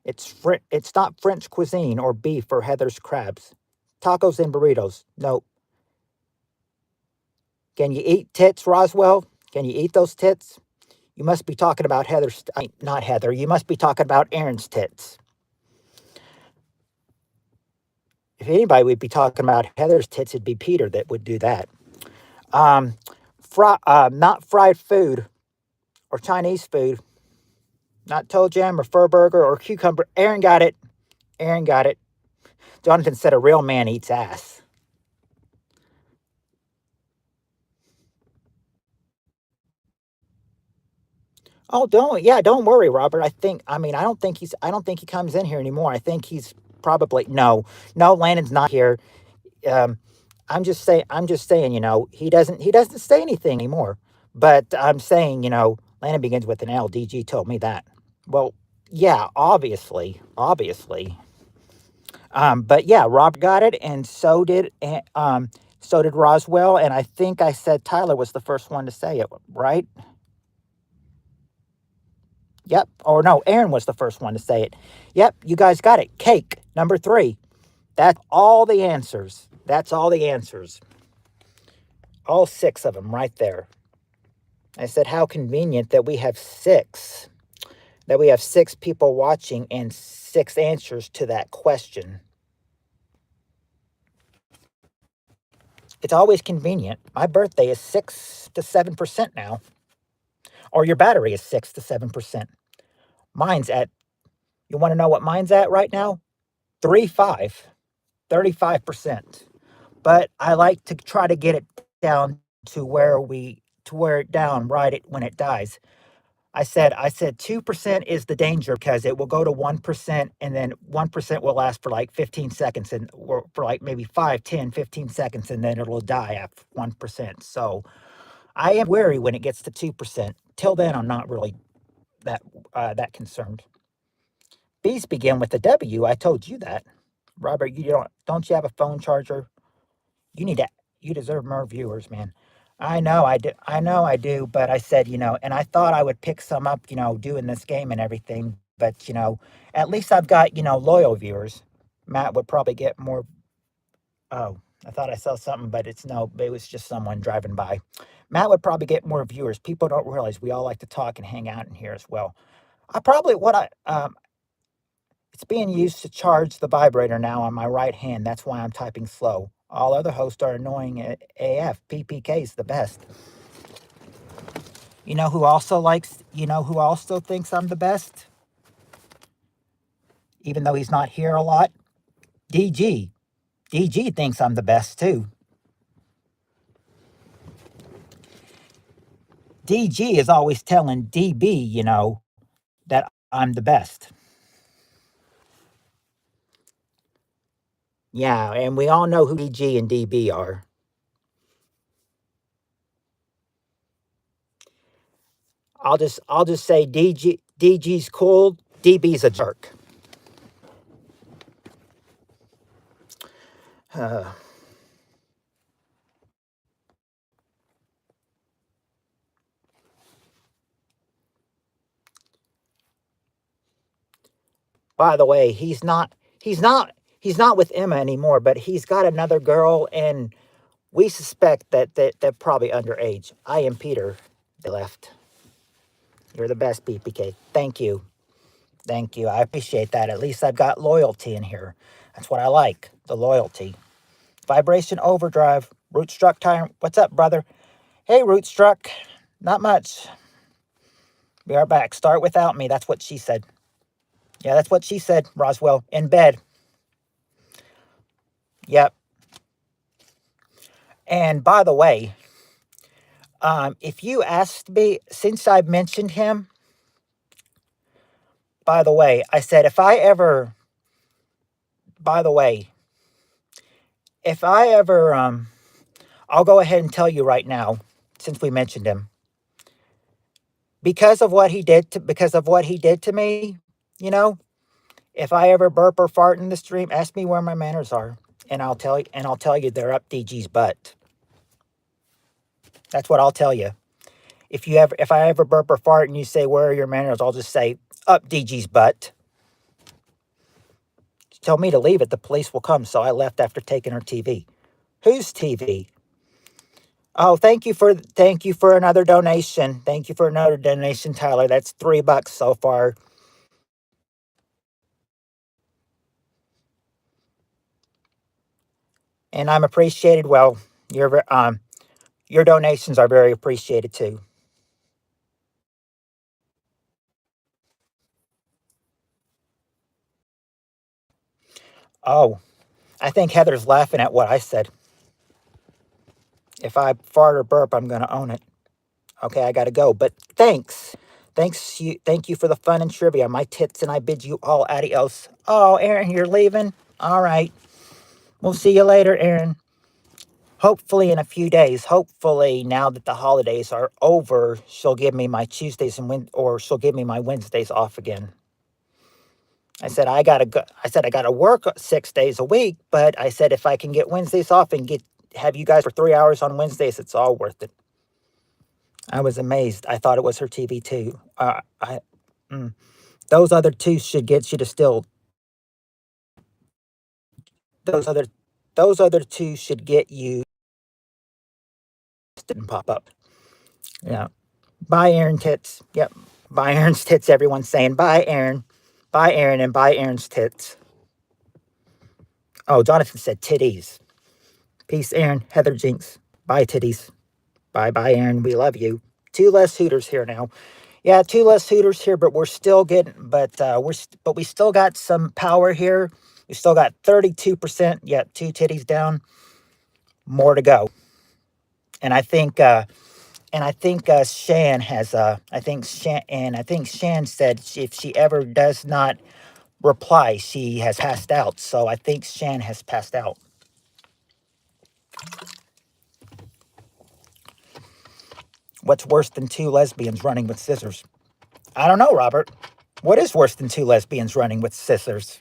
It's not French cuisine or beef or Heather's crabs. Tacos and burritos. No. Can you eat tits, Roswell? Can you eat those tits? You must be talking about not Heather. You must be talking about Aaron's tits. If anybody would be talking about Heather's tits, it'd be Peter that would do that. Um, not fried food or Chinese food. Not toe jam or fur burger or cucumber. Aaron got it. Aaron got it. Jonathan said a real man eats ass. Oh, don't worry, Robert. I don't think he comes in here anymore. I think he's probably, no, Landon's not here. Um, I'm just saying, he doesn't say anything anymore. But I'm saying, Landon begins with an L. DG told me that. Well, yeah, obviously. But yeah, Rob got it, and so did Roswell, and I think I said Tyler was the first one to say it, right? Yep. Or no, Aaron was the first one to say it. Yep, you guys got it. Cake, number three. That's all the answers. That's all the answers. All six of them right there. I said, how convenient that we have six. That we have six people watching and six answers to that question. It's always convenient. My birthday is 6 to 7% now. Or your battery is 6 to 7%. Mine's at, you want to know what mine's at right now? 3.5, 35%. But I like to try to get it down to where it down right when it dies. I said 2% is the danger because it will go to 1% and then 1% will last for like 15 seconds and or for like maybe 5, 10, 15 seconds and then it'll die after 1%. So I am wary when it gets to 2%. Till then I'm not really that concerned. Bees begin with a W. I told you that. Robert, you don't you have a phone charger? You need to you deserve more viewers, man. I know I do. I know I do, but I said, and I thought I would pick some up, doing this game and everything, but at least I've got, loyal viewers. Matt would probably get more. Oh, I thought I saw something, but it's no, it was just someone driving by. Matt would probably get more viewers. People don't realize we all like to talk and hang out in here as well. I probably what I It's being used to charge the vibrator now on my right hand. That's why I'm typing slow. All other hosts are annoying AF. PPK's the best. You know who also thinks I'm the best? Even though he's not here a lot? DG. DG thinks I'm the best too. DG is always telling DB, that I'm the best. Yeah, and we all know who DG and DB are. I'll just say DG's cool, DB's a jerk. Uh, by the way, he's not with Emma anymore, but he's got another girl, and we suspect that they're probably underage. I am Peter. They left. You're the best, PPK. Thank you. Thank you. I appreciate that. At least I've got loyalty in here. That's what I like, the loyalty. Vibration overdrive. Rootstruck tyrant. What's up, brother? Hey, Rootstruck. Not much. We are back. Start without me. That's what she said. Yeah, that's what she said, Roswell. In bed. Yep. And by the way, if you asked me, since I've mentioned him, by the way, I said by the way, if I ever, I'll go ahead and tell you right now, since we mentioned him, because of what he did to me, you know, if I ever burp or fart in the stream, ask me where my manners are, and I'll tell you they're up DG's butt. That's what I'll tell you. If I ever burp or fart and you say where are your manners, I'll just say up DG's butt. She told me to leave it. The police will come, so I left after taking her TV. Whose TV? Oh, thank you for another donation. Thank you for another donation, Tyler. That's $3 so far. And I'm appreciated. Well, your donations are very appreciated too. Oh, I think Heather's laughing at what I said. If I fart or burp, I'm going to own it. Okay, I got to go. But thanks. Thank you for the fun and trivia. My tits and I bid you all adios. Oh, Aaron, you're leaving? All right. We'll see you later, Aaron. Hopefully in a few days. Hopefully now that the holidays are over, she'll give me my Tuesdays or she'll give me my Wednesdays off again. I said I gotta work 6 days a week, but I said if I can get Wednesdays off and have you guys for 3 hours on Wednesdays, it's all worth it. I was amazed. I thought it was her TV too. Those other two should get you to still. Those other those other two should get you. Didn't pop up. Yeah. Bye, Aaron tits. Yep. Bye, Aaron's tits. Everyone's saying bye, Aaron. Bye, Aaron, and bye, Aaron's tits. Oh, Jonathan said titties. Peace, Aaron. Heather Jinx. Bye, titties. Bye, bye, Aaron. We love you. Two less Hooters here now. Yeah, two less Hooters here, but we're still getting. But we still got some power here. We still got 32%. Yeah, two titties down. More to go. And I think. Shan has. I think Shan said if she ever does not reply, she has passed out. So I think Shan has passed out. What's worse than two lesbians running with scissors? I don't know, Robert. What is worse than two lesbians running with scissors?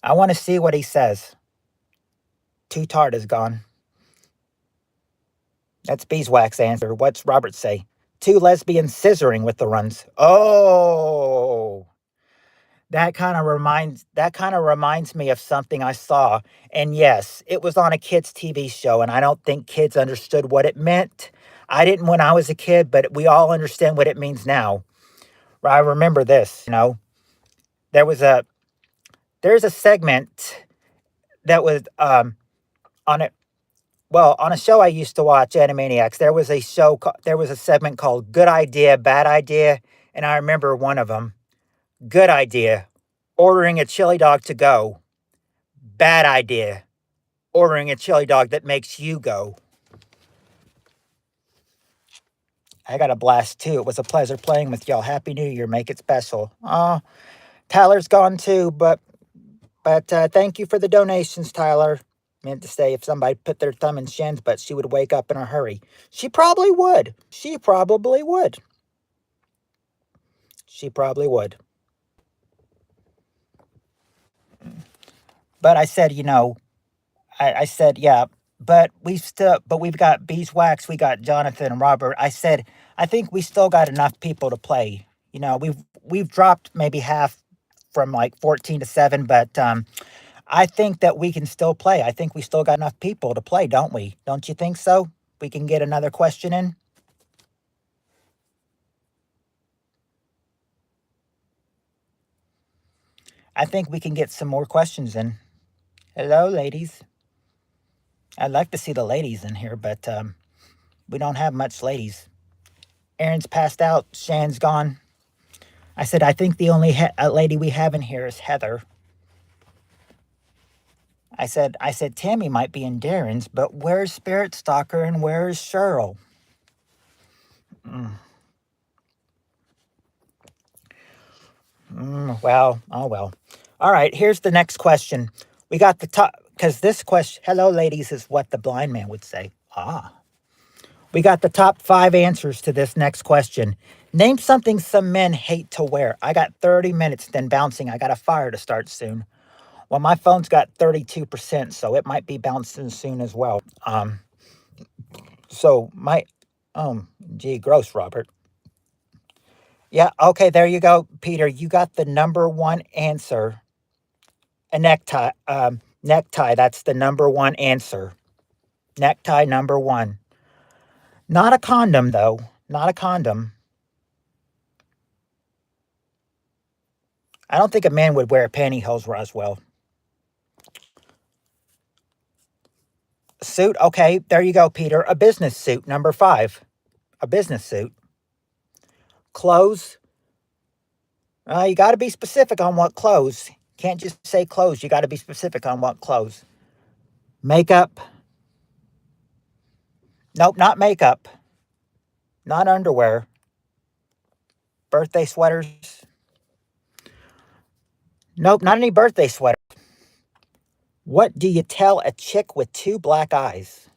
I want to see what he says. Too tart is gone. That's beeswax answer. What's Robert say? Two lesbians scissoring with the runs. Oh, that kind of reminds me of something I saw. And yes, it was on a kids TV show, and I don't think kids understood what it meant. I didn't when I was a kid, but we all understand what it means now. I remember this, there was a there's a segment that was on it. Well, on a show I used to watch, Animaniacs, there was a segment called Good Idea, Bad Idea, and I remember one of them. Good idea, ordering a chili dog to go. Bad idea, ordering a chili dog that makes you go. I got a blast too. It was a pleasure playing with y'all. Happy New Year. Make it special. Oh, Tyler's gone too, but thank you for the donations, Tyler. Meant to say if somebody put their thumb in Shen's butt, she would wake up in a hurry. She probably would. She probably would. She probably would. But I said, I said, yeah, but we've got Beeswax, we got Jonathan and Robert. I said, I think we still got enough people to play. We've dropped maybe half from like 14 to 7, but I think that we can still play. I think we still got enough people to play, don't we? Don't you think so? We can get another question in. I think we can get some more questions in. Hello, ladies. I'd like to see the ladies in here, but we don't have much ladies. Aaron's passed out. Shan's gone. I said, I think the only lady we have in here is Heather. I said Tammy might be in Darren's, but where's Spirit Stalker and where's Cheryl? Well, oh well. All right, here's the next question. We got the top, because this question, hello, ladies, is what the blind man would say. Ah. We got the top 5 answers to this next question. Name something some men hate to wear. I got 30 minutes, then bouncing. I got a fire to start soon. Well, my phone's got 32%, so it might be bouncing soon as well. So my, gee, gross, Robert. Yeah, okay, there you go, Peter. You got the number one answer. A necktie. Necktie, that's the number one answer. Necktie number one. Not a condom, though. Not a condom. I don't think a man would wear pantyhose, Roswell. Suit, okay, there you go, Peter. A business suit, number 5. A business suit. Clothes. You got to be specific on what clothes. Can't just say clothes. You got to be specific on what clothes. Makeup. Nope, not makeup. Not underwear. Birthday sweaters. Nope, not any birthday sweater. What do you tell a chick with 2 black eyes?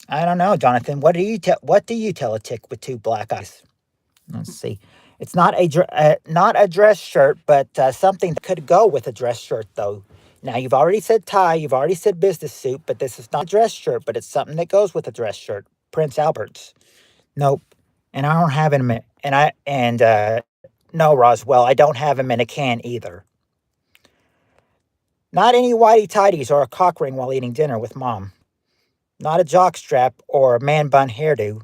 I don't know, Jonathan. What do you tell a chick with 2 black eyes? Let's see. It's not a dress shirt, but something that could go with a dress shirt, though. Now, you've already said tie, you've already said business suit, but this is not a dress shirt, but it's something that goes with a dress shirt. Prince Albert's. Nope. And I don't have him in, no, Roswell, I don't have him in a can either. Not any whitey tidies or a cock ring while eating dinner with mom. Not a jock strap or a man bun hairdo.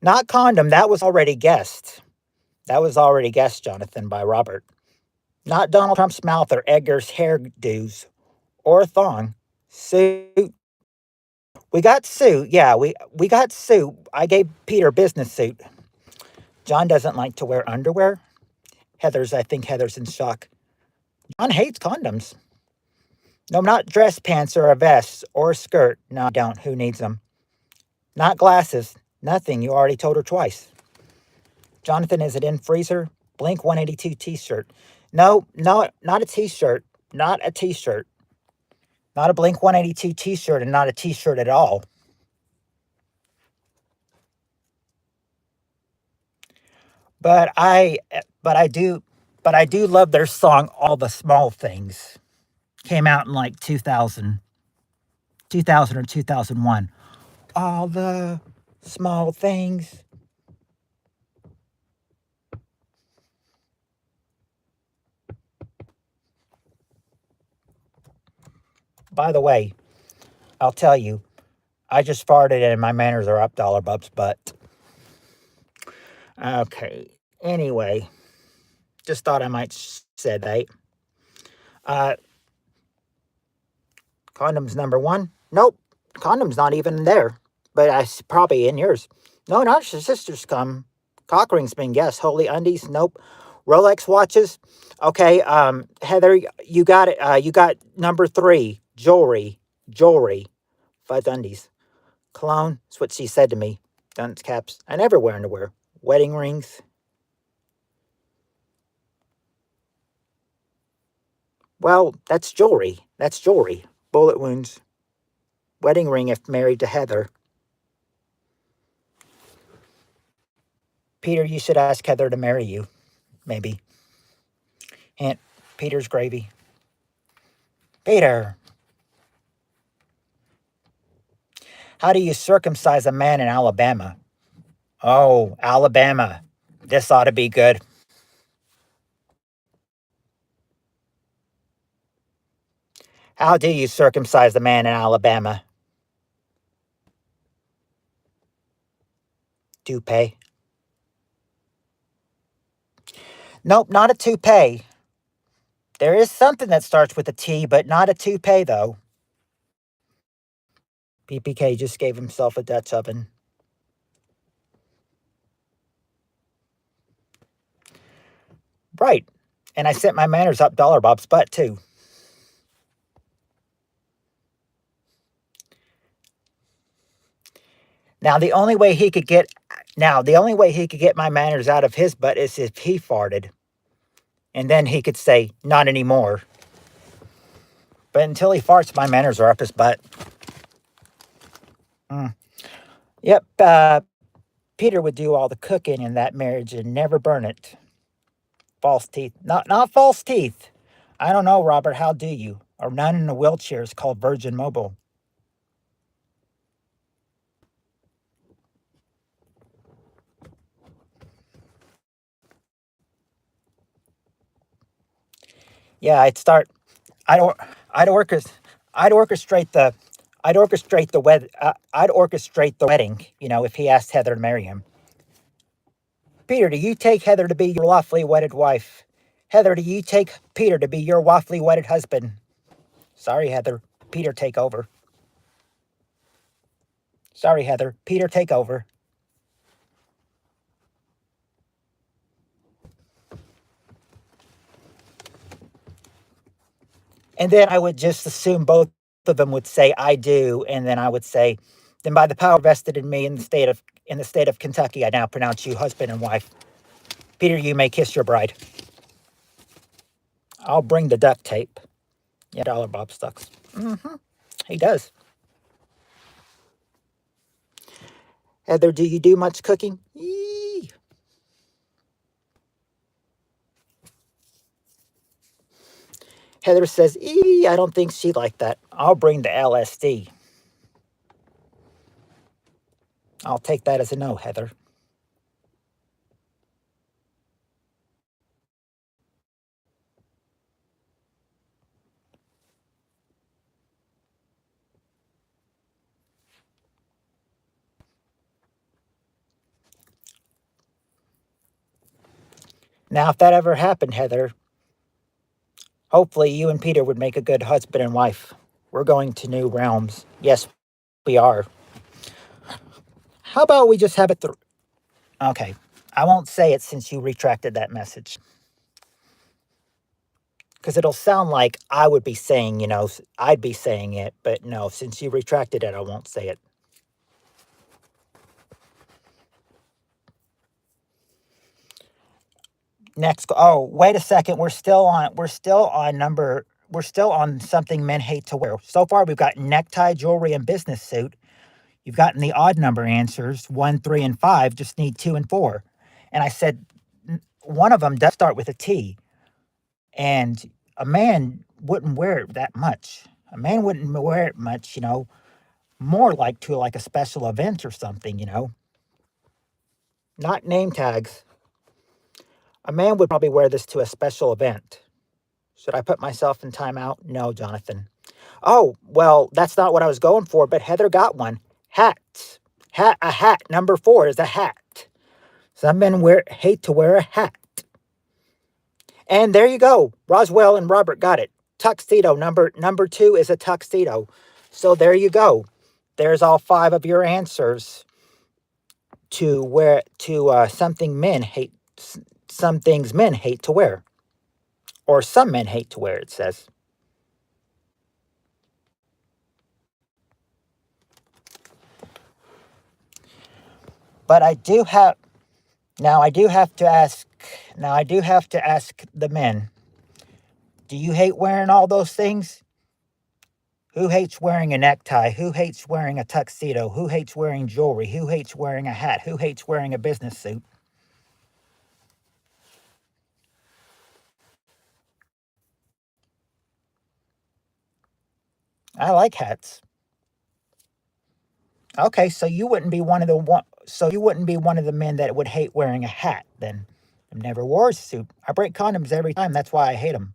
Not condom, that was already guessed. That was already guessed, Jonathan, by Robert. Not Donald Trump's mouth or Edgar's hairdos or a thong. Suit. We got suit. Yeah, we got suit. I gave Peter business suit. John doesn't like to wear underwear. I think Heather's in shock. John hates condoms. No, not dress pants or a vest or a skirt. No, I don't. Who needs them? Not glasses. Nothing. You already told her twice. Jonathan, is it in freezer? Blink 182 t-shirt. No, not a t-shirt. Not a t-shirt. Not a Blink 182 t-shirt and not a t-shirt at all. But I do love their song All the Small Things. Came out in like 2000 or 2001. All the small things. By the way, I'll tell you, I just farted and my manners are up, Dollar Bub's butt. Okay. Anyway, just thought I might say that. Uh, condoms number one. Nope. Condoms not even there. But I probably in yours. No, not your sister's come. Cock rings been yes. Holy undies. Nope. Rolex watches. Okay. Heather, you got it. You got number three. Jewelry. Fuzz undies. Cologne. That's what she said to me. Dunce caps. I never wear underwear. Wedding rings. Well, that's jewelry. That's jewelry. Bullet wounds. Wedding ring if married to Heather. Peter, you should ask Heather to marry you. Maybe. Hint. Peter's gravy. Peter. How do you circumcise a man in Alabama? Oh, Alabama. This ought to be good. How do you circumcise a man in Alabama? Toupee. Nope, not a toupee. There is something that starts with a T, but not a toupee, though. PPK just gave himself a Dutch oven. Right. And I sent my manners up Dollar Bob's butt, too. Now the only way he could get my manners out of his butt is if he farted. And then he could say, not anymore. But until he farts, my manners are up his butt. Yep, Peter would do all the cooking in that marriage and never burn it. False teeth. Not false teeth. I don't know, Robert, how do you? A nun in a wheelchair is called Virgin Mobile. Yeah, I'd orchestrate the wedding, if he asked Heather to marry him. Peter, do you take Heather to be your lawfully wedded wife? Heather, do you take Peter to be your lawfully wedded husband? Sorry, Heather. Peter, take over. Sorry, Heather. Peter, take over. And then I would just assume both of them would say, I do. And then I would say, then by the power vested in me in the state of Kentucky, I now pronounce you husband and wife. Peter, you may kiss your bride. I'll bring the duct tape. Yeah, Dollar Bob sucks. He does. Heather, do you do much cooking? Yee. Heather says, I don't think she'd like that. I'll bring the LSD. I'll take that as a no, Heather. Now, if that ever happened, Heather, hopefully you and Peter would make a good husband and wife. We're going to new realms. Yes, we are. How about we just have it through? Okay. I won't say it since you retracted that message. Because it'll sound like I would be saying, I'd be saying it. But no, since you retracted it, I won't say it. Next. Oh, wait a second. We're still on something men hate to wear. So far, we've got necktie, jewelry, and business suit. You've gotten the odd number answers, 1, 3, and 5. Just need 2 and 4. And I said one of them does start with a T. And a man wouldn't wear it that much. A man wouldn't wear it much, more like to like a special event or something, Not name tags. A man would probably wear this to a special event. Should I put myself in timeout? No, Jonathan. Oh, well, that's not what I was going for, but Heather got one. Hats. A hat. Number 4 is a hat. Some men hate to wear a hat. And there you go. Roswell and Robert got it. Tuxedo number 2 is a tuxedo. So there you go. There's all 5 of your answers to wear to some things men hate to wear, or some men hate to wear. It says. But I do have now. I do have to ask. Now I do have to ask the men. Do you hate wearing all those things? Who hates wearing a necktie? Who hates wearing a tuxedo? Who hates wearing jewelry? Who hates wearing a hat? Who hates wearing a business suit? I like hats. Okay, so you wouldn't be one of the one. So you wouldn't be one of the men that would hate wearing a hat then. I've never wore a suit. I break condoms every time. That's why I hate them.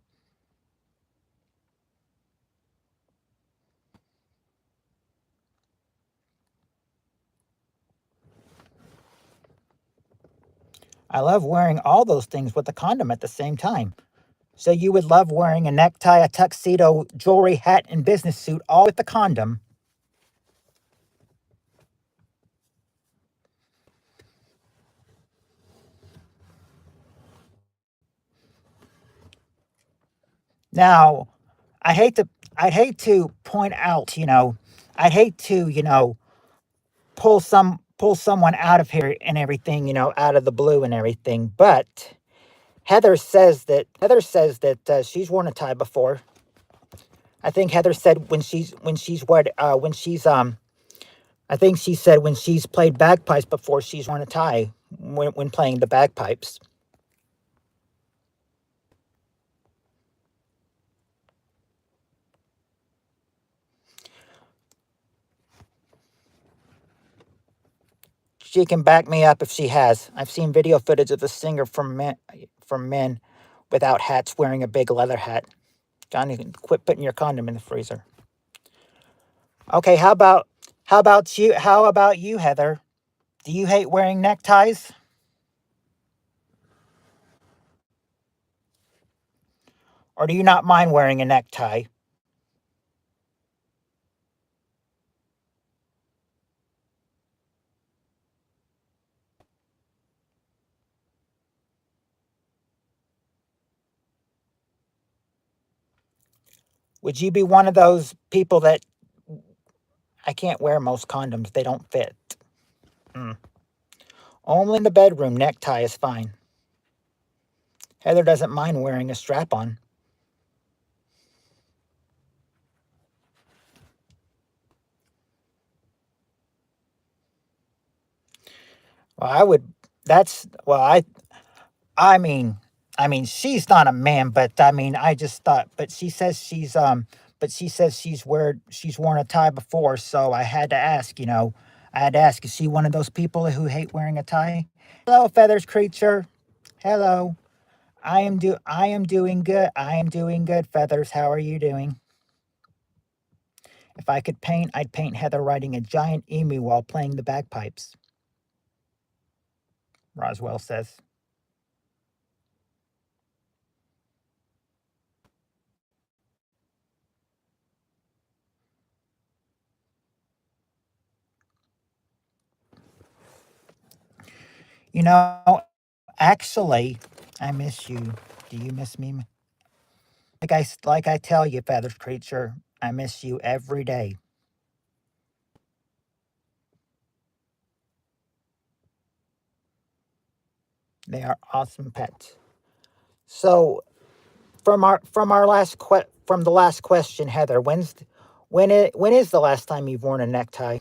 I love wearing all those things with a condom at the same time. So you would love wearing a necktie, a tuxedo, jewelry, hat, and business suit all with the condom. Now, I hate to I'd hate to point out, I'd hate to, pull someone out of here and everything, out of the blue and everything, but Heather says that she's worn a tie before. I think Heather said I think she said when she's played bagpipes before, she's worn a tie when playing the bagpipes. She can back me up if she has. I've seen video footage of the singer from men without hats wearing a big leather hat. Johnny, quit putting your condom in the freezer. Okay, how about you, Heather? Do you hate wearing neckties? Or do you not mind wearing a necktie? Would you be one of those people that I can't wear most condoms, they don't fit? Mm. Only in the bedroom, necktie is fine. Heather doesn't mind wearing a strap on. Well, I would that's well I mean she's not a man, but I just thought but she says she's worn a tie before, so I had to ask, I had to ask, is she one of those people who hate wearing a tie? Hello, Feathers creature. Hello. I am doing good. I am doing good, Feathers. How are you doing? If I could paint, I'd paint Heather riding a giant emu while playing the bagpipes, Roswell says. You know, actually, I miss you. Do you miss me? Like I tell you, Feathers creature, I miss you every day. They are awesome pets. So, from the last question, Heather, when is the last time you've worn a necktie?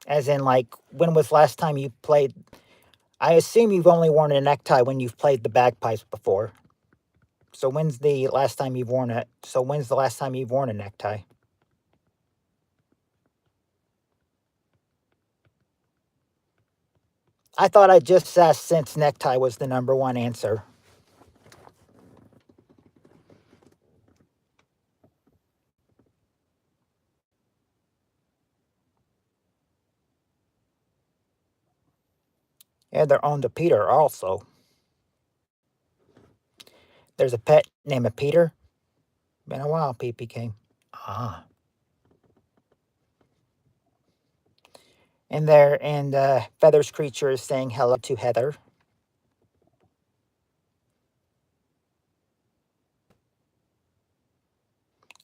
As in, like, when was last time you played? I assume you've only worn a necktie when you've played the bagpipes before. So when's the last time you've worn it? So when's the last time you've worn a necktie? I thought I just asked since necktie was the number one answer. Heather owned a Peter also. There's a pet named a Peter. Been a while, PPK. Ah. And there, and Feathers Creature is saying hello to Heather.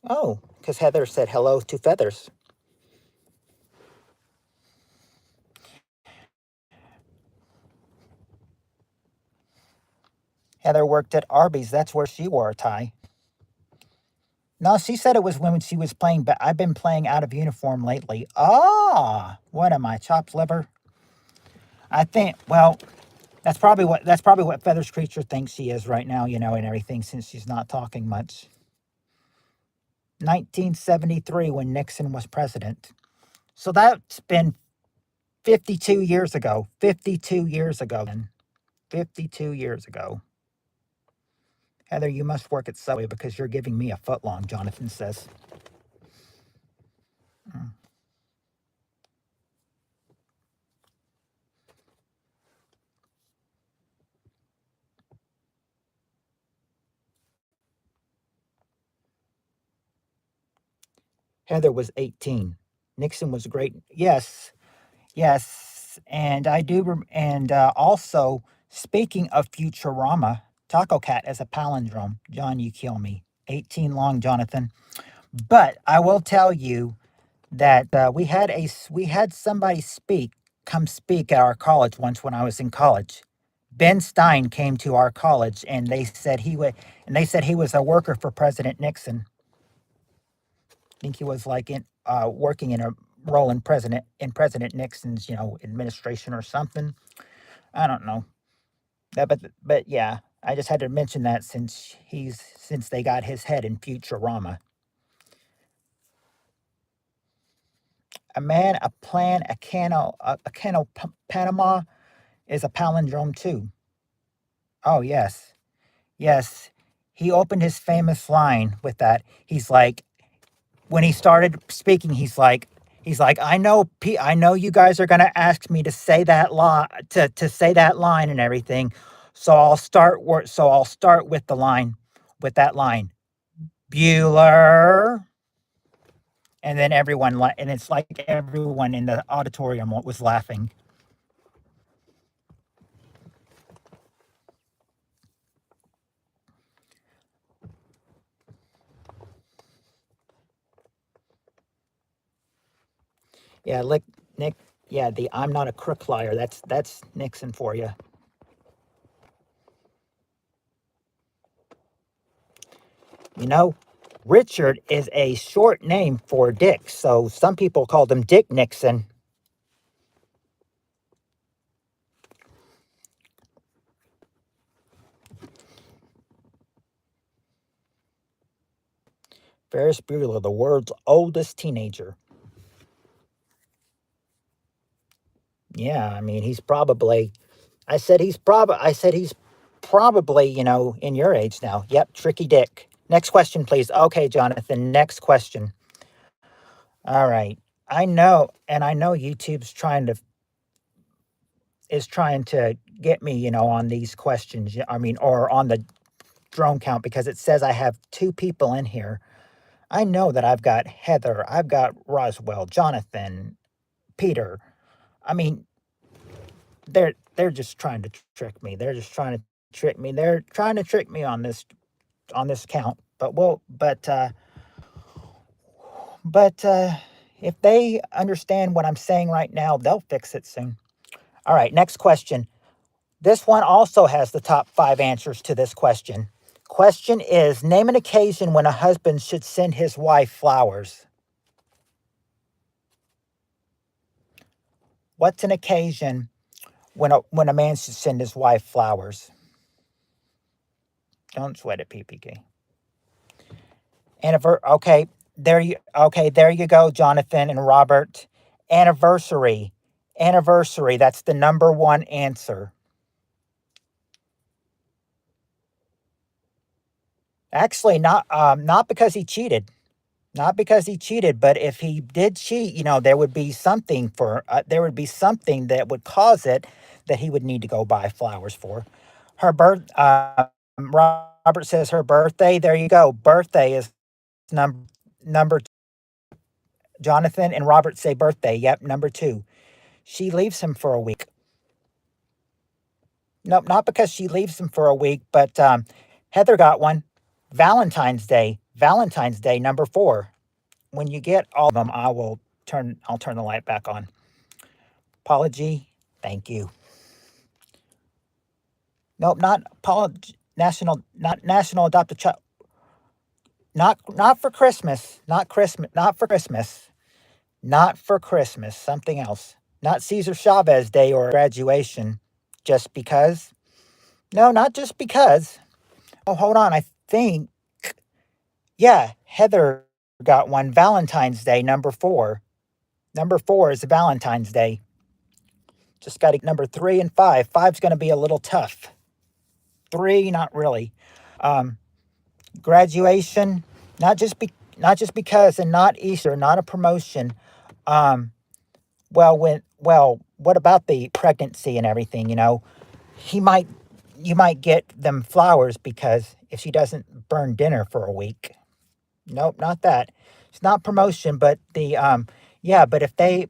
Oh, because Heather said hello to Feathers. Heather worked at Arby's. That's where she wore a tie. No, she said it was when she was playing, but I've been playing out of uniform lately. Ah, what am I, chopped liver? I think, well, that's probably what Feathers Creature thinks she is right now, and everything, since she's not talking much. 1973 when Nixon was president. So that's been 52 years ago. 52 years ago then. 52 years ago. Heather, you must work at Subway because you're giving me a footlong, Jonathan says. Mm. Heather was 18. Nixon was great. Yes, yes. And I do, and also, speaking of Futurama, Taco Cat is a palindrome. John, you kill me. 18 long, Jonathan. But I will tell you that we had somebody come speak at our college once when I was in college. Ben Stein came to our college, and they said he was a worker for President Nixon. I think he was like working in a role in President Nixon's administration or something. I don't know that, but yeah, I just had to mention that since they got his head in Futurama. A man, a plan, a cano, Panama is a palindrome too. Oh yes, yes. He opened his famous line with that. He's like, when he started speaking, he's like, I know you guys are gonna ask me to say that to say that line and everything, so I'll start with with that line, Bueller, and then and it's like everyone in the auditorium was laughing. Yeah, Nick. Yeah, the I'm not a crook liar. That's Nixon for you. You know, Richard is a short name for Dick, so some people called him Dick Nixon. Ferris Bueller, the world's oldest teenager. Yeah, I mean, he's probably. I said he's probably in your age now. Yep, tricky Dick. Next question, please. Okay, Jonathan. Next question. All right. I know YouTube's trying to get me, on these questions. I mean, or on the drone count because it says I have two people in here. I know that I've got Heather, I've got Roswell, Jonathan, Peter. I mean, they're just trying to trick me. They're just trying to trick me. They're trying to trick me on this count. But if they understand what I'm saying right now, they'll fix it soon. All right, next question. This one also has the top 5 answers to this question. Question is, name an occasion when a husband should send his wife flowers. What's an occasion when a man should send his wife flowers? Don't sweat it, PPK. There you go, Jonathan and Robert. Anniversary. Anniversary. That's the number one answer. Actually, not because he cheated. Not because he cheated, but if he did cheat, there would be something that would cause it that he would need to go buy flowers for. Her birth. Robert says her birthday. There you go. Birthday is number Jonathan and Robert say birthday. Yep, number two. She leaves him for a week. Nope, not because she leaves him for a week, but Heather got one. Valentine's Day. Valentine's Day number 4. When you get all of them, I'll turn the light back on. Apology. Thank you. Nope, not apology. National Adopted Child. Not for Christmas. Not Christmas. Not for Christmas. Not for Christmas. Something else. Not Cesar Chavez Day or graduation. Just because. No, not just because. Oh, hold on. I think. Yeah, Heather got one. Valentine's Day, number 4. Number 4 is Valentine's Day. Just got to number 3 and 5. Five's going to be a little tough. 3, not really. Um, Graduation, not just because, and not Easter, not a promotion. Um, what about the pregnancy and everything? He might, you might get them flowers because if she doesn't burn dinner for a week. Nope, not that. It's not promotion, but yeah, but if they,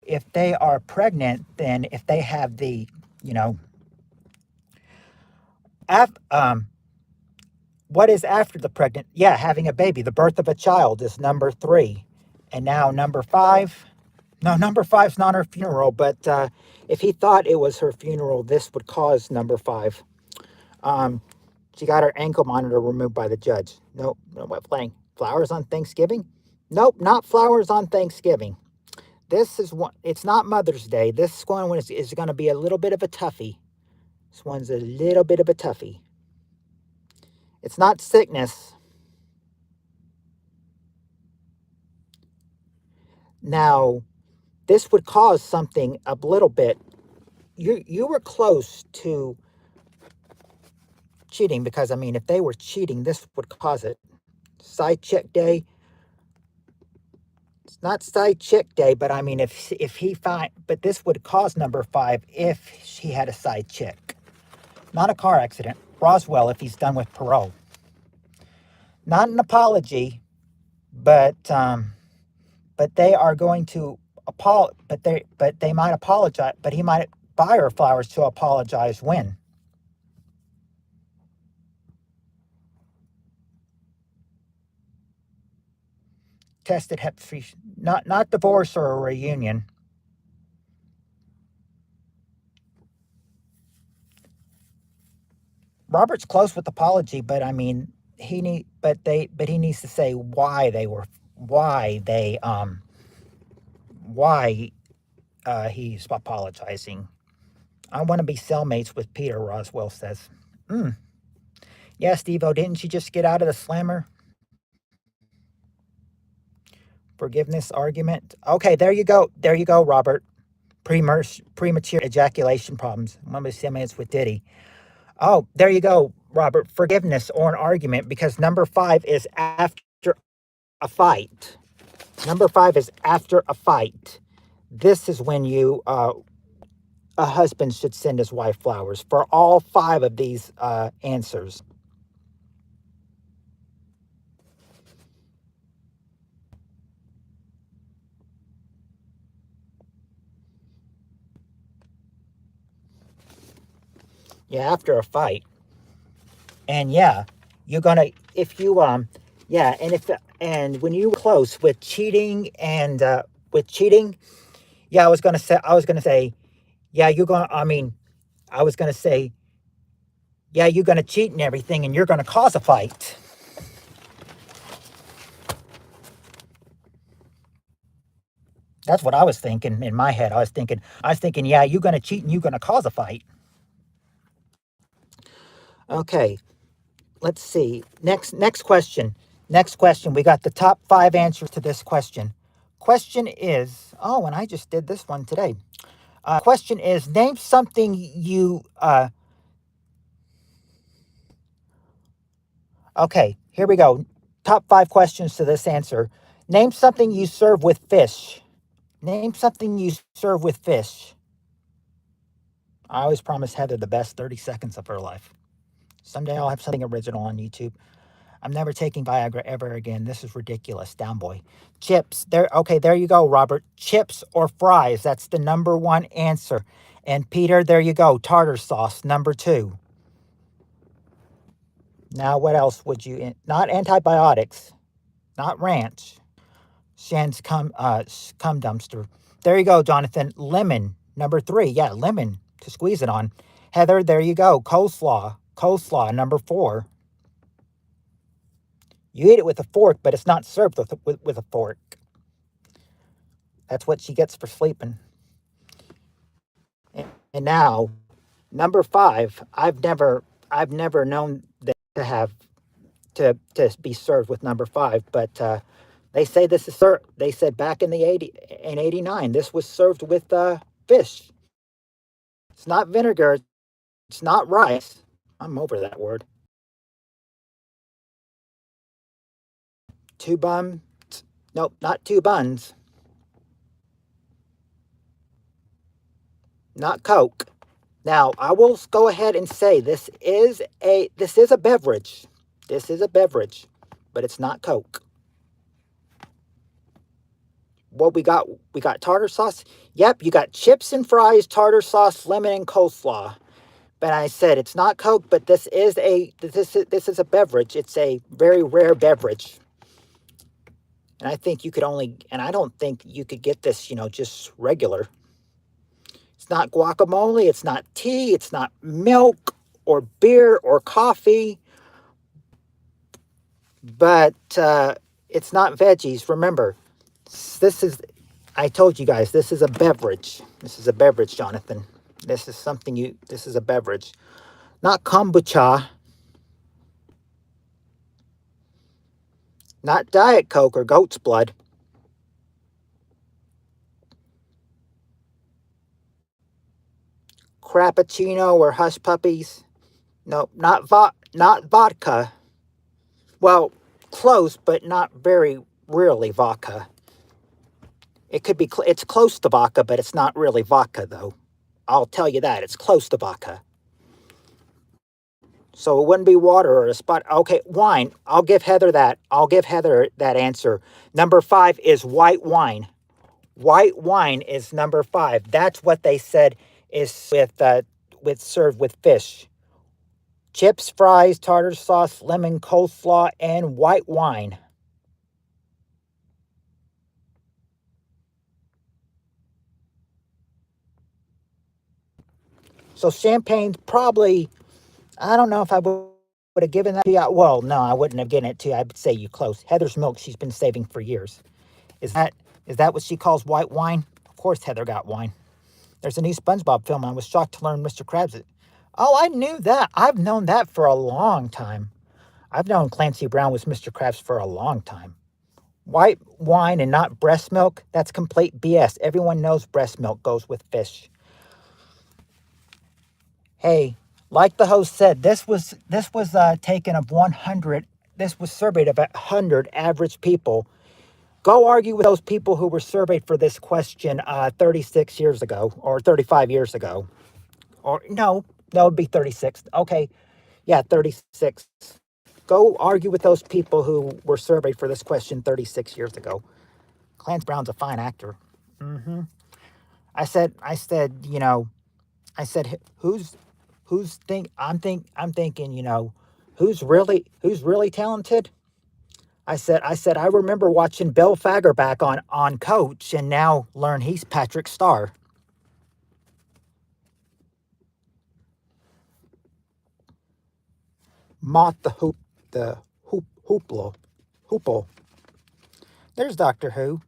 if they are pregnant, then if they have the, you know, af, what is after the pregnant? Yeah, having a baby. The birth of a child is number 3. And now number 5. No, number 5's not her funeral, but if he thought it was her funeral, this would cause number 5. Um, she got her ankle monitor removed by the judge. Nope, no, what playing? Flowers on Thanksgiving? Nope, not flowers on Thanksgiving. This is one. It's not Mother's Day. This one is going to be a little bit of a toughie. This one's a little bit of a toughie. It's not sickness. Now, this would cause something a little bit. You were close to cheating because I mean, if they were cheating, this would cause it. Side chick day. It's not side chick day, but I mean, if he find, but this would cause number 5 if she had a side chick. Not a car accident. Roswell if he's done with parole. Not an apology, but they are going to but they might apologize, but he might buy her flowers to apologize when. Tested hep free, not divorce or a reunion. Robert's close with apology, but I mean he needs to say why he's apologizing. I want to be cellmates with Peter, Roswell says. Mm. Yeah, Steve-O, didn't you just get out of the slammer? Forgiveness argument. Okay, there you go. There you go, Robert. Premature ejaculation problems. I want to be cellmates with Diddy. Oh, there you go, Robert. Forgiveness or an argument because number 5 is after a fight. Number 5 is after a fight. This is when a husband should send his wife flowers for all 5 of these answers. Yeah, after a fight. And yeah, you're gonna if you yeah, and when you were close with cheating and yeah, I was gonna say, yeah, you're gonna I mean, I was gonna say, yeah, you're gonna cheat and everything and you're gonna cause a fight. That's what I was thinking in my head. I was thinking, yeah, you're gonna cheat and you're gonna cause a fight. Okay, let's see. Next question. Next question. We got the top 5 answers to this question. Question is, oh, and I just did this one today. Question is, name something you okay, here we go. Top 5 questions to this answer. Name something you serve with fish. Name something you serve with fish. I always promise Heather the best 30 seconds of her life. Someday I'll have something original on YouTube. I'm never taking Viagra ever again. This is ridiculous. Down boy. Chips. There. Okay, there you go, Robert. Chips or fries. That's the number one answer. And Peter, there you go. Tartar sauce, number two. Now, what else would you? Not antibiotics. Not ranch. Shan's cum dumpster. There you go, Jonathan. Lemon, number three. Yeah, lemon to squeeze it on. Heather, there you go. Coleslaw. Coleslaw, number four. You eat it with a fork, but it's not served with a fork. That's what she gets for sleeping. And now, number five. I've never known that to have to be served with number five, but they say this is served. They said back in the 89, this was served with fish. It's not vinegar. It's not rice. I'm over that word. Two buns. Nope, not two buns. Not Coke. Now, I will go ahead and say this is a beverage. This is a beverage, but it's not Coke. What we got? We got tartar sauce. Yep, you got chips and fries, tartar sauce, lemon, and coleslaw. But I said it's not Coke, but this is a beverage. It's a very rare beverage. And I think you could only, and I don't think you could get this, just regular. It's not guacamole. It's not tea. It's not milk or beer or coffee. But it's not veggies. Remember, I told you guys, this is a beverage. This is a beverage, Jonathan. This is a beverage. Not kombucha. Not Diet Coke or goat's blood. Crappuccino or hush puppies. No, not vodka. Well, close, but not very really vodka. It could be, it's close to vodka, but it's not really vodka, though. I'll tell you that. It's close to vodka. So it wouldn't be water or a spot. Okay, wine. I'll give Heather that. I'll give Heather that answer. Number five is white wine. White wine is number five. That's what they said is with served with fish. Chips, fries, tartar sauce, lemon, coleslaw, and white wine. So champagne's probably, I don't know if I would have given that to you. Well, no, I wouldn't have given it to you. I'd say you close. Heather's milk she's been saving for years. Is that what she calls white wine? Of course Heather got wine. There's a new SpongeBob film. I was shocked to learn Mr. Krabs. Oh, I knew that. I've known that for a long time. I've known Clancy Brown was Mr. Krabs for a long time. White wine and not breast milk, that's complete BS. Everyone knows breast milk goes with fish. Hey, like the host said, this was taken of 100. This was surveyed of 100 average people. Go argue with those people who were surveyed for this question 36 years ago or 35 years ago. Or no, it would be 36. Okay, yeah, 36. Go argue with those people who were surveyed for this question 36 years ago. Clancy Brown's a fine actor. I said, I'm thinking, who's really talented? I said, I remember watching Bill Fagerback on Coach, and now learn he's Patrick Starr. Moth the hoople. There's Doctor Who.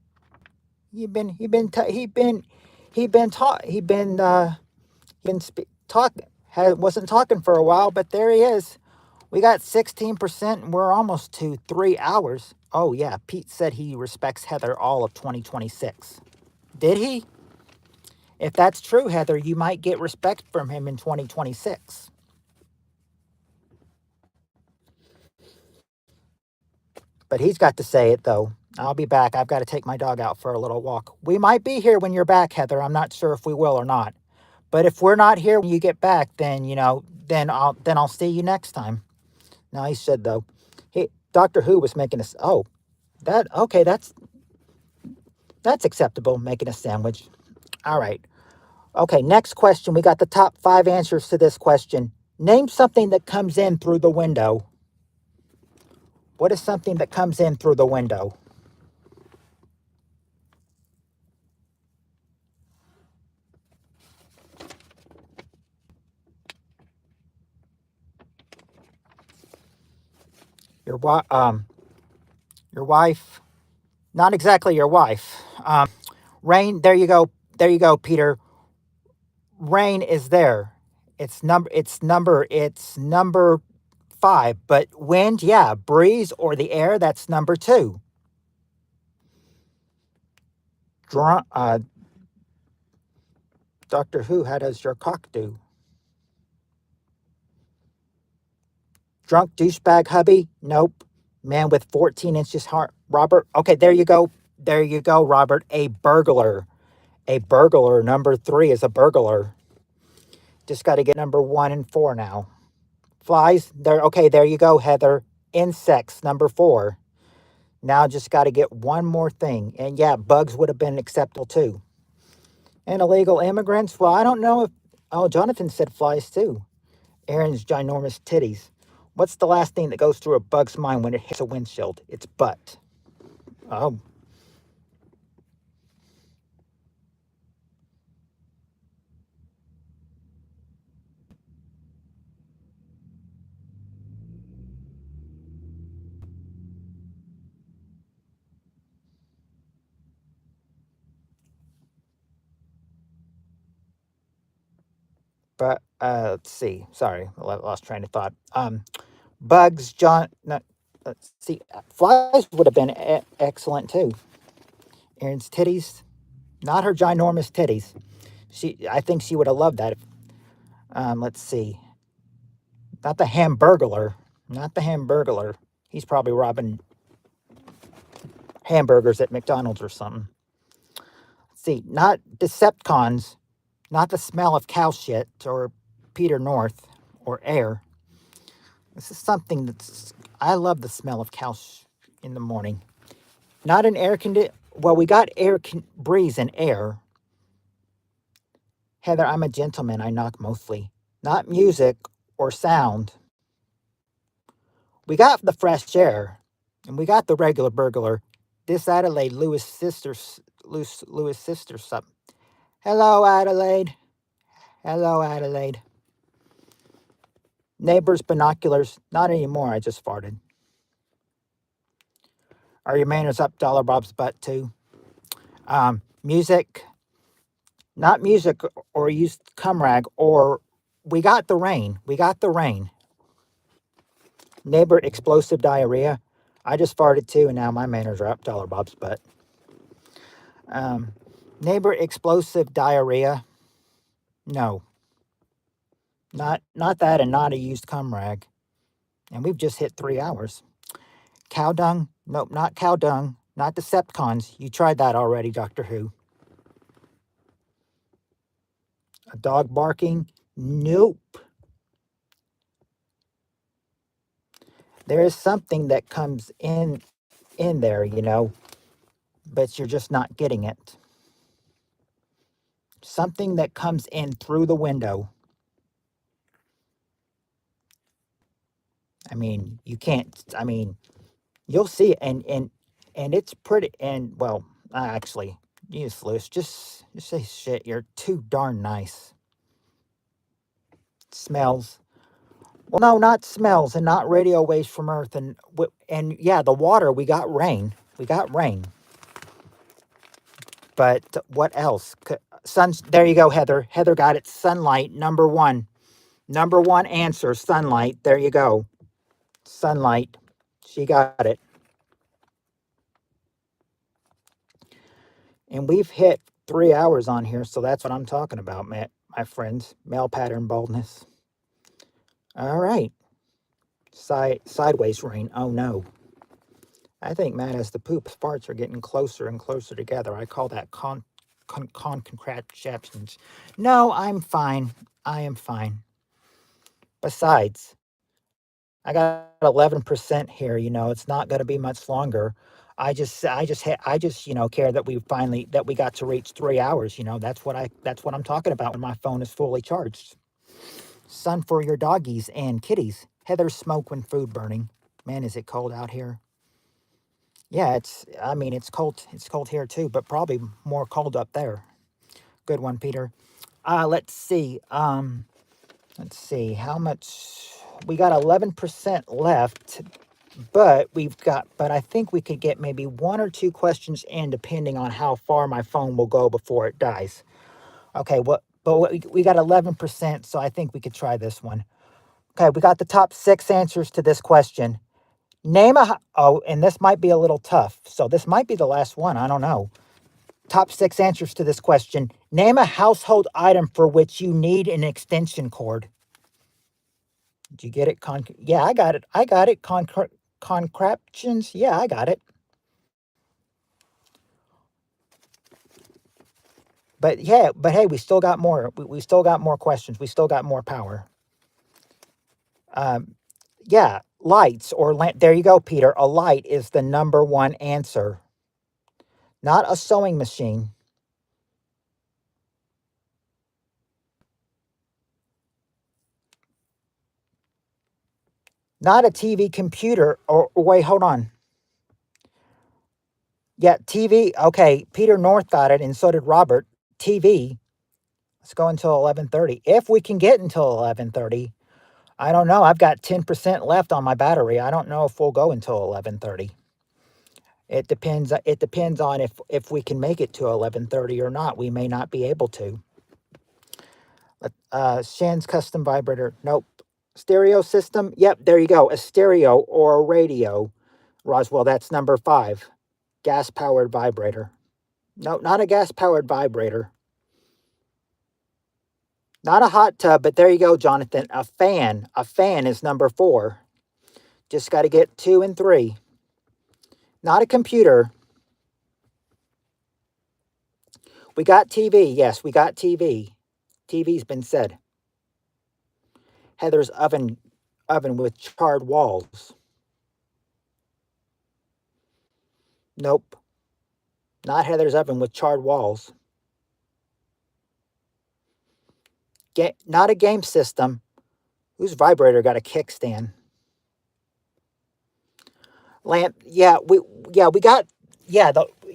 Wasn't talking for a while, but there he is. We got 16%, and we're almost to 3 hours. Oh, yeah, Pete said he respects Heather all of 2026. Did he? If that's true, Heather, you might get respect from him in 2026. But he's got to say it, though. I'll be back. I've got to take my dog out for a little walk. We might be here when you're back, Heather. I'm not sure if we will or not. But if we're not here when you get back, then then I'll see you next time. Nice said though. Hey, Doctor Who was making us. Oh, that okay. That's acceptable. Making a sandwich. All right. Okay. Next question. We got the top 5 answers to this question. Name something that comes in through the window. What is something that comes in through the window? Your your wife. Not exactly your wife. Rain. There you go. There you go, Peter. Rain is there. It's number 5. But wind, yeah, breeze or the air, that's number 2. Uh, Doctor Who, how does your cock do? Drunk douchebag hubby? Nope. Man with 14 inches heart. Robert. Okay, there you go. There you go, Robert. A burglar. A burglar. Number 3 is a burglar. Just got to get number 1 and 4 now. Flies. There. Okay, there you go, Heather. Insects. Number 4. Now just got to get one more thing. And yeah, bugs would have been acceptable too. And illegal immigrants? Well, I don't know if. Oh, Jonathan said flies too. Aaron's ginormous titties. What's the last thing that goes through a bug's mind when it hits a windshield? It's butt. Oh. But let's see. Sorry, I lost train of thought. Bugs, John. No, let's see. Flies would have been excellent too. Aaron's titties, not her ginormous titties. I think she would have loved that. Let's see. Not the Hamburglar. Not the Hamburglar. He's probably robbing hamburgers at McDonald's or something. Let's see. Not Decepticons. Not the smell of cow shit or Peter North or air. This is something that's. I love the smell of cow in the morning. Not an air condition. Well, we got breeze and air. Heather, I'm a gentleman. I knock mostly. Not music or sound. We got the fresh air, and we got the regular burglar. This Adelaide, Lewis sisters, Lewis sisters, something. Hello, Adelaide. Hello, Adelaide. Neighbors, binoculars. Not anymore. I just farted. Are your manners up, Dollar Bob's butt too? Music. Not music or used cum rag or we got the rain. We got the rain. Neighbor, explosive diarrhea. I just farted too, and now my manners are up, Dollar Bob's butt. Neighbor, explosive diarrhea. No. Not that and not a used cum rag. And we've just hit 3 hours. Cow dung? Nope, not cow dung. Not Decepticons. You tried that already, Doctor Who. A dog barking? Nope. There is something that comes in there, but you're just not getting it. Something that comes in through the window. I mean, you can't. I mean, you'll see it, and it's pretty. And well, actually, useless. Just say shit. You're too darn nice. Smells. Well, no, not smells, and not radio waves from Earth, and yeah, the water. We got rain. We got rain. But what else? There you go, Heather. Heather got it. Sunlight, number 1. Number 1 answer, sunlight. There you go. Sunlight. She got it. And we've hit 3 hours on here, so that's what I'm talking about, my friends. Male pattern baldness. All right. Sideways rain. Oh, no. I think, Matt, as the poop farts are getting closer and closer together, I call that congratulations. No, I'm fine. I am fine. Besides, I got 11% here. It's not going to be much longer. Care that we got to reach 3 hours. That's what I'm talking about when my phone is fully charged. Sun for your doggies and kitties. Heather smoke when food burning. Man, is it cold out here? Yeah, it's cold. It's cold here too, but probably more cold up there. Good one, Peter. Let's see. Let's see how much we got. 11% left, but I think we could get maybe one or two questions in, depending on how far my phone will go before it dies. Okay, we got 11%, so I think we could try this one. Okay, we got the top 6 answers to this question. And this might be a little tough, so this might be the last one. I don't know. Top 6 answers to this question. Name a household item for which you need an extension cord. Did you get it? Yeah, I got it. I got it. Concraptions. Yeah, I got it. But hey, we still got more. We still got more questions. We still got more power. Um, yeah, lights or lamp. There you go, Peter. A light is the number one answer. Not a sewing machine. Not a TV computer. Or wait, hold on. Yeah, TV. Okay, Peter North got it, and so did Robert. TV. Let's go until 11:30. If we can get until 11:30. I don't know. I've got 10% left on my battery. I don't know if we'll go until 11:30. It depends. It depends on if we can make it to 11:30 or not. We may not be able to. Shan's custom vibrator. Nope. Stereo system. Yep. There you go. A stereo or a radio. Roswell. That's number 5. Gas powered vibrator. No, not a gas powered vibrator. Not a hot tub, but there you go, Jonathan. A fan. A fan is number 4. Just got to get 2 and 3. Not a computer. We got TV. Yes, we got TV. TV's been said. Heather's oven with charred walls. Nope. Not Heather's oven with charred walls. Not a game system. Whose vibrator got a kickstand? Lamp.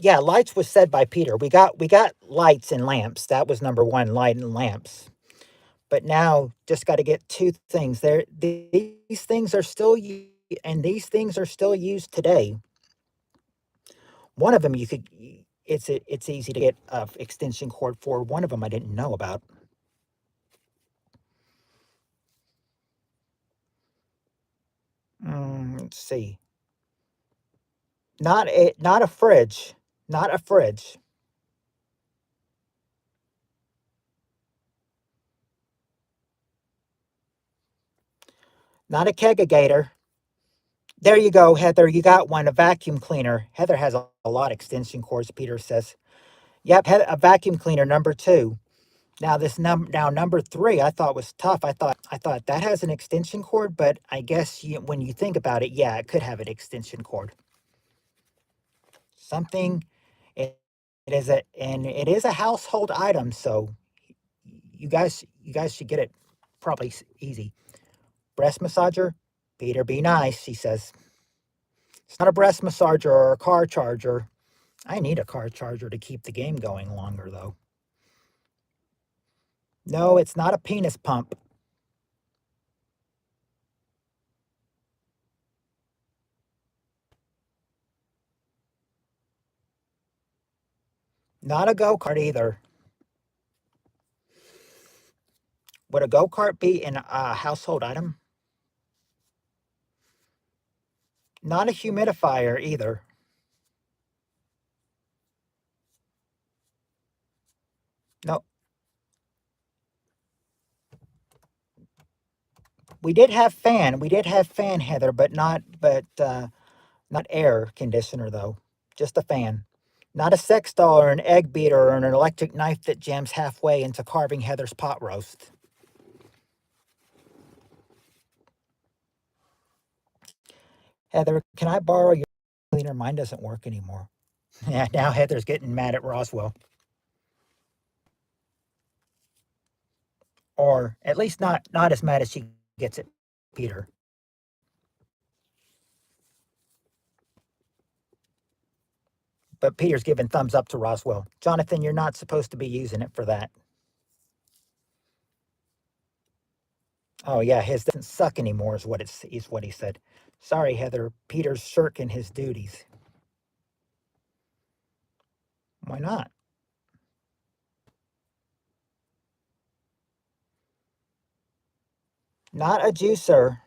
Lights was said by Peter. We got lights and lamps. That was number 1, light and lamps. But now just got to get 2 things. These things are still these things are still used today. One of them it's easy to get an extension cord for. One of them I didn't know about. Let's see. Not a fridge. Not a fridge. Not a kegagator. There you go, Heather. You got one. A vacuum cleaner. Heather has a lot of extension cords, Peter says. Yep, a vacuum cleaner, number 2. Now number 3 I thought was tough. I thought that has an extension cord, but I guess when you think about it, yeah, it could have an extension cord. Something it, it is a household item, so you guys should get it probably easy. Breast massager, Peter, be nice, he says. It's not a breast massager or a car charger. I need a car charger to keep the game going longer, though. No, it's not a penis pump. Not a go-kart either. Would a go-kart be a household item? Not a humidifier either. No. We did have fan. We did have fan, Heather, but not air conditioner though. Just a fan. Not a sex doll or an egg beater or an electric knife that jams halfway into carving Heather's pot roast. Heather, can I borrow your cleaner? Mine doesn't work anymore. Yeah, now Heather's getting mad at Roswell. Or at least not as mad as she gets at Peter. But Peter's giving thumbs up to Roswell. Jonathan, you're not supposed to be using it for that. Oh yeah, his doesn't suck anymore is what he said. Sorry, Heather. Peter's shirking his duties. Why not? Not a juicer.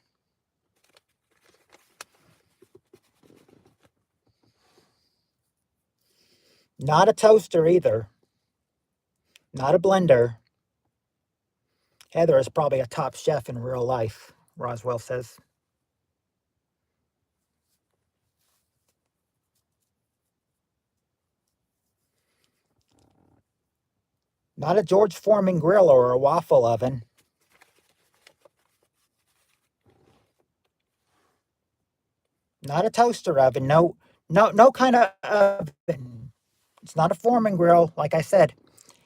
Not a toaster either. Not a blender. Heather is probably a top chef in real life, Roswell says. Not a George Foreman grill or a waffle oven. Not a toaster oven. No kind of oven. It's not a Foreman grill, like I said.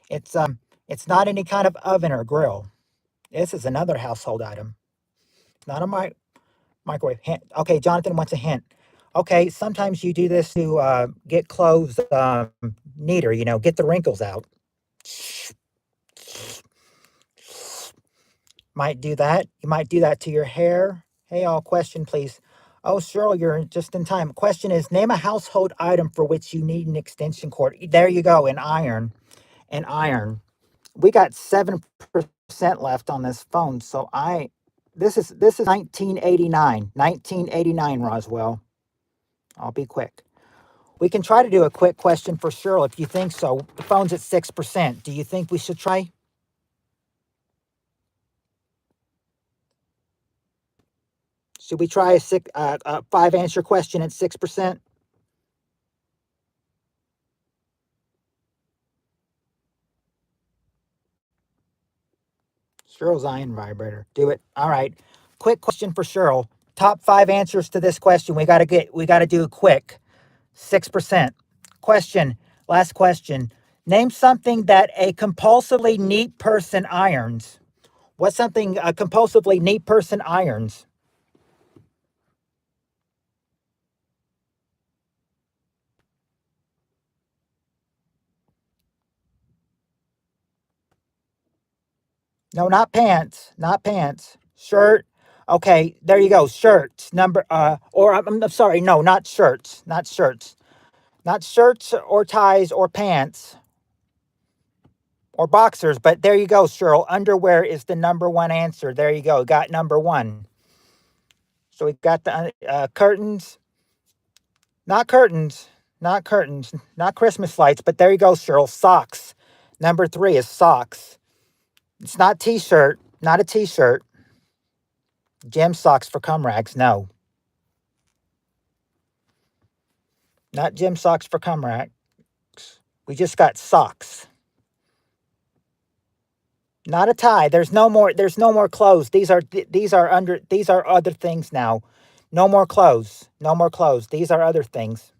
It's not any kind of oven or grill. This is another household item. Not a microwave. Hint. Okay, Jonathan wants a hint. Okay, sometimes you do this to get clothes neater. Get the wrinkles out. Might do that. You might do that to your hair. Hey, all, question, please. Oh, Cheryl, you're just in time. Question is, name a household item for which you need an extension cord. There you go, an iron. An iron. We got 7% left on this phone, so this is 1989. 1989, Roswell. I'll be quick. We can try to do a quick question for Cheryl if you think so. The phone's at 6%. Do you think we should try? Should we try a 5 answer question at 6%? Cheryl's iron vibrator. Do it. All right. Quick question for Cheryl. Top 5 answers to this question. We gotta do it quick. 6%. Question. Last question. Name something that a compulsively neat person irons. What's something a compulsively neat person irons? No, not pants. Not pants. Shirt. Okay, there you go. Shirts. Or I'm sorry. No, not shirts. Not shirts. Not shirts or ties or pants or boxers. But there you go, Cheryl. Underwear is the number one answer. There you go. Got number one. So we got the curtains. Not curtains. Not curtains. Not Christmas lights. But there you go, Cheryl. Socks. Number three is socks. It's not t-shirt. Not a t-shirt. Gym socks for cum rags. No. Not gym socks for cum rags. We just got socks. Not a tie. There's no more clothes. These are other things now. No more clothes. No more clothes. These are other things.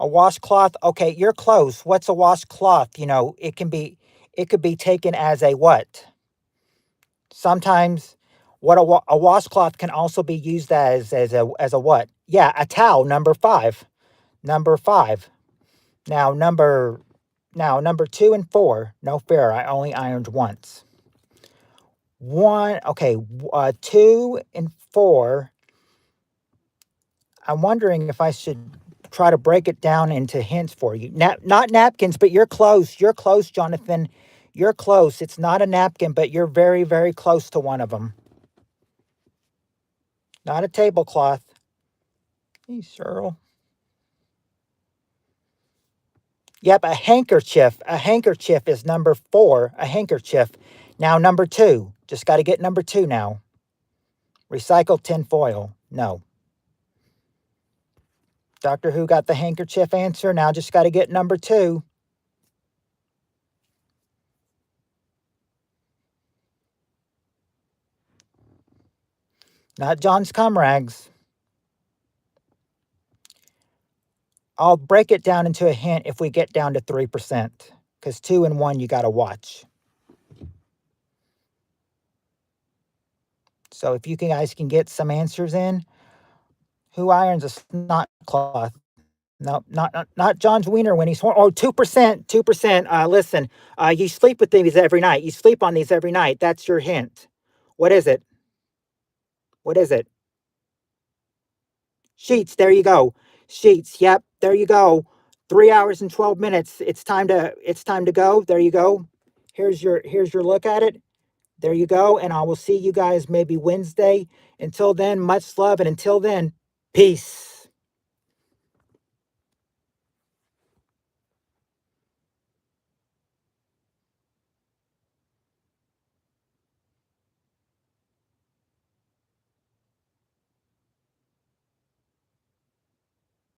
A washcloth. Okay, you're close. What's a washcloth? It could be taken as a what? Sometimes a washcloth can also be used as a what? Yeah, a towel. Number five. Number five. Now number two and four. No fair. I only ironed once. One. Okay. Two and four. I'm wondering if I should try to break it down into hints for you. Not napkins, but you're close. You're close, Jonathan. You're close. It's not a napkin, but you're very, very close to one of them. Not a tablecloth. Hey, Cheryl. Yep, a handkerchief. A handkerchief is number four. A handkerchief. Now, number two. Just got to get number two now. Recycled tin foil. No. Doctor Who got the handkerchief answer. Now just got to get number 2. Not John's Cumrags. I'll break it down into a hint if we get down to 3%. Because 2 and 1 you got to watch. So if you guys can get some answers in. Who irons a snot cloth? No, not John's wiener when he's 2%. 2%. Listen, you sleep with these every night. You sleep on these every night. That's your hint. What is it? What is it? Sheets. There you go. Sheets. Yep. There you go. 3 hours and 12 minutes. It's time to go. There you go. Here's your look at it. There you go. And I will see you guys maybe Wednesday. Until then, much love. And until then, peace.